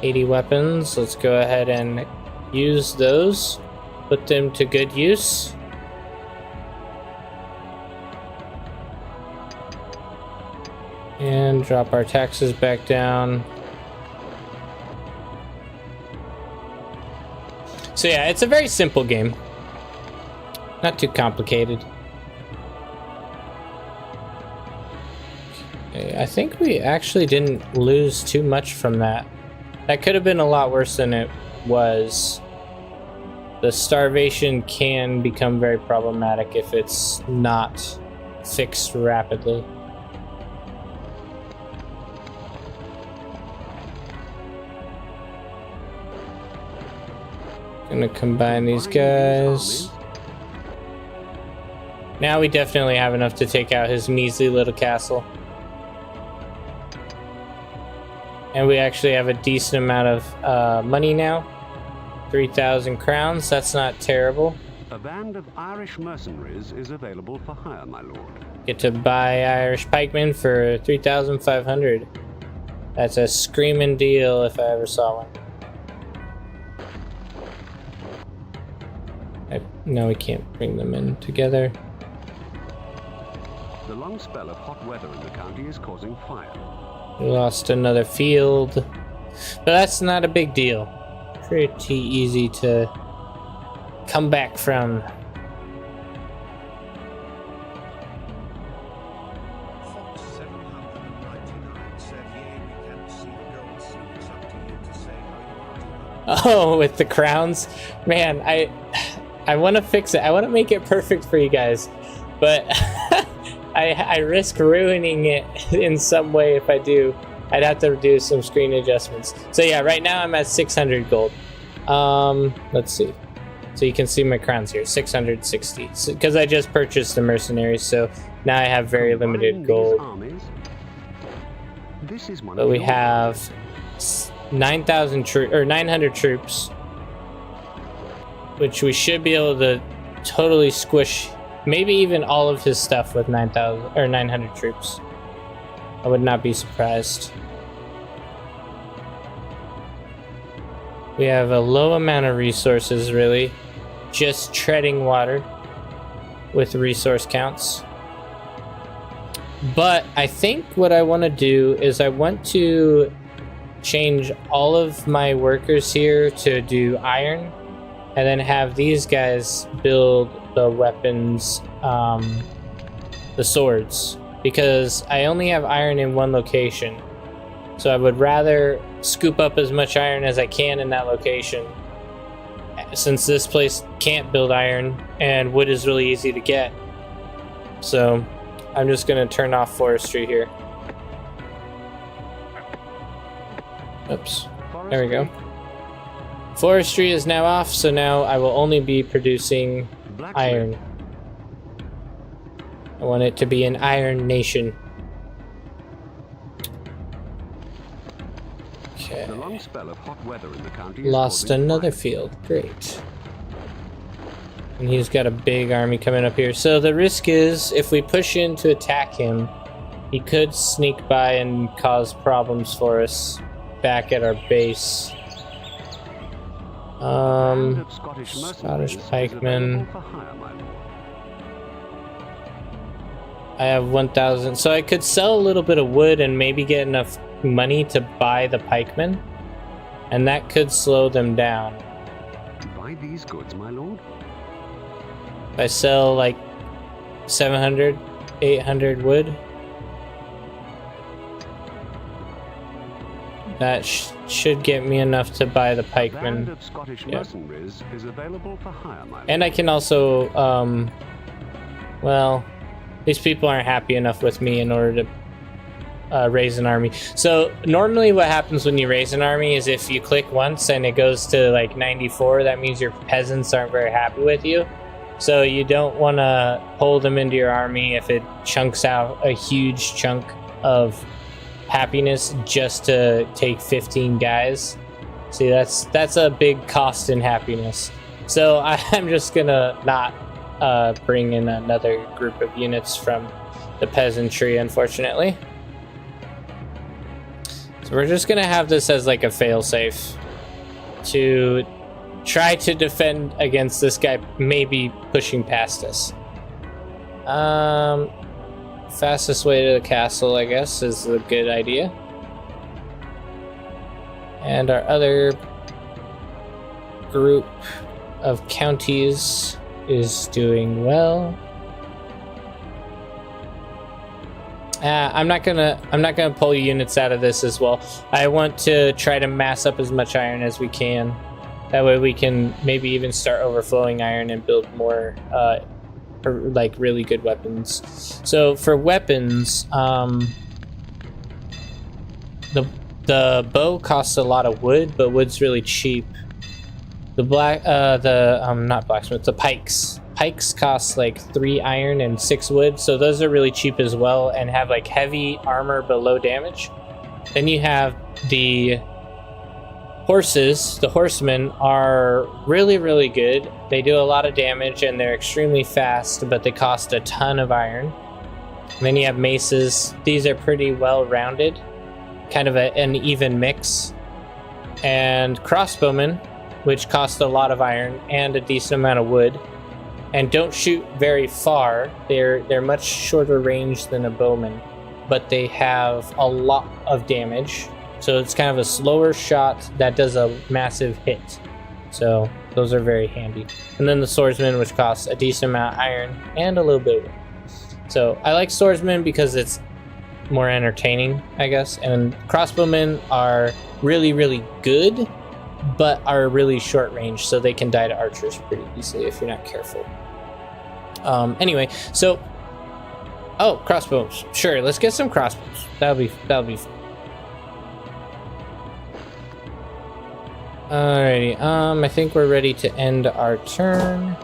80 weapons. Let's go ahead and use those. Put them to good use. And drop our taxes back down. So yeah, it's a very simple game. Not too complicated. Okay, I think we actually didn't lose too much from that. That could have been a lot worse than it was. The starvation can become very problematic if it's not fixed rapidly. Gonna combine these guys. Now we definitely have enough to take out his measly little castle. And we actually have a decent amount of money now. 3,000 crowns, that's not terrible. A band of Irish mercenaries is available for hire, my lord. Get to buy Irish pikemen for 3,500. That's a screaming deal if I ever saw one. No, we can't bring them in together. The long spell of hot weather in the county is causing fire. We lost another field, but that's not a big deal. Pretty easy to come back from. Fox 799 said, "Yay, we can see the gold suits. Up to you to say how you are." Oh, with the crowns, man, I want to fix it. I want to make it perfect for you guys, but I risk ruining it in some way if I do. I'd have to do some screen adjustments. So yeah, right now I'm at 600 gold. Let's see. So you can see my crowns here, 660. Because I just purchased the mercenaries, so now I have very limited gold. This is one But of we your have 900 troops, which we should be able to totally squish. Maybe even all of his stuff with 900 troops. I would not be surprised. We have a low amount of resources, really. Just treading water with resource counts. But I think what I want to do is I want to change all of my workers here to do iron, and then have these guys build the weapons, the swords, because I only have iron in one location. So I would rather scoop up as much iron as I can in that location, since this place can't build iron and wood is really easy to get. So I'm just going to turn off forestry here. Oops. There we go. Forestry is now off, so now I will only be producing iron. I want it to be an iron nation. Okay. The long spell of hot weather in the county is Lost causing another fire. field. Great. And he's got a big army coming up here. So the risk is, if we push in to attack him, he could sneak by and cause problems for us back at our base. Band of Scottish Scottish mercenaries is pikemen. available for hire, my lord. I have 1,000, so I could sell a little bit of wood and maybe get enough money to buy the pikemen, and that could slow them down. Buy these goods, my lord. If I sell like 700, 800 wood, that should get me enough to buy the Band pikemen. of Scottish Yeah. mercenaries is available for hire, my lord. And I can also, well, these people aren't happy enough with me in order to raise an army. So normally what happens when you raise an army is if you click once and it goes to like 94, that means your peasants aren't very happy with you. So you don't want to pull them into your army if it chunks out a huge chunk of happiness just to take 15 guys. See, that's a big cost in happiness. So I'm just gonna not bring in another group of units from the peasantry, unfortunately. So we're just gonna have this as like a failsafe to try to defend against this guy maybe pushing past us. Fastest way to the castle, I guess, is a good idea. And our other group of counties is doing well. I'm not gonna pull units out of this as well. I want to try to mass up as much iron as we can. That way we can maybe even start overflowing iron and build more like really good weapons. So for weapons, the bow costs a lot of wood, but wood's really cheap. The not blacksmith, the pikes. Pikes cost like 3 iron and 6 wood, so those are really cheap as well and have like heavy armor but low damage. Then you have the horses. The horsemen are really, really good. They do a lot of damage and they're extremely fast, but they cost a ton of iron. And then you have maces. These are pretty well rounded, kind of an even mix. And crossbowmen, which cost a lot of iron and a decent amount of wood. and don't shoot very far. They're much shorter range than a bowman, but they have a lot of damage. So it's kind of a slower shot that does a massive hit. So those are very handy. And then the swordsman, which costs a decent amount of iron and a little bit of wood. So I like swordsman because it's more entertaining, I guess. And crossbowmen are really, really good, but are really short range, so they can die to archers pretty easily if you're not careful. Anyway, so crossbows. Sure, let's get some crossbows. That'll be fun. Alrighty, I think we're ready to end our turn.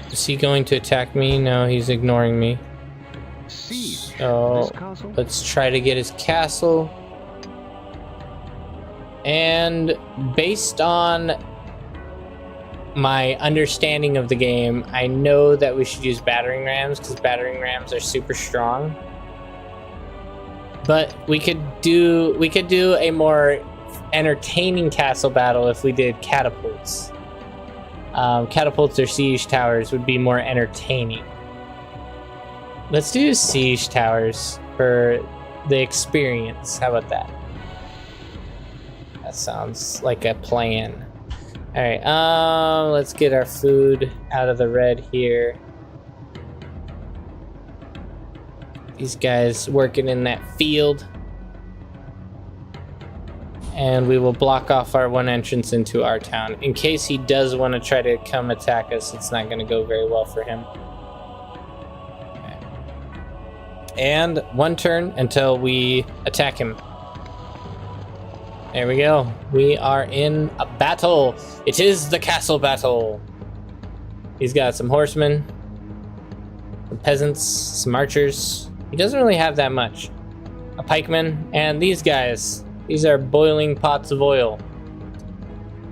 Is he going to attack me? No, he's ignoring me. So let's try to get his castle. And based on my understanding of the game, I know that we should use battering rams because battering rams are super strong. But we could do a more entertaining castle battle if we did catapults. Catapults or siege towers would be more entertaining. Let's do siege towers for the experience. How about that? That sounds like a plan. Alright, let's get our food out of the red here. These guys working in that field. And we will block off our one entrance into our town. In case he does want to try to come attack us, it's not going to go very well for him. Okay. And one turn until we attack him. There we go. We are in a battle. It is the castle battle. He's got some horsemen, some peasants, some archers. He doesn't really have that much. A pikeman, and these guys. These are boiling pots of oil.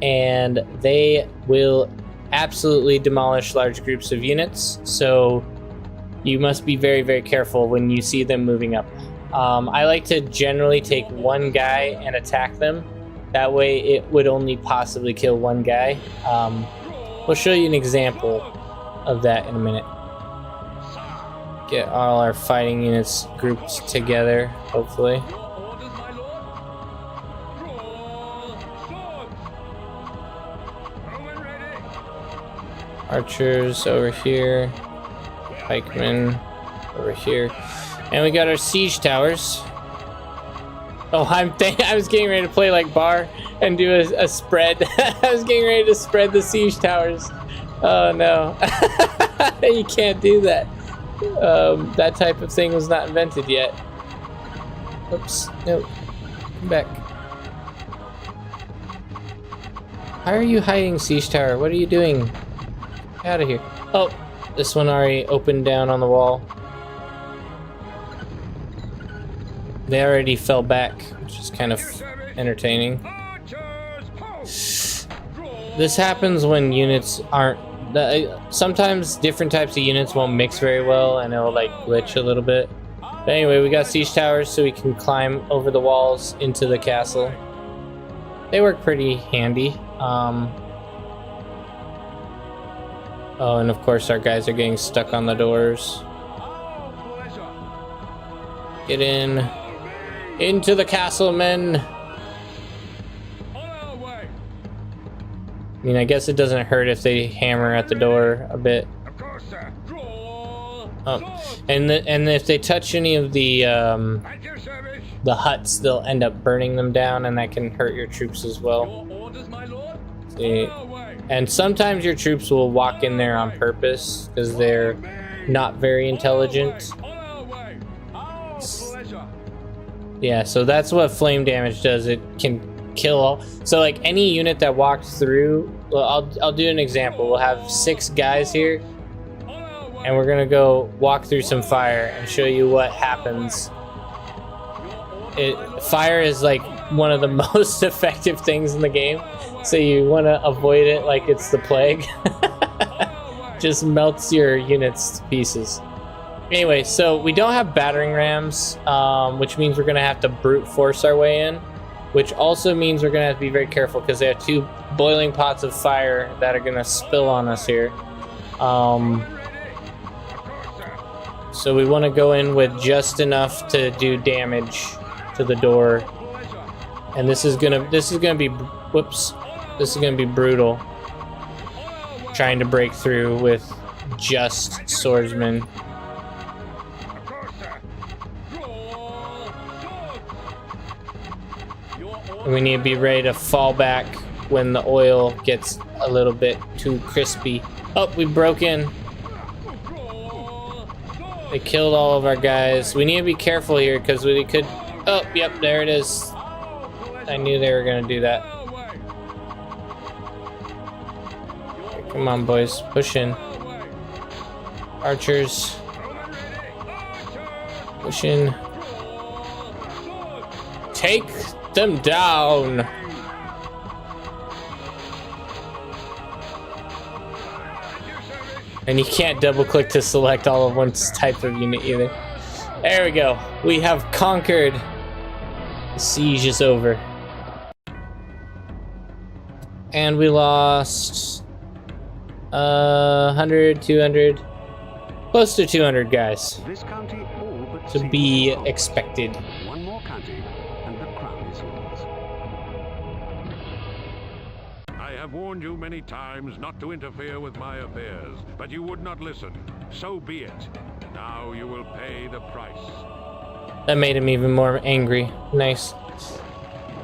And they will absolutely demolish large groups of units. So you must be very, very careful when you see them moving up. I like to generally take one guy and attack them. That way it would only possibly kill one guy. We'll show you an example of that in a minute. Get all our fighting units grouped together, hopefully. Archers over here. Pikemen over here. And we got our siege towers. Oh, I was getting ready to play like bar and do a spread. I was getting ready to spread the siege towers. Oh no. You can't do that. That type of thing was not invented yet. Oops. No. Come back. Why are you hiding, siege tower? What are you doing? Get out of here. Oh, this one already opened down on the wall. They already fell back, which is kind of entertaining. This happens when units aren't... sometimes different types of units won't mix very well and it'll like glitch a little bit. But anyway, we got siege towers so we can climb over the walls into the castle. They work pretty handy. Oh, and of course our guys are getting stuck on the doors. Get in. Into the castle, men! I mean, I guess it doesn't hurt if they hammer at the door a bit. Oh, and if they touch any of the huts, they'll end up burning them down, and that can hurt your troops as well. See? And sometimes your troops will walk in there on purpose because they're not very intelligent. Yeah, so that's what flame damage does. It can kill all. So like any unit that walks through, well, I'll do an example. We'll have 6 guys here, and we're gonna go walk through some fire and show you what happens. Fire is like one of the most effective things in the game, so you want to avoid it like it's the plague. Just melts your units to pieces. Anyway, so we don't have battering rams, which means we're gonna have to brute force our way in. which also means we're gonna have to be very careful because they have 2 boiling pots of fire that are gonna spill on us here. So we want to go in with just enough to do damage to the door, and this is gonna be brutal. Trying to break through with just swordsmen. And we need to be ready to fall back when the oil gets a little bit too crispy. Oh, we broke in. They killed all of our guys. We need to be careful here because we could... Oh, yep, there it is. I knew they were going to do that. Come on, boys. Push in. Archers. Push in. Take them down. And you can't double click to select all of one type of unit either. There we go. We have conquered. The siege is over. And we lost 100, 200, close to 200 guys. This county all but To be expected. One more county, and the crown is yours. I have warned you many times not to interfere with my affairs, but you would not listen. So be it. Now you will pay the price. That made him even more angry. Nice.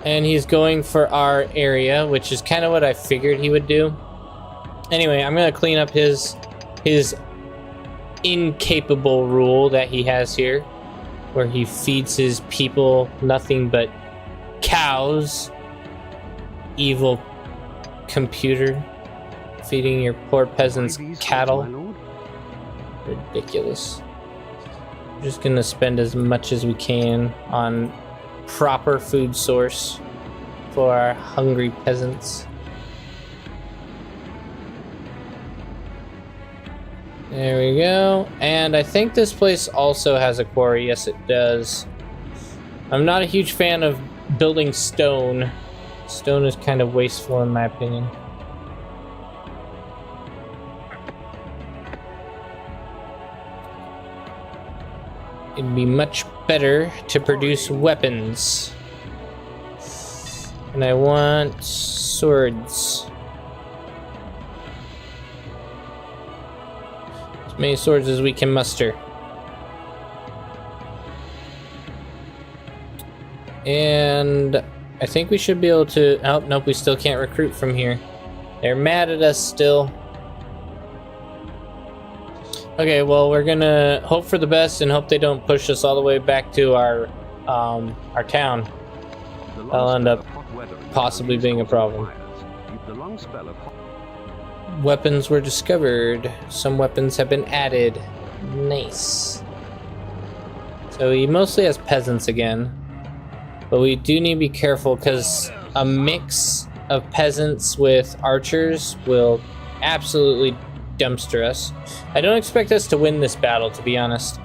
And he's going for our area, which is kind of what I figured he would do. Anyway, I'm gonna clean up his incapable rule that he has here, where he feeds his people nothing but cows. Evil computer, feeding your poor peasants cattle. Ridiculous. We're just gonna spend as much as we can on proper food source for our hungry peasants. There we go. And I think this place also has a quarry. Yes, it does. I'm not a huge fan of building stone. Stone is kind of wasteful in my opinion. It'd be much better to produce weapons. And I want swords. As many swords as we can muster. And I think we should be able to... Oh, nope, we still can't recruit from here. They're mad at us still. Okay, well, we're gonna hope for the best and hope they don't push us all the way back to our town. That'll end up possibly being a problem. Weapons were discovered. Some weapons have been added. Nice. So he mostly has peasants again. But we do need to be careful because a mix of peasants with archers will absolutely dumpster us. I don't expect us to win this battle, to be honest.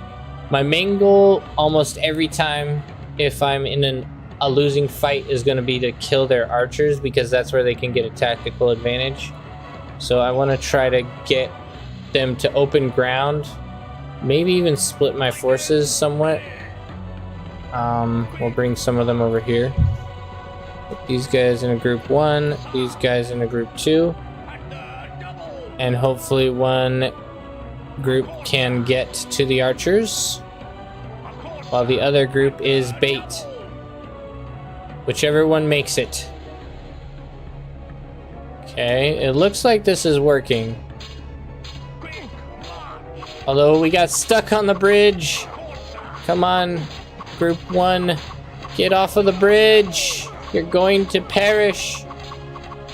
My main goal almost every time if I'm in a losing fight is going to be to kill their archers because that's where they can get a tactical advantage. So I want to try to get them to open ground. Maybe even split my forces somewhat. We'll bring some of them over here. Put these guys in a group 1, these guys in a group 2. And hopefully one group can get to the archers, while the other group is bait. Whichever one makes it. Okay, it looks like this is working. Although we got stuck on the bridge. Come on, group 1. Get off of the bridge. You're going to perish.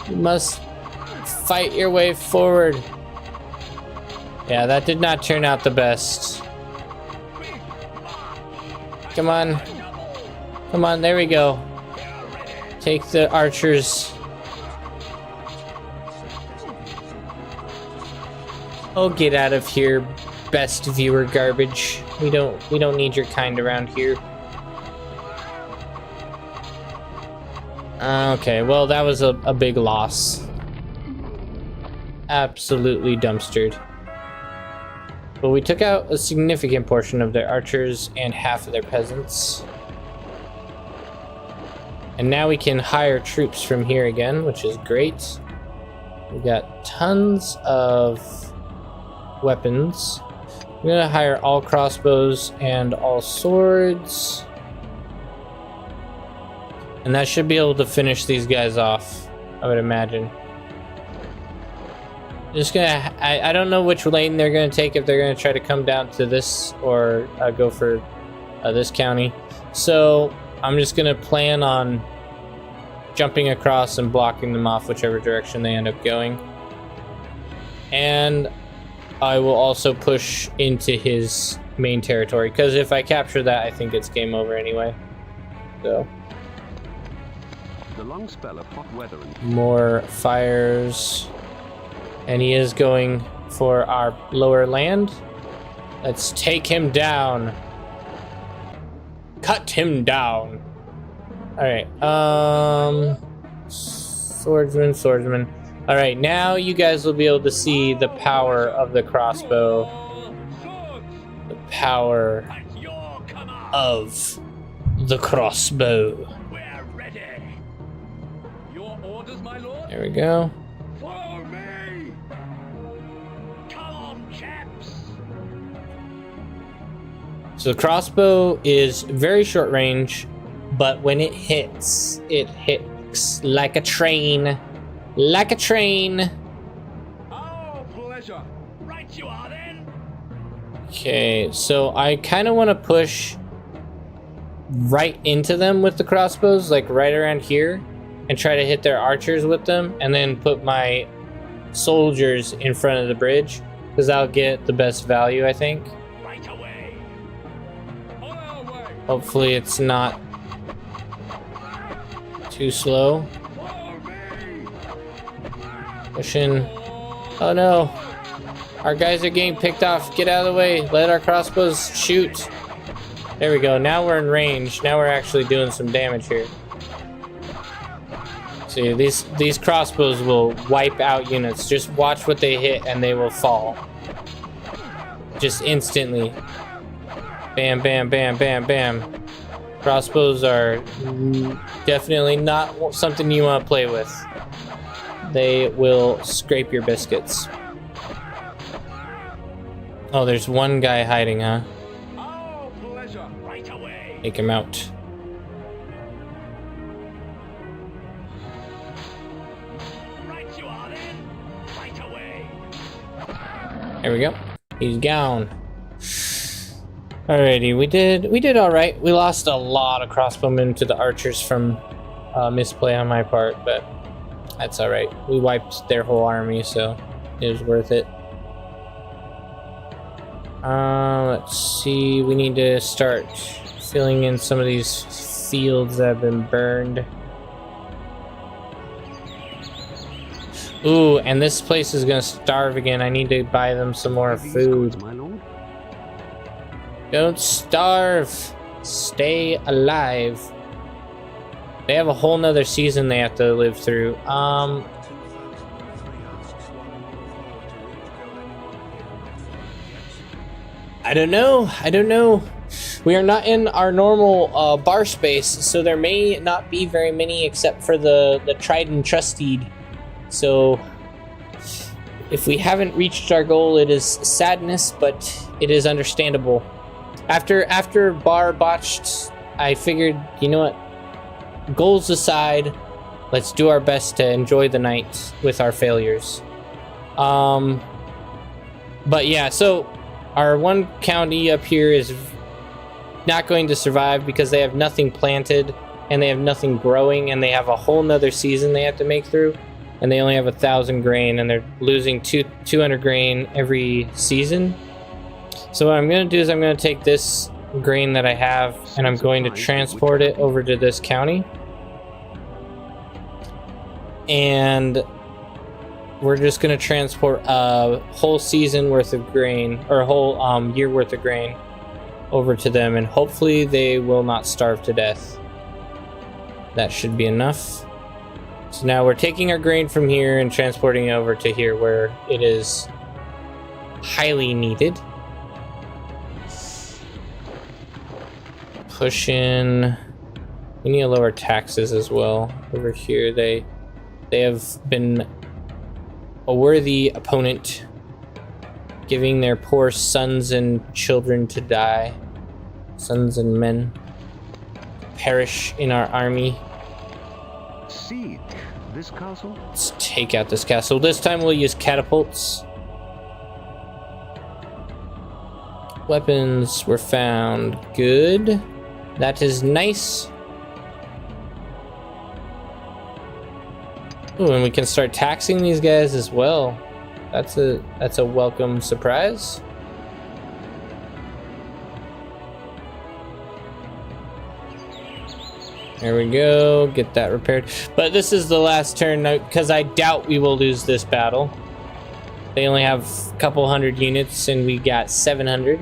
You must fight your way forward. Yeah, that did not turn out the best. Come on. Come on, there we go. Take the archers. Oh, get out of here, best viewer garbage. We don't need your kind around here. Okay, well, that was a big loss. Absolutely dumpstered. But we took out a significant portion of their archers and half of their peasants. And now we can hire troops from here again, which is great. We got tons of weapons. I'm gonna hire all crossbows and all swords. And that should be able to finish these guys off, I would imagine. I don't know which lane they're gonna take, if they're gonna try to come down to this or go for this county. So I'm just gonna plan on jumping across and blocking them off whichever direction they end up going. And I will also push into his main territory, because if I capture that, I think it's game over anyway. So The long spell of hot weather and more fires, and he is going for our lower land. Let's take him down. Cut him down. All right. Swordsman. All right, now you guys will be able to see the power of the crossbow. The power of the crossbow. There we go. Follow me! Come on, chaps! So the crossbow is very short range, but when it hits like a train. Like a train. Oh, pleasure! Right you are then! Okay, so I kind of want to push right into them with the crossbows, like right around here, and try to hit their archers with them, and then put my soldiers in front of the bridge, because I'll get the best value, I think. Right away! On our way! Hopefully it's not too slow. Follow me! Pushing. Oh no. Our guys are getting picked off. Get out of the way. Let our crossbows shoot. There we go. Now we're in range. Now we're actually doing some damage here. See, these crossbows will wipe out units. Just watch what they hit and they will fall. Just instantly. Bam, bam, bam, bam, bam. Crossbows are definitely not something you want to play with. They will scrape your biscuits. Oh, there's one guy hiding, huh? Oh, pleasure! Right away! Take him out. Right you are then! Right away! There we go. He's gone. Alrighty, we did all right. We lost a lot of crossbowmen to the archers from misplay on my part, but that's all right. We wiped their whole army, so it was worth it. Let's see. We need to start filling in some of these fields that have been burned. Ooh, and this place is gonna starve again. I need to buy them some more food. my lord. Don't starve. Stay alive. They have a whole nother season they have to live through. I don't know. We are not in our normal bar space, so there may not be very many except for the tried and trusted. So if we haven't reached our goal, it is sadness, but it is understandable. After bar botched, I figured, you know what? Goals aside, let's do our best to enjoy the night with our failures. But yeah, so our one county up here is not going to survive because they have nothing planted and they have nothing growing, and they have a whole nother season they have to make through, and they only have 1,000 grain, and they're losing 200 grain every season. So what I'm going to do is I'm going to take this grain that I have and I'm going to transport it over to this county, and we're just going to transport a whole season worth of grain, or a whole year worth of grain over to them, and hopefully they will not starve to death. That should be enough. So now we're taking our grain from here and transporting it over to here where it is highly needed. Push in. We need to lower taxes as well. Over here, they have been a worthy opponent, giving their poor sons and children to die. Sons and men perish in our army. Siege this castle? Let's take out this castle. This time we'll use catapults. Weapons were found. Good. That is nice. Ooh, and we can start taxing these guys as well. That's a welcome surprise. There we go. Get that repaired. But this is the last turn because I doubt we will lose this battle. They only have a couple hundred units and we got 700.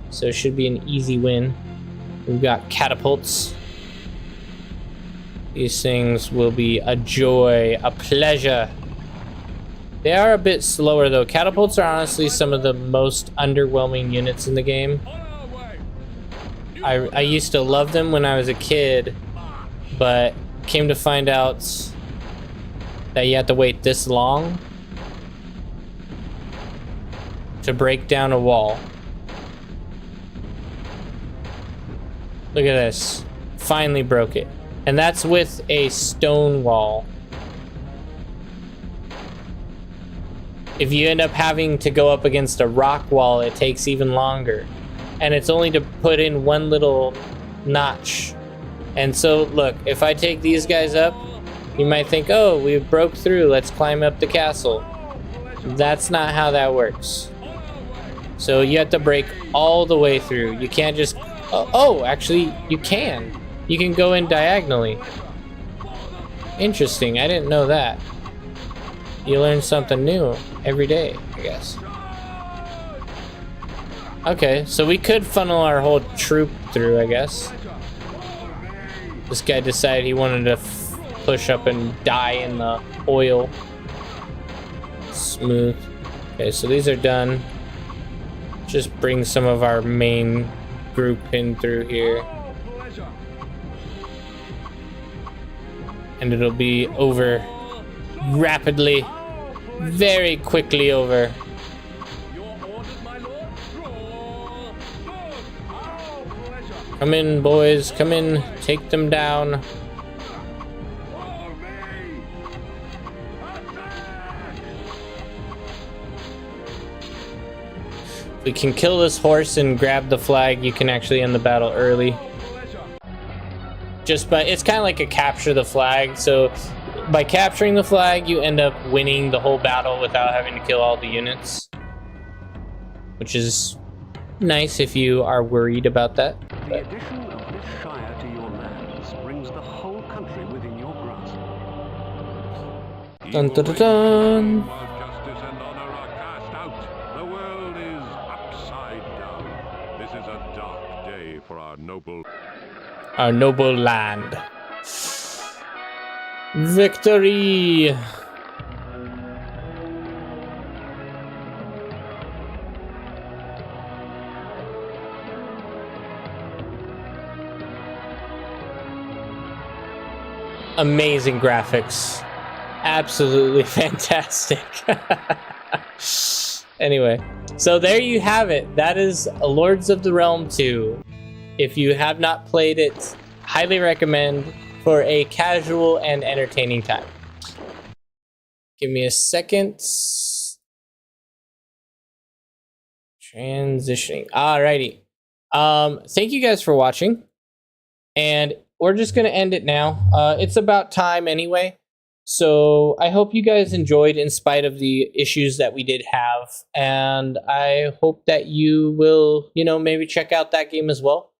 So it should be an easy win. We've got catapults. These things will be a joy, a pleasure. They are a bit slower though. Catapults are honestly some of the most underwhelming units in the game. I used to love them when I was a kid, but came to find out that you have to wait this long to break down a wall. Look at this. Finally broke it. And that's with a stone wall. If you end up having to go up against a rock wall, it takes even longer. And it's only to put in one little notch. And so, look, if I take these guys up, you might think, oh, we broke through, let's climb up the castle. That's not how that works. So you have to break all the way through. You can't just... Oh, actually, you can. You can go in diagonally. Interesting, I didn't know that. You learn something new every day, I guess. Okay, so we could funnel our whole troop through, I guess. This guy decided he wanted to push up and die in the oil. Smooth. Okay, so these are done. Just bring some of our main group in through here. And it'll be over rapidly. Very quickly over. Come in, boys. Come in. Take them down. If we can kill this horse and grab the flag, you can actually end the battle early. But it's kind of like a capture the flag. So by capturing the flag, you end up winning the whole battle without having to kill all the units, which is nice if you are worried about that. The addition of this shire to your lands brings the whole country within your grasp. Dun, dun, dun, dun. While justice and honor are cast out, the world is upside down. This is a dark day for our noble land. Victory! Amazing graphics. Absolutely fantastic. Anyway, so there you have it. That is Lords of the Realm 2. If you have not played it, highly recommend for a casual and entertaining time. Give me a second. Transitioning. Alrighty. Thank you guys for watching. And we're just going to end it now. It's about time anyway. So I hope you guys enjoyed in spite of the issues that we did have. And I hope that you will, maybe check out that game as well.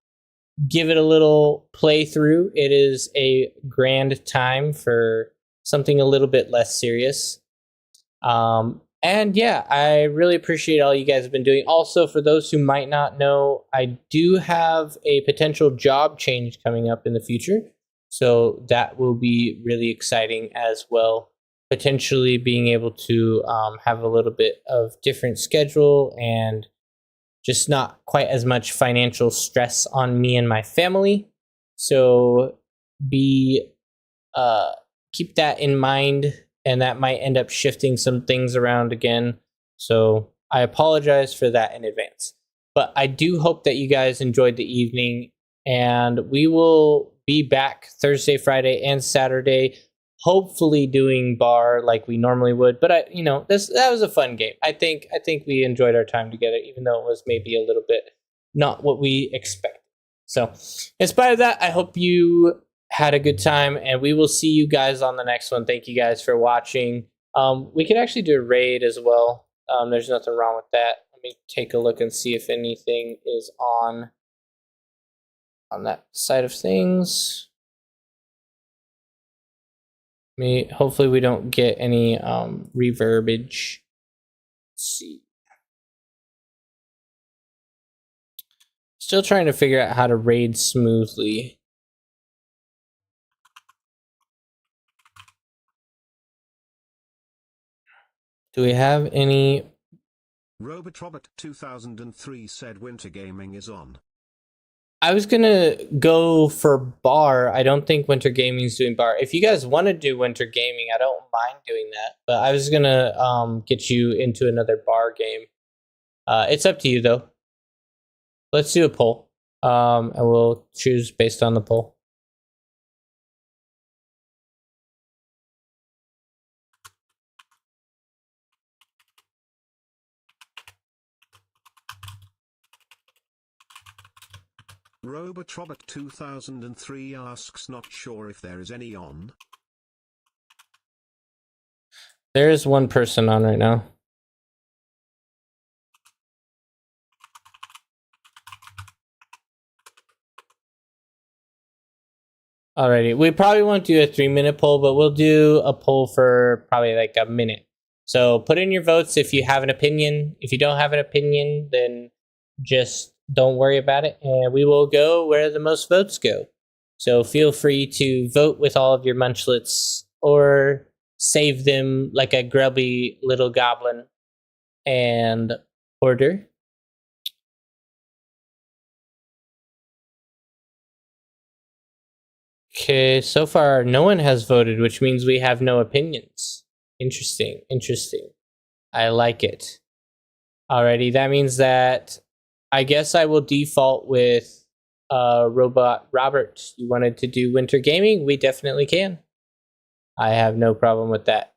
Give it a little playthrough. It is a grand time for something a little bit less serious. And yeah, I really appreciate all you guys have been doing. Also, for those who might not know, I do have a potential job change coming up in the future. So that will be really exciting as well. Potentially being able to have a little bit of different schedule and just not quite as much financial stress on me and my family. So keep that in mind, and that might end up shifting some things around again. So I apologize for that in advance. But I do hope that you guys enjoyed the evening, and we will be back Thursday, Friday, and Saturday, hopefully doing bar like we normally would. But that was a fun game. I think we enjoyed our time together, even though it was maybe a little bit not what we expected. So in spite of that, I hope you had a good time, and we will see you guys on the next one. Thank you guys for watching. We could actually do a raid as well. There's nothing wrong with that. Let me take a look and see if anything is on that side of things. Hopefully we don't get any reverbage. Let's see. Still trying to figure out how to raid smoothly. Do we have any? Robot 2003 said Winter Gaming is on. I was gonna go for bar. I don't think Winter Gaming's doing bar. If you guys want to do Winter Gaming, I don't mind doing that. But I was gonna get you into another bar game. It's up to you though. Let's do a poll. And we'll choose based on the poll. Robot 2003 asks, not sure if there is any on. There is one person on right now. Alrighty, we probably won't do a 3-minute poll, but we'll do a poll for probably like a minute. So put in your votes if you have an opinion. If you don't have an opinion, then just don't worry about it, and we will go where the most votes go. So feel free to vote with all of your munchlets, or save them like a grubby little goblin and order. Okay, so far no one has voted, which means we have no opinions. Interesting. I like it. Alrighty, that means that I guess I will default with Robot Robert. You wanted to do Winter Gaming? We definitely can. I have no problem with that.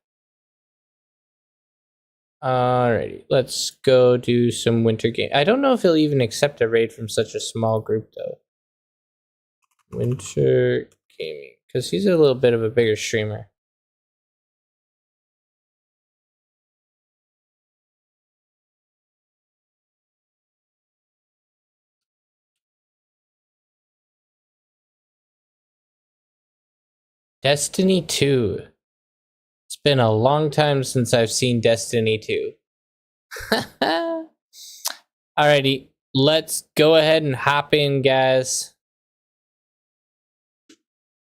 Alrighty, let's go do some Winter Game. I don't know if he'll even accept a raid from such a small group though. Winter Gaming, because he's a little bit of a bigger streamer. Destiny 2. It's been a long time since I've seen Destiny 2. Alrighty, let's go ahead and hop in, guys.